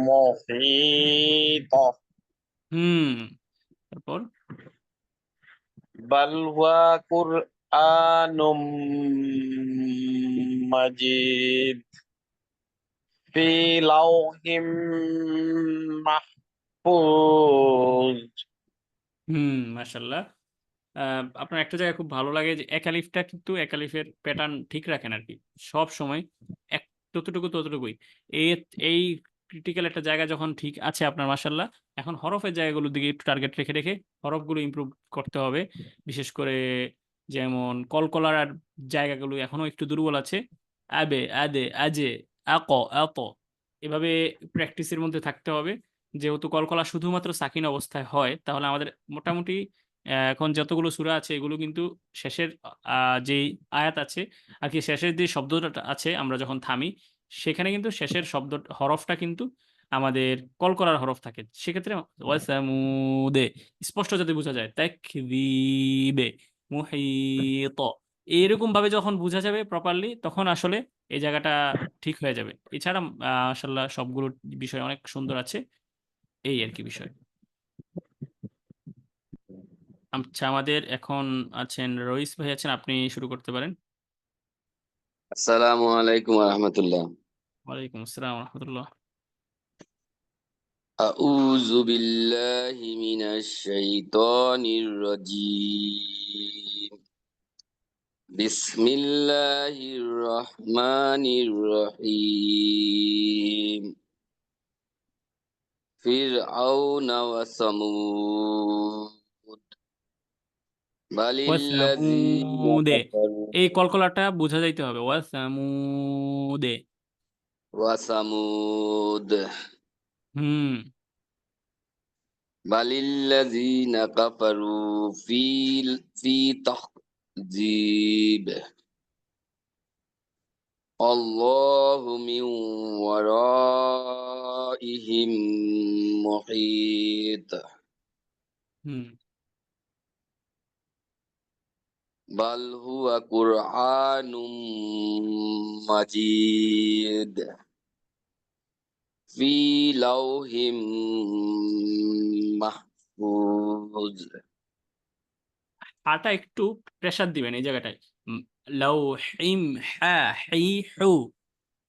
মুহিত তারপর বাল হুয়া কুরআনুম মাজিদ ফি লাওহিম মাহফুজ। মাশাআল্লাহ। আপনার একটা জায়গায় খুব ভালো লাগে যে একালিফটা কিন্তু একালিফের প্যাটার্ন ঠিক রাখেন আর কি সব সময়, এক ততটুকুই। এই এই ক্রিটিক্যাল একটা জায়গা যখন ঠিক আছে আপনার, মাশাআল্লাহ। এখন হরফের জায়গাগুলোর দিকে একটু টার্গেট রেখে রেখে হরফগুলো ইমপ্রুভ করতে হবে। বিশেষ করে যেমন কলকলার আর জায়গাগুলো এখনো একটু দুর্বল আছে। আবে, আদে, আজে, আক, আত, এভাবে প্র্যাকটিসের মধ্যে থাকতে হবে। যেহেতু কলকলা শুধুমাত্র সাকিন অবস্থায় হয়, তাহলে আমাদের মোটামুটি এখন যতগুলো সূরা আছে এগুলো কিন্তু শেষের যেই আয়াত আছে আর কি, শেষের যে শব্দটা আছে আমরা যখন থামি, সেখানে কিন্তু শেষের শব্দ হরফটা কিন্তু আমাদের কলকলার হরফ থাকে। সেক্ষেত্রে ওয়াসামুদে স্পষ্ট যাতে বোঝা যায়, তাকযীবে, মুহিত, এরকম ভাবে যখন বোঝা যাবে প্রপারলি, তখন আসলে এই জায়গাটা ঠিক হয়ে যাবে। এছাড়া মাশাআল্লাহ সবগুলো বিষয় অনেক সুন্দর আছে, এই আর কি বিষয়। আচ্ছা, আমাদের এখন আছেন রইস ভাই, আছেন, আপনি শুরু করতে পারেন। আসসালামু আলাইকুম রহমতুল্লাহ। ওয়ালাইকুম আসসালাম রহমতুল্লাহ। আউযু বিল্লাহি মিনাশ শাইতানির রাজীম। বিসমিল্লাহির রহমানির রহিম। ফিরআউনা ওয়া সামুদ বালিল্লাযিনা ওয়াসামুদে, কাফারু এই কলকলাটা বোঝা যাইতে হবে। ওয়াসামুদে। ওয়া সামুদ হুম বালিল্লাযিনা কাফারু ফি তাকযীব আল্লাহু মিন ওয়ারাইহিম মুহিত হুম বাল হুয়া কুরআনুম মাজিদ ফি লাওহিম মাহফুজ। হাটা একটু প্রেসার দিবেন এই জায়গাটায়। লাউ হিম হা হি হু,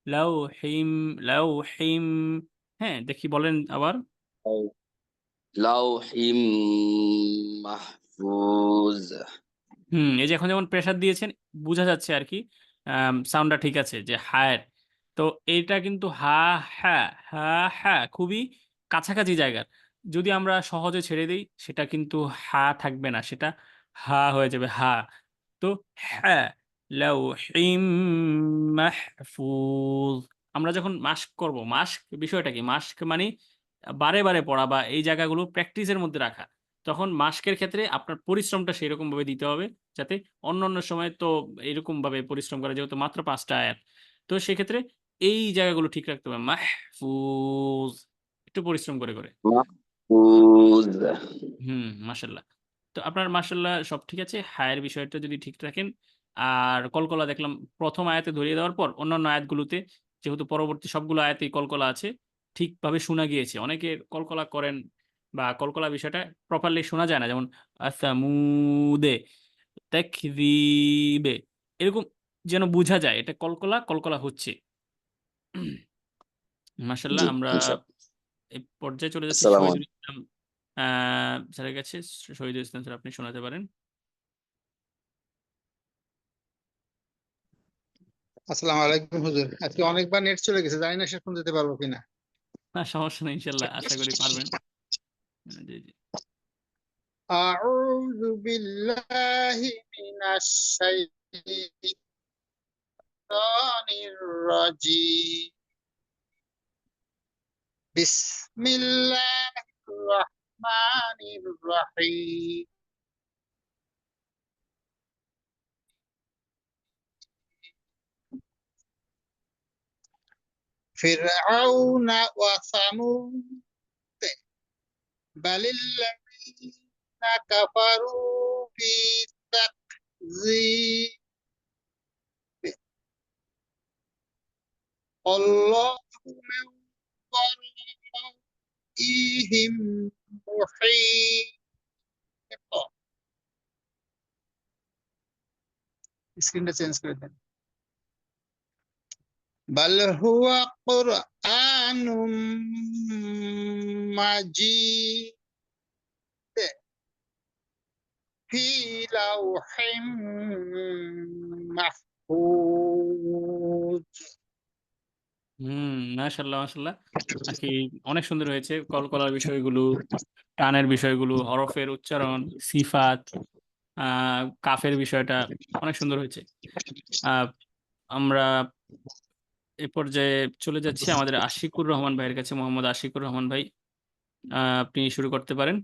লাউ হিম, লাউ হিম। হ্যাঁ, দেখি বলেন আবার। লাওহিম মাহফুজ। এই যে এখন যেমন প্রেসার দিয়েছেন, বোঝা যাচ্ছে আর কি সাউন্ডটা ঠিক আছে যে হায়ের। তো এইটা কিন্তু হা হ্যাঁ, হা হ্যাঁ খুবই কাছাকাছি জায়গার। যদি আমরা সহজে ছেড়ে দিই, সেটা কিন্তু হা থাকবে না, সেটা হা হয়ে যাবে হা। তো হ্যাঁ, লাউহিম মাহফুজ। আমরা যখন মাস্ক করব, মাস্ক বিষয়টা কি, মাস্ক মানে বারে বারে পড়া বা এই জায়গাগুলো প্র্যাকটিসের মধ্যে রাখা। তখন মাস্কের ক্ষেত্রে আপনার পরিশ্রমটা সেরকম ভাবে দিতে হবে, যাতে অন্যান্য সময় তো এরকম ভাবে পরিশ্রম করা, যেহেতু মাত্র ৫টা আয়াত। তো সেক্ষেত্রে এই জায়গাগুলো ঠিক রাখতে হবে। মাহফুজ, একটু পরিশ্রম করে করে। মাহফুজ। মাশাআল্লাহ। তো আপনার মাশাআল্লাহ সব ঠিক আছে। হায়ের বিষয়টা যদি ঠিক রাখেন, আর কলকলা দেখলাম ১ম আয়াতে ধরিয়ে দেওয়ার পর অন্যান্য আয়াতগুলোতে, যেহেতু পরবর্তী সবগুলো আয়াতেই কলকলা আছে, ঠিকভাবে শোনা গিয়েছে। অনেকে কলকলা করেন বা কলকলা বিষয়টা প্রপারলি শোনা যায় না, যেমন সামুদে, তাকযীবে, এরকম যেন বোঝা যায় এটা কলকলা কলকলা হচ্ছে। মাশাআল্লাহ, জি আমরা ইনশাআল্লাহ। এই পর্যায়ে চলে যাচ্ছি আসসালামু শহীদুল আলাইকুম। ইসলাম স্যারের কাছে। শহীদুল ইসলাম স্যার, আপনি শোনাতে পারেন। আসসালামু আলাইকুম হুজুর, আজকে অনেকবার নেট চলে গেছে, জানি না শেষ পর্যন্ত যেতে পারবো কিনা। না, সমস্যা নেই, ইনশাল্লাহ আশা করি পারবেন। জি জি। আউযু বিল্লাহি মিনাশ শাইতানির রাজিম। বিসমিল্লাহির রাহমানির রাহিম। ফিরআউনা ওয়া সামুদ বালিল্লাযীনা কাফারু ফি তাকযীব। আল্লাহু মিন ওয়ারাইহিম মুহীত। স্ক্রিনটা চেঞ্জ করে দেন। বাল হুয়া কুরআনুম মাজিদ ফি লাওহিম মাহফুজ। মাশাআল্লাহ মাশাআল্লাহ, আর কি অনেক সুন্দর হয়েছে। কলকলার বিষয়গুলো, টানের বিষয়গুলো, হরফের উচ্চারণ, সিফাত, কাফের বিষয়টা অনেক সুন্দর হয়েছে। আমরা এ পর্যায়ে চলে যাচ্ছি আমাদের আশিকুর রহমান ভাইয়ের কাছে। মোহাম্মদ আশিকুর রহমান ভাই, আপনি শুরু করতে পারেন।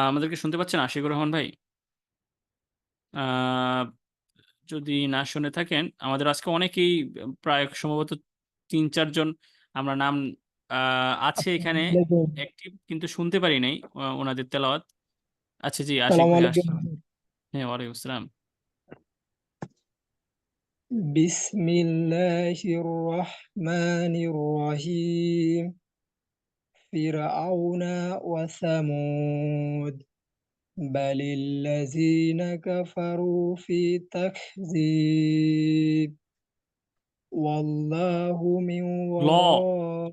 আমাদেরকে শুনতে পাচ্ছেন আশিকুর রহমান ভাই? আহ, যদি না শুনে থাকেন, আমাদের আজকে অনেকেই, প্রায় সম্ভবত 3-4 জন আমরা নাম আছে এখানে অ্যাক্টিভ, কিন্তু শুনতে পারি নাই ওনাদের তেলাওয়াত। আচ্ছা জি, আশিক আসসালামু ভাই আলাইকুম। হ্যাঁ, ওয়ালাইকুম আসসালাম। বিসমিল্লাহির রহমানির রহিম। ফিরআউনা ওয়া সামুদ বালিল্লাযীনা কাফারু ফি তাকযীব। ওয়াল্লাহু মিন ল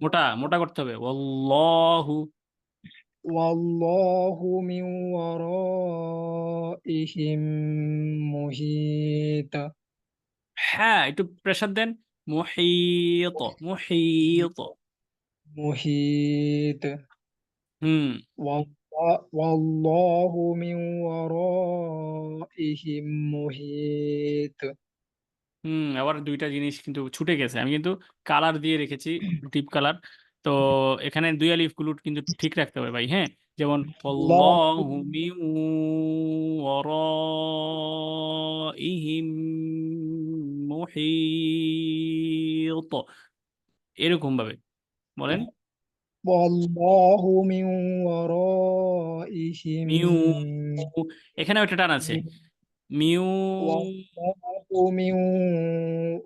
মোটা মোটা করতে হবে, ওয়াল্লাহু। ওয়াল্লাহু মিন ওয়ারাইহিম মুহীত। হ্যাঁ, একটু প্রেসার দেন। মুহীত মুহীত। মুহীত। والله من ورائهم محيط। আবার দুইটা জিনিস কিন্তু ছুটে গেছে, আমি কিন্তু কালার দিয়ে রেখেছি, ডিপ কালার। তো এখানে 2 আলিফ গুলো কিন্তু ঠিক রাখতে হবে ভাই। হ্যাঁ, যেমন الله আল্লাহু মিন ওয়ারাইহিম মুহীত, এরকম ভাবে বলেন। والله من ورائهم মিউ, এখানে একটা টান আছে, মিউ। والله من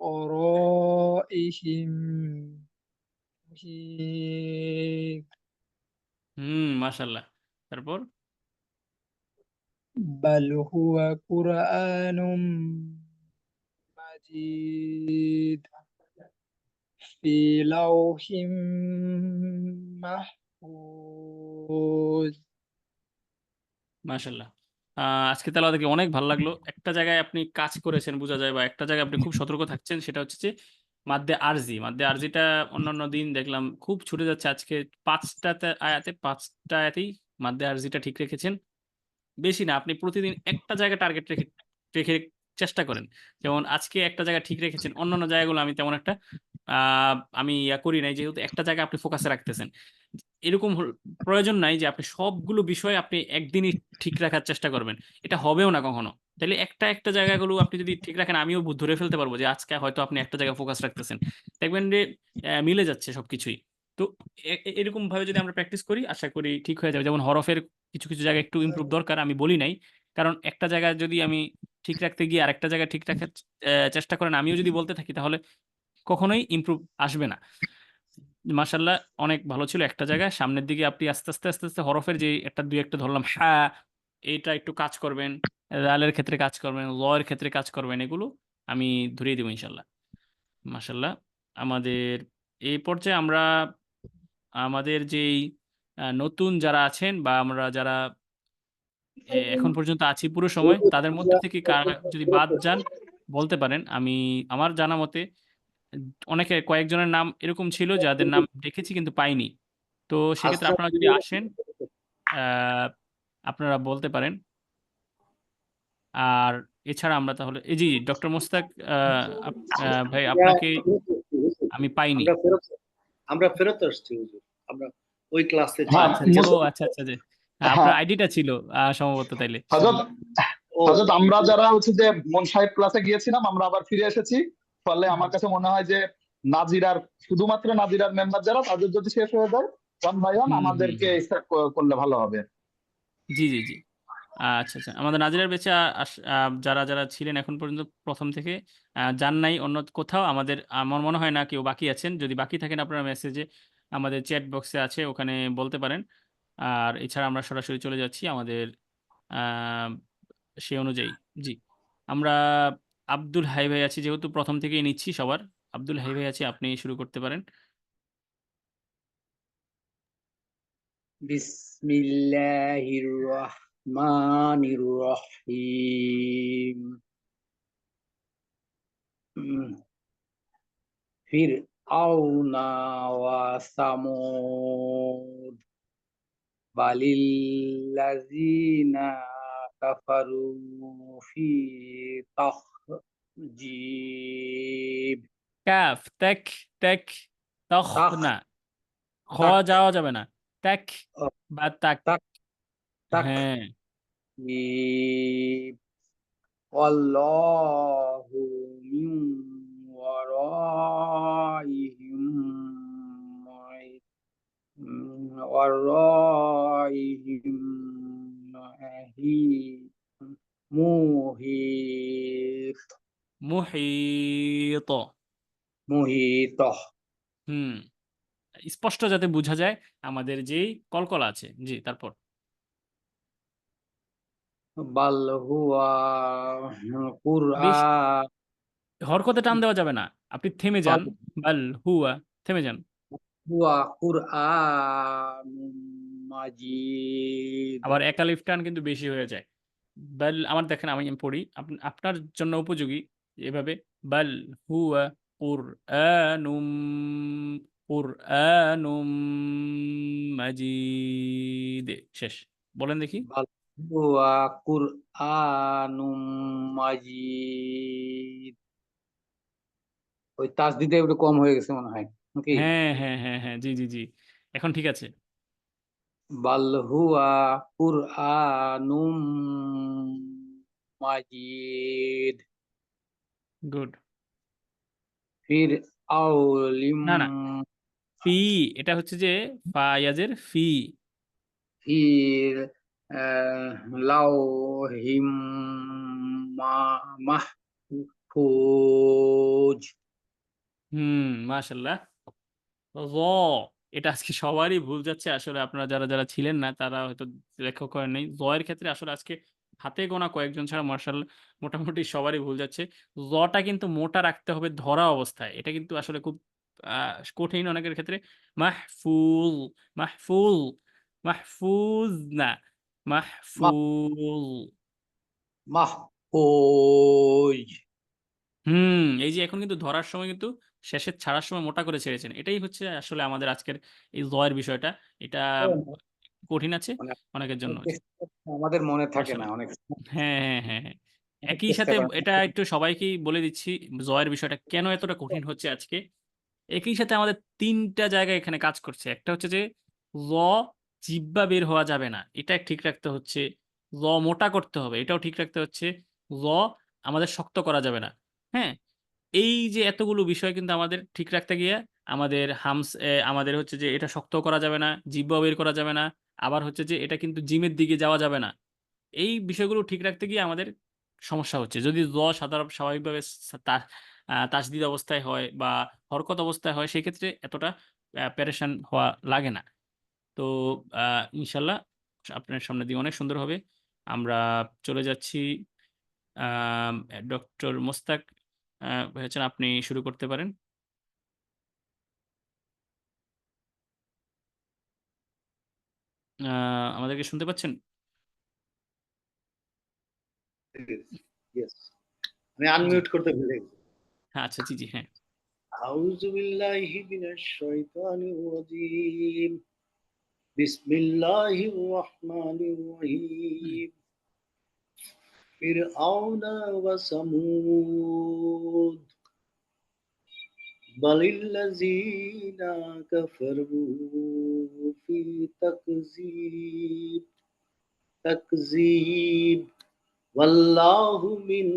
ورائهم محيط। মাশাআল্লাহ। তারপর بل هو قرآن مجيد في لوح محفوظ। মাশাআল্লাহ, আজকে তেলাওয়াত দেখে অনেক ভালো লাগলো। একটা জায়গায় আপনি কাজ করেছেন বোঝা যায়, বা একটা জায়গায় আপনি খুব সতর্ক থাকছেন, সেটা হচ্ছে যে মাদ্দে আরজিটা অন্যান্য দিন দেখলাম খুব ছুটে যাচ্ছে। আজকে 5টা আয়াতেই মাদ্দে আরজিটা ঠিক রেখেছেন। বেশি না, আপনি প্রতিদিন একটা জায়গায় টার্গেট রেখে রেখে চেষ্টা করেন। যেমন আজকে একটা জায়গা ঠিক রেখেছেন, অন্যান্য জায়গাগুলো আমি তেমন একটা আমি করি নাই, যেহেতু একটা জায়গায় আপনি ফোকাসে রাখতেছেন। এরকম প্রয়োজন নাই যে আপনি সবগুলো বিষয় আপনি একদিনই ঠিক রাখার চেষ্টা করবেন, এটা হবেও না কখনো। তাহলে একটা জায়গাগুলো আপনি যদি ঠিক রাখেন, আমিও ধরে ফেলতে পারবো যে আজকে হয়তো আপনি একটা জায়গায় ফোকাস রাখতেছেন, দেখবেন যে মিলে যাচ্ছে সবকিছুই। তো এরকম ভাবে যদি আমরা প্র্যাকটিস করি, আশা করি ঠিক হয়ে যাবে। যেমন হরফের কিছু কিছু জায়গায় একটু ইমপ্রুভ দরকার, আমি বলি নাই, কারণ একটা জায়গায় যদি আমি ঠিক রাখতে গিয়ে আরেকটা জায়গায় ঠিক রাখার চেষ্টা করেন আমিও যদি বলতে থাকি তাহলে কখনোই ইমপ্রুভ আসবে না। মাশাআল্লাহ অনেক ভালো ছিল একটা জায়গায়। সামনের দিকে আপনি আস্তে আস্তে হরফের যে একটা ২-১টা ধরলাম হ্যাঁ, এটা একটু কাজ করবেন। লালের ক্ষেত্রে কাজ করবেন, ল এর ক্ষেত্রে কাজ করবেন। এগুলো আমি ধরিয়ে দেব ইনশাআল্লাহ। মাশাআল্লাহ আমাদের এই পর্যায়ে আমরা আমাদের যেই নতুন যারা আছেন বা আমরা যারা এখন পর্যন্ত আছি পুরো সময় তাদের মধ্যে থেকে কারা যদি বাদ যান বলতে পারেন। আমি আমার জানা মতে অনেকে কয়েকজনের নাম এরকম ছিল যাদের নাম দেখেছি কিন্তু পাইনি। তো সেক্ষেত্রে আপনারা যদি আসেন আপনারা বলতে পারেন। আর এছাড়া আমরা তাহলে জি ডক্টর মোস্তাক ভাই আপনাকে আমি পাইনি। আমরা ফেরত আসছি হুজুর। আমরা ওই ক্লাসে হ্যাঁ আচ্ছা জি। হ্যাঁ আপনার আইডিটা ছিল সম্ভবত তাইলে। হযরত আমরা যারা হচ্ছে যে মন সাহেব ক্লাসে গিয়েছিলাম আমরা আবার ফিরে এসেছি। ফলে আমার কাছে মনে হয় যে নাজিরার শুধুমাত্র নাজিরার মেম্বার যারা তাদের যদি শেষ হয়ে যায় ওয়ান বাই ওয়ান আমাদেরকে স্টার্ট করলে ভালো হবে। জি। আচ্ছা। আমাদের নাজিরার বেঁচে যারা ছিলেন এখন পর্যন্ত প্রথম থেকে যান নাই অন্য কোথাও আমার মনে হয় না কেউ বাকি আছেন। যদি বাকি থাকেন আপনারা মেসেজে আমাদের চ্যাট বক্সে আছে ওখানে বলতে পারেন। আর এছাড়া আমরা সরাসরি চলে যাচ্ছি আমাদের আ সে অনুযায়ী। জি। আমরা আব্দুল হাই ভাই আছি যেহেতু প্রথম থেকেই নিচ্ছি সবার। আব্দুল হাই ভাই আছি আপনি শুরু করতে পারেন। বিসমিল্লাহির রহমানির রহিম ফিরআউনা ওয়া সামুদ বালিল্লাযিনা কাফারু ফি তাখজিব কাফ তাক তখ না। খ যাওয়া যাবে না। তাক বা তাক। হ্যাঁ। ওয়াল্লাহু মিন ওয়ারাইহিম মুহিত। হুম। স্পষ্ট যাতে বোঝা যায় আমাদের যেই কলকলা আছে। জি তারপর। বাল হুয়া বেশ কুরআন হরকতে টান দেওয়া যাবে না। আপনি থেমে যান। বাল হুয়া থেমে যান। হুয়া কুরআনুম মাজিদ আবার এক আলিফ টান কিন্তু বেশি হয়ে যায়। বাল আমার দেখেন আমি পড়ি। আপনার জন্য উপযোগী এভাবে বাল হুয়া কুরআনুম মাজিদ শেষ। বলেন দেখি। বাল হুয়া কুরআনুম মাজিদ ওই তাসদিদে একটু কম হয়ে গেছে মনে হয় নাকি? হ্যাঁ। জি। এখন ঠিক আছে। বাল হুয়া কুরআনুম মাজিদ গুড। ফিরআউলিম না। ফি এটা হচ্ছে যে ফায়াজের ফি। ফির লাউহিম মাহফুজ মাশাআল্লাহ। র এটা আজকে সবারই ভুল যাচ্ছে। আসলে আপনারা যারা ছিলেন না তারা হয়তো লক্ষ্য করেন নাই। র-এর ক্ষেত্রে আসলে আজকে হাতে গোনা কয়েকজন ছাড়া মাশাআল্লাহ মোটামুটি সবারই ভুল যাচ্ছে। র-টা কিন্তু মোটা রাখতে হবে ধরা অবস্থায়। এটা কিন্তু আসলে খুব কঠিন অনেকের ক্ষেত্রে। মাহফুল, মাহফুল, মাহফুজ না। মাহফুল। মাহফুজ এই যে এখন কিন্তু ধরার সময় কিন্তু শেষে ছাড়ার সময় মোটা করে ছেড়েছেন। এটাই হচ্ছে আসলে আমাদের আজকের এই র-এর বিষয়টা। এটা কঠিন আছে মানে অনেকের জন্য। আমাদের মনে থাকে না মাশাআল্লাহ। অনেক হ্যাঁ। একই চেষ্টা সাথে করেন। এটা একটু সবাইকেই বলে দিচ্ছি জ-এর বিষয়টা কেন এতটা কঠিন হচ্ছে আজকে। একই সাথে আমাদের ৩ টা জায়গায় এখানে কাজ করছে। একটা হচ্ছে যে র জিহ্বা বের হওয়া যাবে না। এটা ঠিক রাখতে হচ্ছে। র মোটা করতে হবে। এটাও ঠিক রাখতে হচ্ছে। র আমাদের শক্ত করা যাবে না। হ্যাঁ? এই যে এতগুলো বিষয় কিন্তু আমাদের ঠিক রাখতে গিয়ে আমাদের হচ্ছে যে এটা শক্ত করা যাবে না, জিহ্বা বের করা যাবে না। আবার হচ্ছে যে এটা কিন্তু জিমের দিকে যাওয়া যাবে না। এই বিষয়গুলো ঠিক রাখতে গিয়ে আমাদের সমস্যা হচ্ছে। যদি সাধারণ স্বাভাবিকভাবে তাসদিদ অবস্থায় হয় বা হরকত অবস্থায় হয়, সেক্ষেত্রে এতটা পেরেশান হওয়া লাগে না। তো ইনশাল্লাহ আপনার সামনে দিয়ে অনেক সুন্দর হবে। আমরা চলে যাচ্ছি ডক্টর মোস্তাক হয়েছেন, আপনি শুরু করতে পারেন। আমাদেরকে শুনতে পাচ্ছেন? Yes. আমি আনমিউট করতে ভুলে গেছি। হ্যাঁ, আচ্ছা, জি, জি, হ্যাঁ। আউযু বিল্লাহি মিনাশ শাইতানির রাজীম। বিসমিল্লাহির রহমানির রহিম। ফিরআউনা ওয়া সামুদ বালিল্লাযীনা কাফারু ফি তাকযীব ওয়াল্লাহু মিন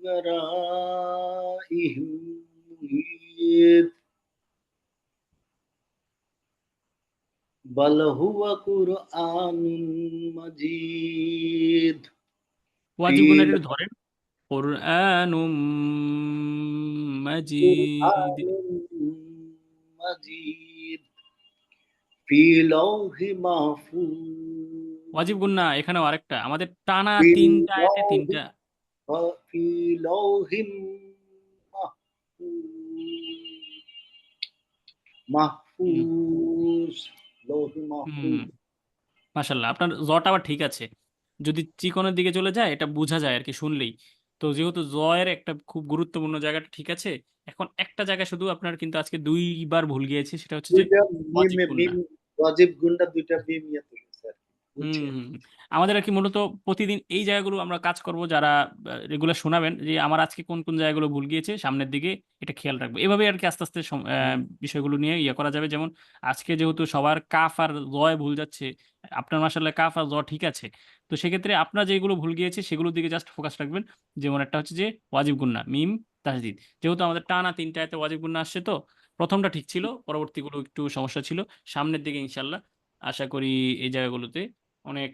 ওয়ারাইহিম মুহীত বাল হুয়া কুরআনুন মাজিদ ওয়াজিব ফি গুণাটা একটু ধরেন। কুরআনুম মাজিদ। মাজিদ ফি লাউহি মাহফুজ ওয়াজিব গুণ না, এখানেও আরেকটা আমাদের টানা ফি ৩টা আয়াতে লাউহি ৩টা। ফি লাউহিম মাহফুজ লাউহি হুম, মাহফুজ মাশাআল্লাহ, আপনার জটা আবার ঠিক আছে। যদি চিকনের দিকে চলে যায় এটা বোঝা যায় আরকি শুনলেই। তো যেহেতু জয়ের একটা খুব গুরুত্বপূর্ণ জায়গাটা ঠিক আছে, এখন একটা জায়গায় শুধু আপনার কিন্তু আজকে ২ বার ভুল গিয়েছে, সেটা হচ্ছে যে দুইটা ওয়াজিব মিম গুণ না। মিম ওয়াজিব গুণটা দুইটা মিম ইয়াতে গেছে আর কি, বুঝছেন? হুম। আমাদের আরকি মূলত প্রতিদিন এই জায়গাগুলো আমরা কাজ করব, যারা রেগুলার শোনাবেন যে আমার আজকে কোন জায়গাগুলো ভুল গিয়েছে সামনের দিকে এটা খেয়াল রাখবো। এভাবেই আরকি আস্তে, আস্তে বিষয়গুলো নিয়ে করা যাবে। যেমন আজকে যেহেতু সবার কাফ আর জয় ভুল যাচ্ছে, আপনার মাশাআল্লাহ কাফ আর জ ঠিক আছে। তো সেক্ষেত্রে আপনার যেগুলো ভুল গিয়েছে সেগুলোর দিকে জাস্ট ফোকাস রাখবেন। যেমন একটা হচ্ছে যে ওয়াজিব গুন্না, মিম, তাসদিদ। যেহেতু আমাদের টানা ৩ টা আয়াতে ওয়াজিব গুন্না আসছে, তো ১ম টা ঠিক ছিল, পরবর্তীগুলো একটু সমস্যা ছিল। সামনের দিকে ইনশাআল্লাহ আশা করি এই জায়গাগুলোতে অনেক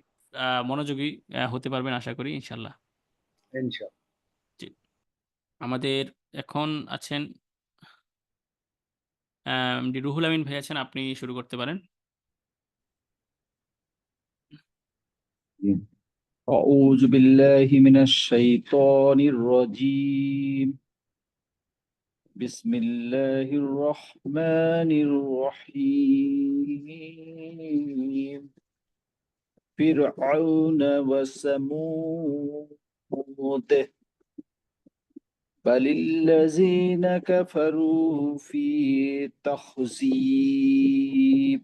মনোযোগী হতে পারবেন আশা করি ইনশাআল্লাহ। ইনশাআল্লাহ। জি। আমাদের এখন আছেন রুহুল আমিন ভাই আছেন, আপনি শুরু করতে পারেন। أعوذ بالله من الشيطان الرجيم بسم الله الرحمن الرحيم فرعون وثمود بل الذين كفروا في تخزيب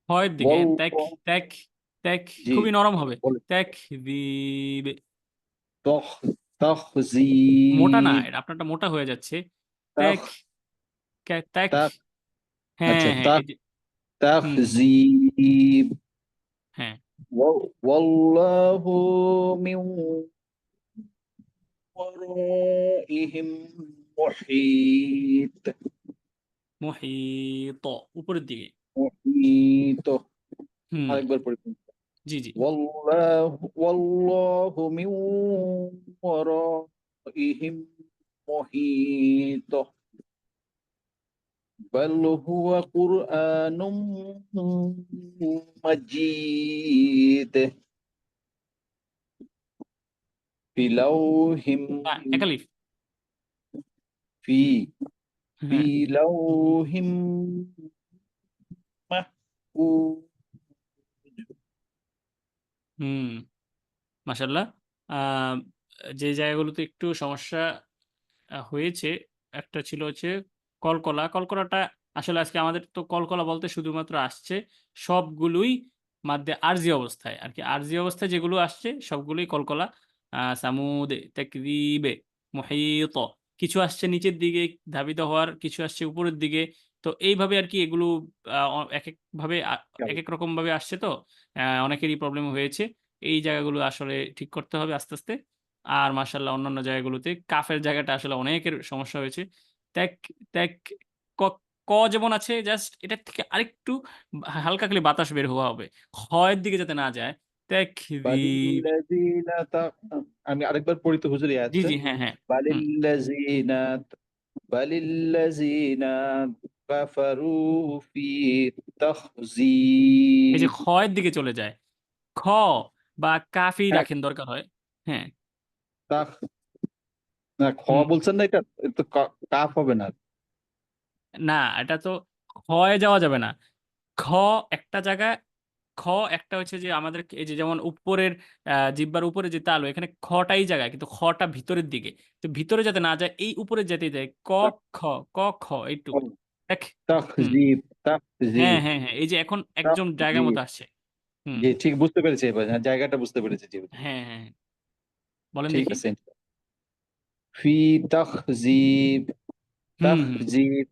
হয়ের দিকে ত্যাক والله ত্যাক ত্যাক জি খুবই নরম হবে। বলে ত্যাক দিব। মোটা না, تخزيب এটা আপনারটা মোটা হয়ে যাচ্ছে। تخ ত্যাক ত্যাক। تخ হ্যাঁ, আচ্ছা হ্যাঁ, এই যে হুম, تخزيب হ্যাঁ, والله من ورائهم محيط মুহিত উপরের দিকে। محيط হুম, আরেকবার পড়ি জি, জি। والله من ورائهم محيط بل هو قرآن مجيد في لوح একালিফ। في হ্যাঁ, لوح محفوظ হুম, মাশাআল্লাহ। আহ, যে জায়গাগুলোতে একটু সমস্যা হয়েছে, একটা ছিল হচ্ছে কলকলা। কলকলাটা আসলে আজকে আমাদের তো কলকলা বলতে শুধুমাত্র আসছে সবগুলোই মাদ্দে আরজি অবস্থায় আরকি। আরজি অবস্থায় যেগুলো আসছে সবগুলোই কলকলা। সামুদে, তাকযীবে, মুহীত। কিছু আসছে নিচের দিকে ধাবিত হওয়ার, কিছু আসছে উপরের দিকে। তো এইভাবে আরকি এগুলো একেকভাবে একেক রকমভাবে আসছে, তো অনেকেরই প্রবলেম হয়েছে। এই জায়গাগুলো আসলে ঠিক করতে হবে আস্তে, আস্তে। আর মাশাআল্লাহ অন্যান্য জায়গাগুলোতে কাফের জায়গাটা আসলে অনেকের সমস্যা হয়েছে। ত্যাক ত্যাক ক ক যেমন আছে, জাস্ট এটার থেকে আরেকটু হালকা খালি বাতাস বের হওয়া হবে। খ এর দিকে যাতে না যায়। তাকযীব। বালিল্লাযিনা আমি আরেকবার পড়ি তো হুজুর এই জি আয়াতটা। জি হ্যাঁ হ্যাঁ। হুম। বালিল্লাযিনা কাফারু ফি এই যে তাখযীব। খয়ের দিকে চলে যায়। খ বা কাফই হ্যাঁ, রাখেন দরকার হয়। হ্যাঁ। তাখ না খ হুম। বলছেন না, এটা এটা তো কাফ হবে না। না এটা তো খয়ে যাওয়া যাবে না। খ একটা জায়গায়, খ একটা হচ্ছে যে আমাদের এই যে যেমন উপরের জিহ্বার উপরে যে তালু, এখানে খটাই জায়গায়, কিন্তু খটা ভিতরের দিকে। তো ভিতরে যাতে না যায়, এই উপরে যেতে যায় ক খ, ক খ এইটুকু। এক। হুম। তাখযীব হ্যাঁ তাখযীব হ্যাঁ হ্যাঁ, এই যে এখন একদম জায়গা তাখযীব। মতো আসছে। হুম। জি ঠিক বুঝতে পেরেছি এবার, হ্যাঁ, জায়গাটা বুঝতে পেরেছি। জি হুজুর। হ্যাঁ হ্যাঁ হ্যাঁ। বলেন ঠিক দেখি। আছে। ফি তাখযীব হুম হুম। তাখযীব।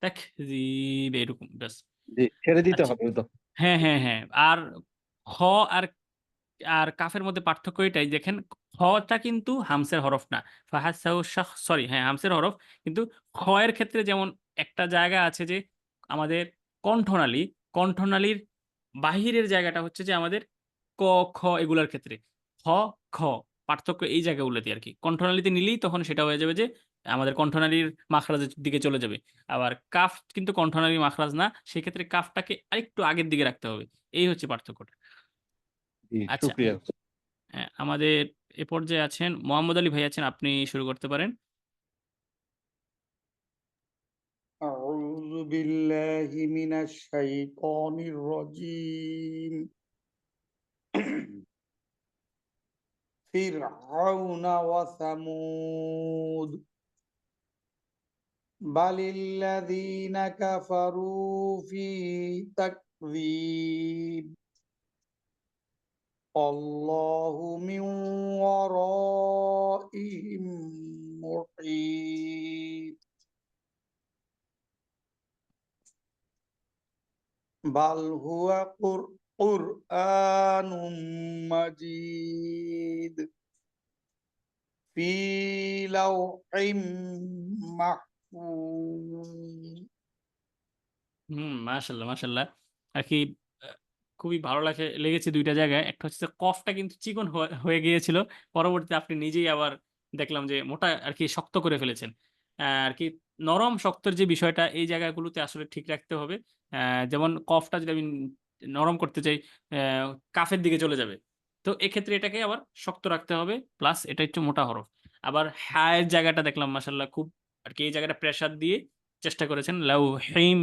তাকযীব এরকম ব্যাস। জি ছেড়ে দিতে আচ্ছা। হবে তো। হ্যাঁ হ্যাঁ হ্যাঁ। আর খ আর আর কাফের মধ্যে পার্থক্য এটাই দেখেন, খটা কিন্তু হামসের হরফ না। ফাহাসাউ শাখ, সরি হ্যাঁ হামসের হরফ। কিন্তু খ এর ক্ষেত্রে যেমন একটা জায়গা আছে যে আমাদের কণ্ঠনালী, কণ্ঠনালীর বাহিরের জায়গাটা হচ্ছে যে আমাদের ক, খ এগুলার ক্ষেত্রে। খ, খ পার্থক্য এই জায়গাগুলোতে আরকি। কণ্ঠনালীতে নিলেই তখন সেটা হয়ে যাবে যে আমাদের কণ্ঠনালীর মাখরাজের দিকে চলে যাবে। আবার কাফ কিন্তু কণ্ঠনালীর মাখরাজ না। সেক্ষেত্রে কাফটাকে আরেকটু আগের দিকে রাখতে হবে। এই হচ্ছে পার্থক্যটা। জি আচ্ছা। শুকরিয়া। হ্যাঁ, আমাদের এ পর্যায়ে আছেন মোহাম্মদ আলী ভাই আছেন, আপনি শুরু করতে পারেন। أعوذ بالله من الشيطان الرجيم فرعون وثمود بل الذين كفروا في تكذيب الله من ورائهم محيط بل هو قرآن مجيد في لوح محفوظ মাশাআল্লাহ, মাশাআল্লাহ। আরকি আ খুবই ভালো লেগেছে ২ টা জায়গায়। একটা হচ্ছে কফটা কিন্তু চিকন হয়ে গিয়েছিল। পরবর্তীতে আপনি নিজেই আবার দেখলাম যে মোটা আরকি শক্ত করে ফেলেছেন। আরকি নরম শক্তর যে বিষয়টা এই জায়গাগুলোতে আসলে ঠিক রাখতে হবে। যেমন কফটা যদি আমি নরম করতে চাই, কাফের দিকে চলে যাবে। তো এক্ষেত্রে এটাকে আবার শক্ত রাখতে হবে। প্লাস এটা একটু মোটা হরফ। আবার হ্যাঁ এর জায়গাটা দেখলাম মাশাআল্লাহ খুব আরকি এই জায়গাটা প্রেশার দিয়ে চেষ্টা করেছেন। লাউহিম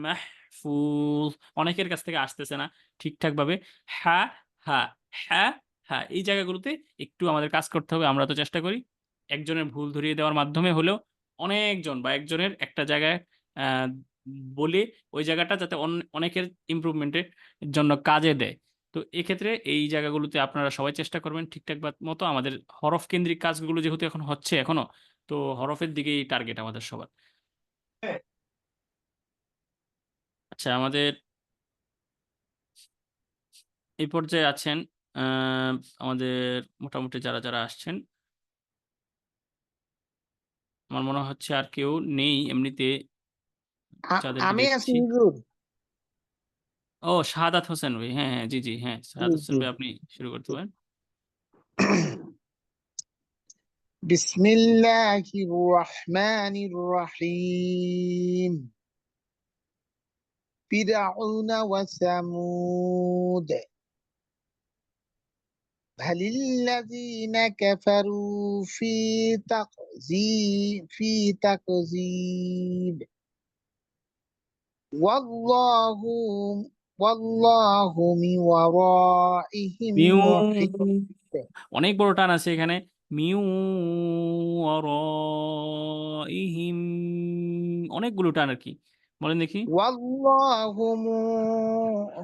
মাহফুজ, অনেকের কাছ থেকে আসতেছে না ঠিকঠাকভাবে। হ্যাঁ, হ্যাঁ, হ্যাঁ, হ্যাঁ, এই জায়গাগুলোতে একটু আমাদের কাজ করতে হবে। আমরা তো চেষ্টা করি। একজনের ভুল ধরিয়ে দেওয়ার মাধ্যমে হলেও অনেকজন বা একজনের একটা জায়গায় আ বলে ওই জায়গাটা যাতে অনেকের ইমপ্রুভমেন্ট এর জন্য কাজে দেয়। তো এক্ষেত্রে এই জায়গাগুলোতে আপনারা সবাই চেষ্টা করবেন ঠিকঠাক মতো। আমাদের হরফ কেন্দ্রিক কাজগুলো যেহেতু এখন হচ্ছে এখনো, তো হরফের দিকেই টার্গেট আমাদের সবার। আচ্ছা, আমাদের এই পর্যায়ে আছেন আ আমাদের মোটামুটি যারা আসছেন। আমার মনে হচ্ছে আর কেউ নেই এমনিতে যাদেরকে আমি আছি দেখছি। হুজুর। ও শাহাদাত হোসেন ভাই। হ্যাঁ, হ্যাঁ। জি, জি। হ্যাঁ, জি শাহাদাত হোসেন জি ভাই আপনি শুরু করতে পারেন। بسم الله الرحمن الرحيم فرعون وثمود بل الذين كفروا في تكذيب والله والله من ورائهم মিউ محيط অনেক বড় টান আছে এখানে। মিউ ওয়ারাইহিম, অনেকগুলো টান আরকি। বলেন দেখি। والله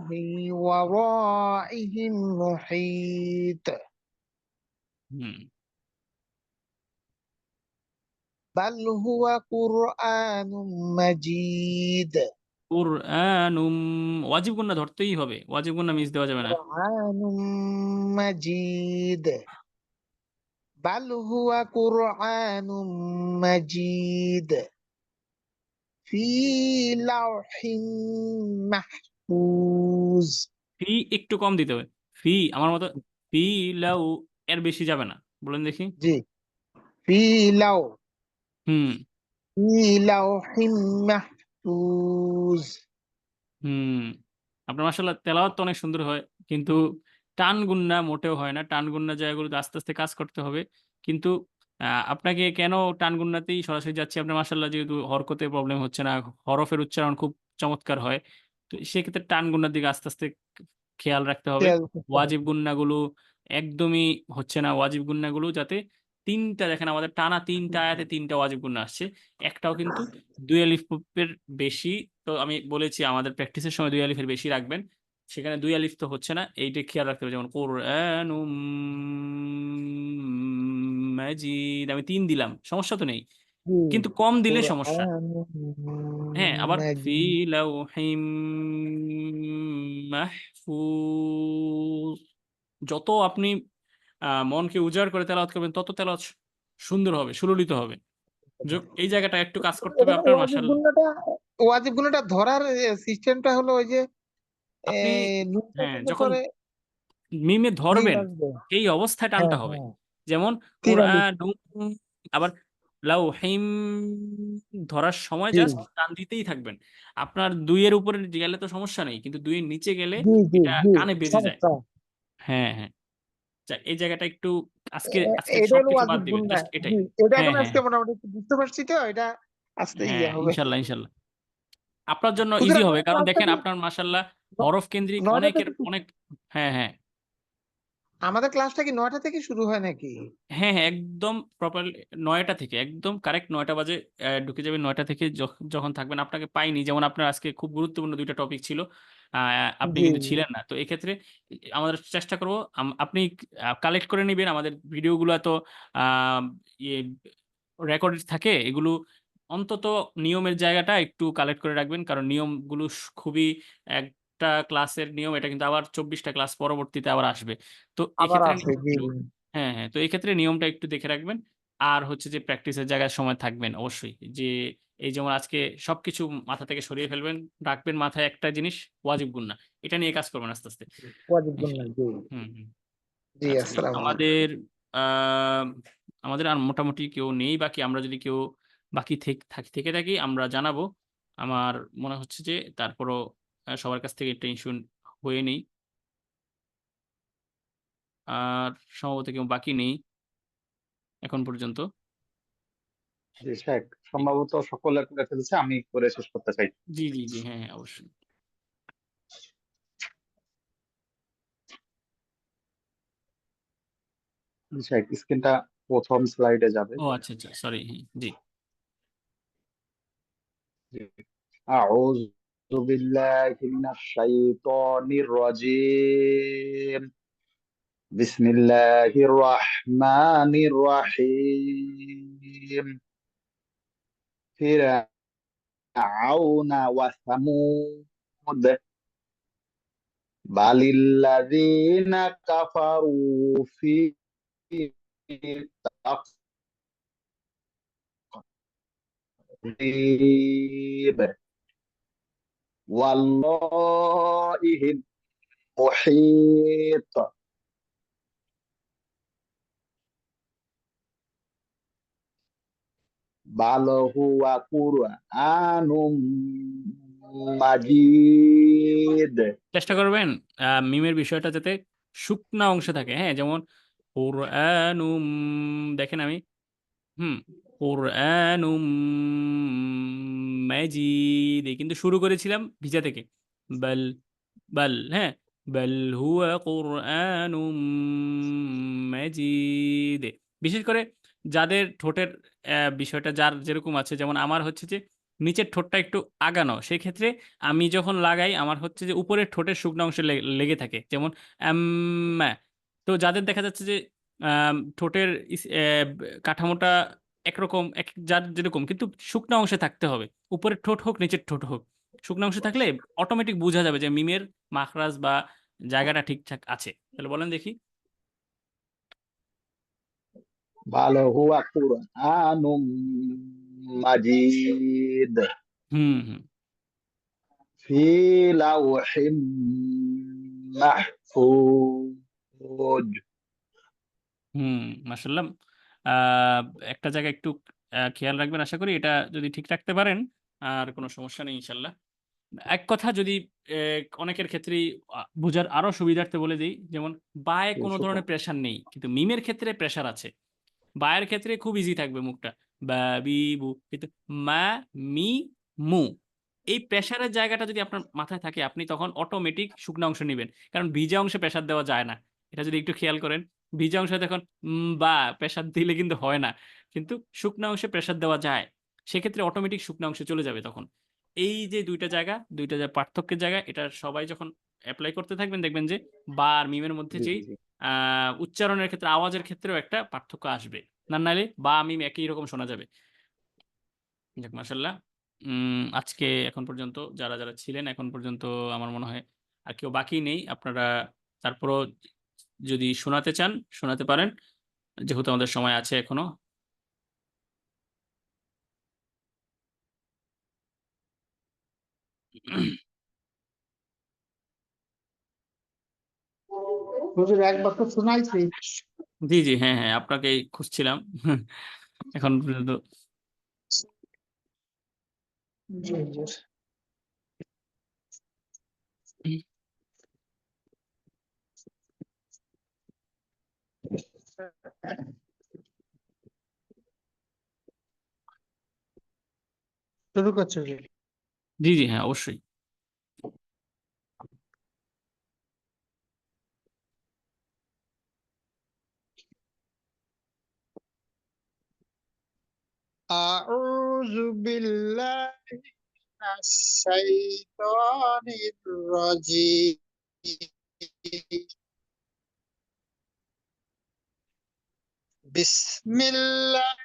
من ورائهم محيط হুম। بل هو قرآن مجيد কুরআনুম, ওয়াজিব গুন্না ধরতেই হবে। ওয়াজিব গুন্না মিস দেওয়া যাবে না। قرآن مجيد بل هو قرآن مجيد في لوح محفوظ ফি একটু কম দিতে হবে। আমার মতো ফি লাউ এর বেশি যাবে না, বলেন দেখি। জি ফি লাউ হুম ফি লাউহিম মাহফুজ। হুম আপনার মাশাআল্লাহ তেলাওয়াত তো অনেক সুন্দর হয়, কিন্তু টান গুন্না মোটেও হয় না। টান গুন্না জায়গাগুলোতে আস্তে আস্তে কাজ করতে হবে। কিন্তু আপনাকে কেন টান গুন্নাতেই সরাসরি যাচ্ছি, আপনার মাশাআল্লাহ যেহেতু হরকতে প্রবলেম হচ্ছে না, হরফের উচ্চারণ খুব চমৎকার হয়, তো সেক্ষেত্রে টান গুন্নার দিকে আস্তে আস্তে খেয়াল রাখতে হবে। খেয়াল করতে হবে। ওয়াজিব গুন্নাগুলো একদমই হচ্ছে না। ওয়াজিব গুন্নাগুলো যাতে তিনটা, দেখেন আমাদের টানা তিনটা আয়াতে তিনটা ওয়াজিব গুন্না আসছে, একটাও কিন্তু দুই আলিফের বেশি। তো আমি বলেছি আমাদের প্র্যাকটিসের সময় দুই আলিফের বেশি রাখবেন, সেখানে দুই আলিফ তো হচ্ছে না, এইটা খেয়াল রাখতে হবে। যেমন কোরআনুম মাজিদ, আমি তিন দিলাম, সমস্যা তো নেই, জি কিন্তু কম দিলে সমস্যা। কুরআনুম হ্যাঁ, আবার ফি মাজিদ। লাউহিম মাহফুজ, যত আপনি মনকে উজাড় করে তেলাওয়াত করবেন তত তেলাওয়াত সুন্দর হবে, সুললিত হবে। এই জায়গাটা একটু কাজ করতে হবে এখানে আপনার। মাশাআল্লাহ ওয়াজিব গুণাটা ধরার সিস্টেমটা হলো ওই যে আপনি নুনটা হ্যাঁ কিন্তু যখন পরে মিমে তিন ধরবেন আসবে। এই অবস্থায় হ্যাঁ টানটা হবে। হ্যাঁ যেমন তিন আলিফ। কোরআন, আবার লাউহিম ধরার সময় জি জাস্ট টান দিতেই থাকবেন। আপনার দুইয়ের উপরে গেলে তো সমস্যা নেই, কিন্তু দুইয়ের নিচে গেলে জি জি এটা জি কানে বেজে যায়। সমস্যা। হ্যাঁ হ্যাঁ, এই জায়গাটা একটু আজকে আজকে এটা হলো সবকিছু বাদ ওয়াজিব দিবেন, গুণা। জাস্ট এটাই। জি এটা হ্যাঁ এখন হ্যাঁ আজকে মোটামুটি একটু বুঝতে পারছি, তো এটা আস্তে হ্যাঁ, হবে। ইনশাল্লাহ ইনশাল্লাহ আপনার জন্য হুজুর ইজি হবে, আমাদের কারণ ক্লাসটা দেখেন কি আপনার মাশাআল্লাহ হরফ কেন্দ্রিক 9টা অনেকের থেকে অনেক। হ্যাঁ হ্যাঁ আমাদের ক্লাসটা কি 9টা থেকে শুরু হয় নাকি? হ্যাঁ হ্যাঁ, একদম প্রপারলি 9টা থেকে, একদম কারেক্ট 9টা বাজে ঢুকে যাবেন। 9টা থেকে যখন থাকবেন, আপনাকে পাইনি, যেমন আপনার আজকে খুব গুরুত্বপূর্ণ দুইটা টপিক ছিল, আপনি জি কিন্তু ছিলেন না। তো এক্ষেত্রে আমাদের চেষ্টা করব আপনি কালেক্ট করে নেবেন। আমাদের ভিডিওগুলো তো ইয়ে রেকর্ডেড থাকে, এগুলো অন্তত নিয়মের জায়গাটা একটু কালেক্ট করে রাখবেন, কারণ নিয়মগুলো খুবই, একটা ক্লাসের নিয়ম এটা কিন্তু আবার 24টা ক্লাস পরবর্তীতে আবার আসবে। তো আবার এক্ষেত্রে আছে। জি জি হ্যাঁ হ্যাঁ, তো এই ক্ষেত্রে নিয়মটা একটু দেখে রাখবেন। আর হচ্ছে যে প্র্যাকটিসের জায়গায় সময় থাকবেন অবশ্যই, যে এই যেমন আজকে সবকিছু মাথা থেকে সরিয়ে ফেলবেন, রাখবেন মাথায় একটা জিনিস, ওয়াজিব গুন্না, এটা নিয়ে কাজ করবেন আস্তে আস্তে ওয়াজিব গুণা। ইনশাআল্লাহ। জি হুম হুম জি আচ্ছা ঠিক, আসসালামু আলাইকুম। আহ, আমাদের আর মোটামুটি কেউ নেই বাকি। আমরা যদি কেউ বাকি থেকে থাকি আমরা জানাবো। আমার মনে হচ্ছে যে তারপরও সবার কাছ থেকে টেনশন হয়ে নেই। আর সম্ভবত কেউ বাকি নেই এখন পর্যন্ত। জি শেখ, সম্ভবত সকলে করে ফেলেছে, আমি করে শেষ করতে চাই। জি জি জি হ্যাঁ হ্যাঁ অবশ্যই। জি শেখ, স্ক্রিনটা প্রথম স্লাইডে যাবে। ও আচ্ছা আচ্ছা, সরি। জি জি। أعوذ بالله من الشيطان الرجيم بسم الله الرحمن الرحيم فرعون وثمود بل الذين كفروا في تقدير والله المحيط بل هو قرآن مجيد চেষ্টা করবেন মিমের বিষয়টা যাতে শুকনা অংশ থাকে। হ্যাঁ, যেমন কুরআনুম, দেখেন আমি কুরআনুম মাজিদ, কিন্তু শুরু করেছিলাম ভিজা থেকে, বাল বাল, হ্যাঁ, বাল হুয়া কুরআনুম মাজিদ। বিশেষ করে যাদের ঠোঁটের বিষয়টা যার যেরকম আছে, যেমন আমার হচ্ছে যে নিচের ঠোঁটটা একটু আগানো, সেই ক্ষেত্রে আমি যখন লাগাই আমার হচ্ছে যে উপরের ঠোঁটের শুকনো অংশে লেগে থাকে, যেমন তো যাদের দেখা যাচ্ছে যে ঠোঁটের কাঠামোটা একরকম, যার যেরকম, কিন্তু শুকনো অংশে থাকতে হবে, উপরের ঠোঁট হোক নিচের ঠোঁট হোক, শুকনো অংশে থাকলে অটোমেটিক বোঝা যাবে যে মিমের মাখরাজ বা জায়গাটা ঠিকঠাক আছে। তাহলে বলেন দেখি। بل هو قرآن مجيد হুম হুম في لوح মাহফুজ। মাশাআল্লাহ। একটা জায়গায় একটু খেয়াল রাখবেন, আশা করি এটা যদি ঠিক রাখতে পারেন আর কোনো সমস্যা নেই ইনশাল্লাহ। এক কথা যদি অনেকের ক্ষেত্রেই বোঝার আরো সুবিধার্থে বলে দিই, যেমন বায়ে কোনো ধরনের প্রেশার নেই, কিন্তু মিমের ক্ষেত্রে প্রেশার আছে। বায়ের ক্ষেত্রে খুব ইজি থাকবে মুখটা, বা বি বু, কিন্তু মা মি মু, এই প্রেশারের জায়গাটা যদি আপনার মাথায় থাকে, আপনি তখন অটোমেটিক শুকনা অংশ নেবেন, কারণ ভিজা অংশে প্রেশার দেওয়া যায় না। এটা যদি একটু খেয়াল করেন, ভিজা অংশে দেখুন বা প্রেশার দিলে কিন্তু হয় না, কিন্তু শুকনা অংশে প্রেশার দেওয়া যায়, সেক্ষেত্রে অটোমেটিক শুকনা অংশে চলে যাবে তখন। এই যে দুইটা জায়গা পার্থক্যের জায়গা, এটা সবাই যখন অ্যাপ্লাই করতে থাকবেন, দেখবেন যে বা আর মিমের মধ্যে যেই উচ্চারণের ক্ষেত্রে, আওয়াজের ক্ষেত্রেও একটা পার্থক্য আসবে, না নাইলে বা মিম একই রকম শোনা যাবে। যাক মাশাআল্লাহ। আজকে এখন পর্যন্ত যারা যারা ছিলেন এখন পর্যন্ত আমার মনে হয় আর কেউ বাকি নেই। আপনারা তারপরও যদি শোনাতে চান শোনাতে পারেন, যেহেতু আমাদের সময় আছে এখনো। হুজুর একবার তো শোনাইছি। জি জি, হ্যাঁ হ্যাঁ, আপনাকেই খুঁজছিলাম এখন পর্যন্ত। জি হুজুর। শুরু করছো হুজুর। জি জি, হ্যাঁ অবশ্যই। أعوذ بالله من الشيطان الرجيم بسم الله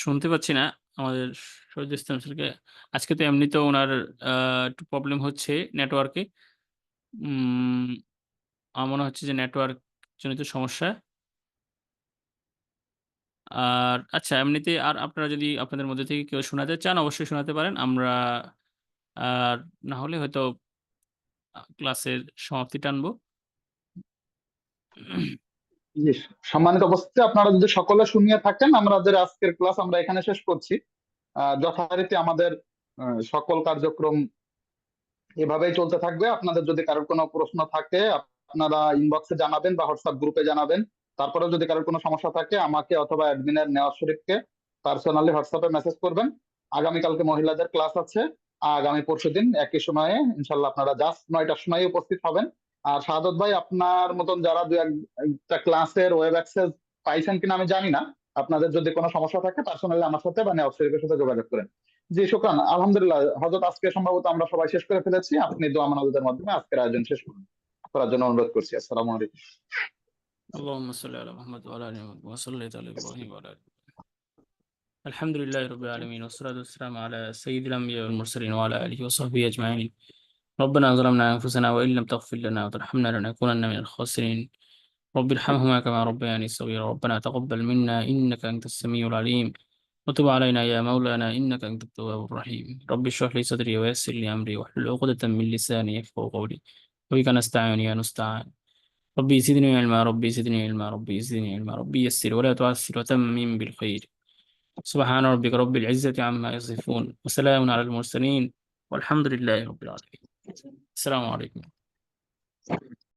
শুনতে পাচ্ছি না আমাদের শহীদুল ইসলাম স্যারকে। আজকে তো এমনিতেও ওনার একটু প্রবলেম হচ্ছে নেটওয়ার্কে। আমার মনে হচ্ছে যে নেটওয়ার্ক জনিত সমস্যা। আর আচ্ছা, এমনিতে আর আপনারা যদি আপনাদের মধ্যে থেকে কেউ শোনাতে চান অবশ্যই শোনাতে পারেন। আমরা আর না হলে হয়তো ক্লাসের সমাপ্তি টানবো। জি, সম্মানিত উপস্থিতি, আপনারা যদি সকলে শুনিয়ে থাকেন, আমাদের আজকের ক্লাস আমরা এখানে শেষ করছি। যথারীতি আমাদের সকল কার্যক্রম এভাবেই চলতে থাকবে। আপনাদের যদি কারোর কোনো প্রশ্ন থাকে আপনারা ইনবক্সে জানাবেন বা হোয়াটসঅ্যাপ গ্রুপে জানাবেন। তারপরেও যদি কারোর কোনো সমস্যা থাকে আমাকে অথবা অ্যাডমিনের নেওয়াজ শরীফকে পার্সোনালি হোয়াটসঅ্যাপে মেসেজ করবেন। আগামীকালকে মহিলাদের ক্লাস আছে, আগামী পরশুদিন একই সময়ে ইনশাল্লাহ আপনারা জাস্ট 9টার সময় উপস্থিত হবেন। আর শাহাদত ভাই, আপনার মতন যারা দু একটা ক্লাসের ওয়েব অ্যাক্সেস পাইছেন কিনা আমি জানি না, আপনাদের যদি কোনো সমস্যা থাকে পার্সোনালি আমার সাথে বা নেওয়াজ শরীফের সাথে যোগাযোগ করেন। জি শুকরান, আলহামদুলিল্লাহ। হযরত আজকে সম্ভবত আমরা সবাই শেষ করে ফেলেছি। আপনি দোয়া মানবতার মাধ্যমে আজকের আয়োজন শেষ করুন করার জন্য অনুরোধ করছি। আসসালামু আলাইকুম। اللهم صل على محمد وعلى ال محمد وصليت على ابراهيم وعلى ال الحمد لله رب العالمين، والصلاة والسلام على سيد الأنبياء والمرسلين وعلى آله وصحبه أجمعين. ربنا ظلمنا أنفسنا وإن لم تغفر لنا وترحمنا لنكونن من الخاسرين. رب ارحمهما كما ربياني صغيرا. ربنا تقبل منا إنك أنت السميع العليم، وتب علينا يا مولانا إنك أنت التواب الرحيم. رب اشرح لي صدري ويسر لي أمري واحلل عقدة من لساني يفقهوا قولي. وبك نستعين يا نستعان. ربي زدني علما، ربي زدني علما، ربي زدني علما، ربي يسر ولا تعسر وتمم بالخير. سبحان ربك رب العزة عما يصفون، وسلام على المرسلين، والحمد لله رب العالمين. السلام عليكم.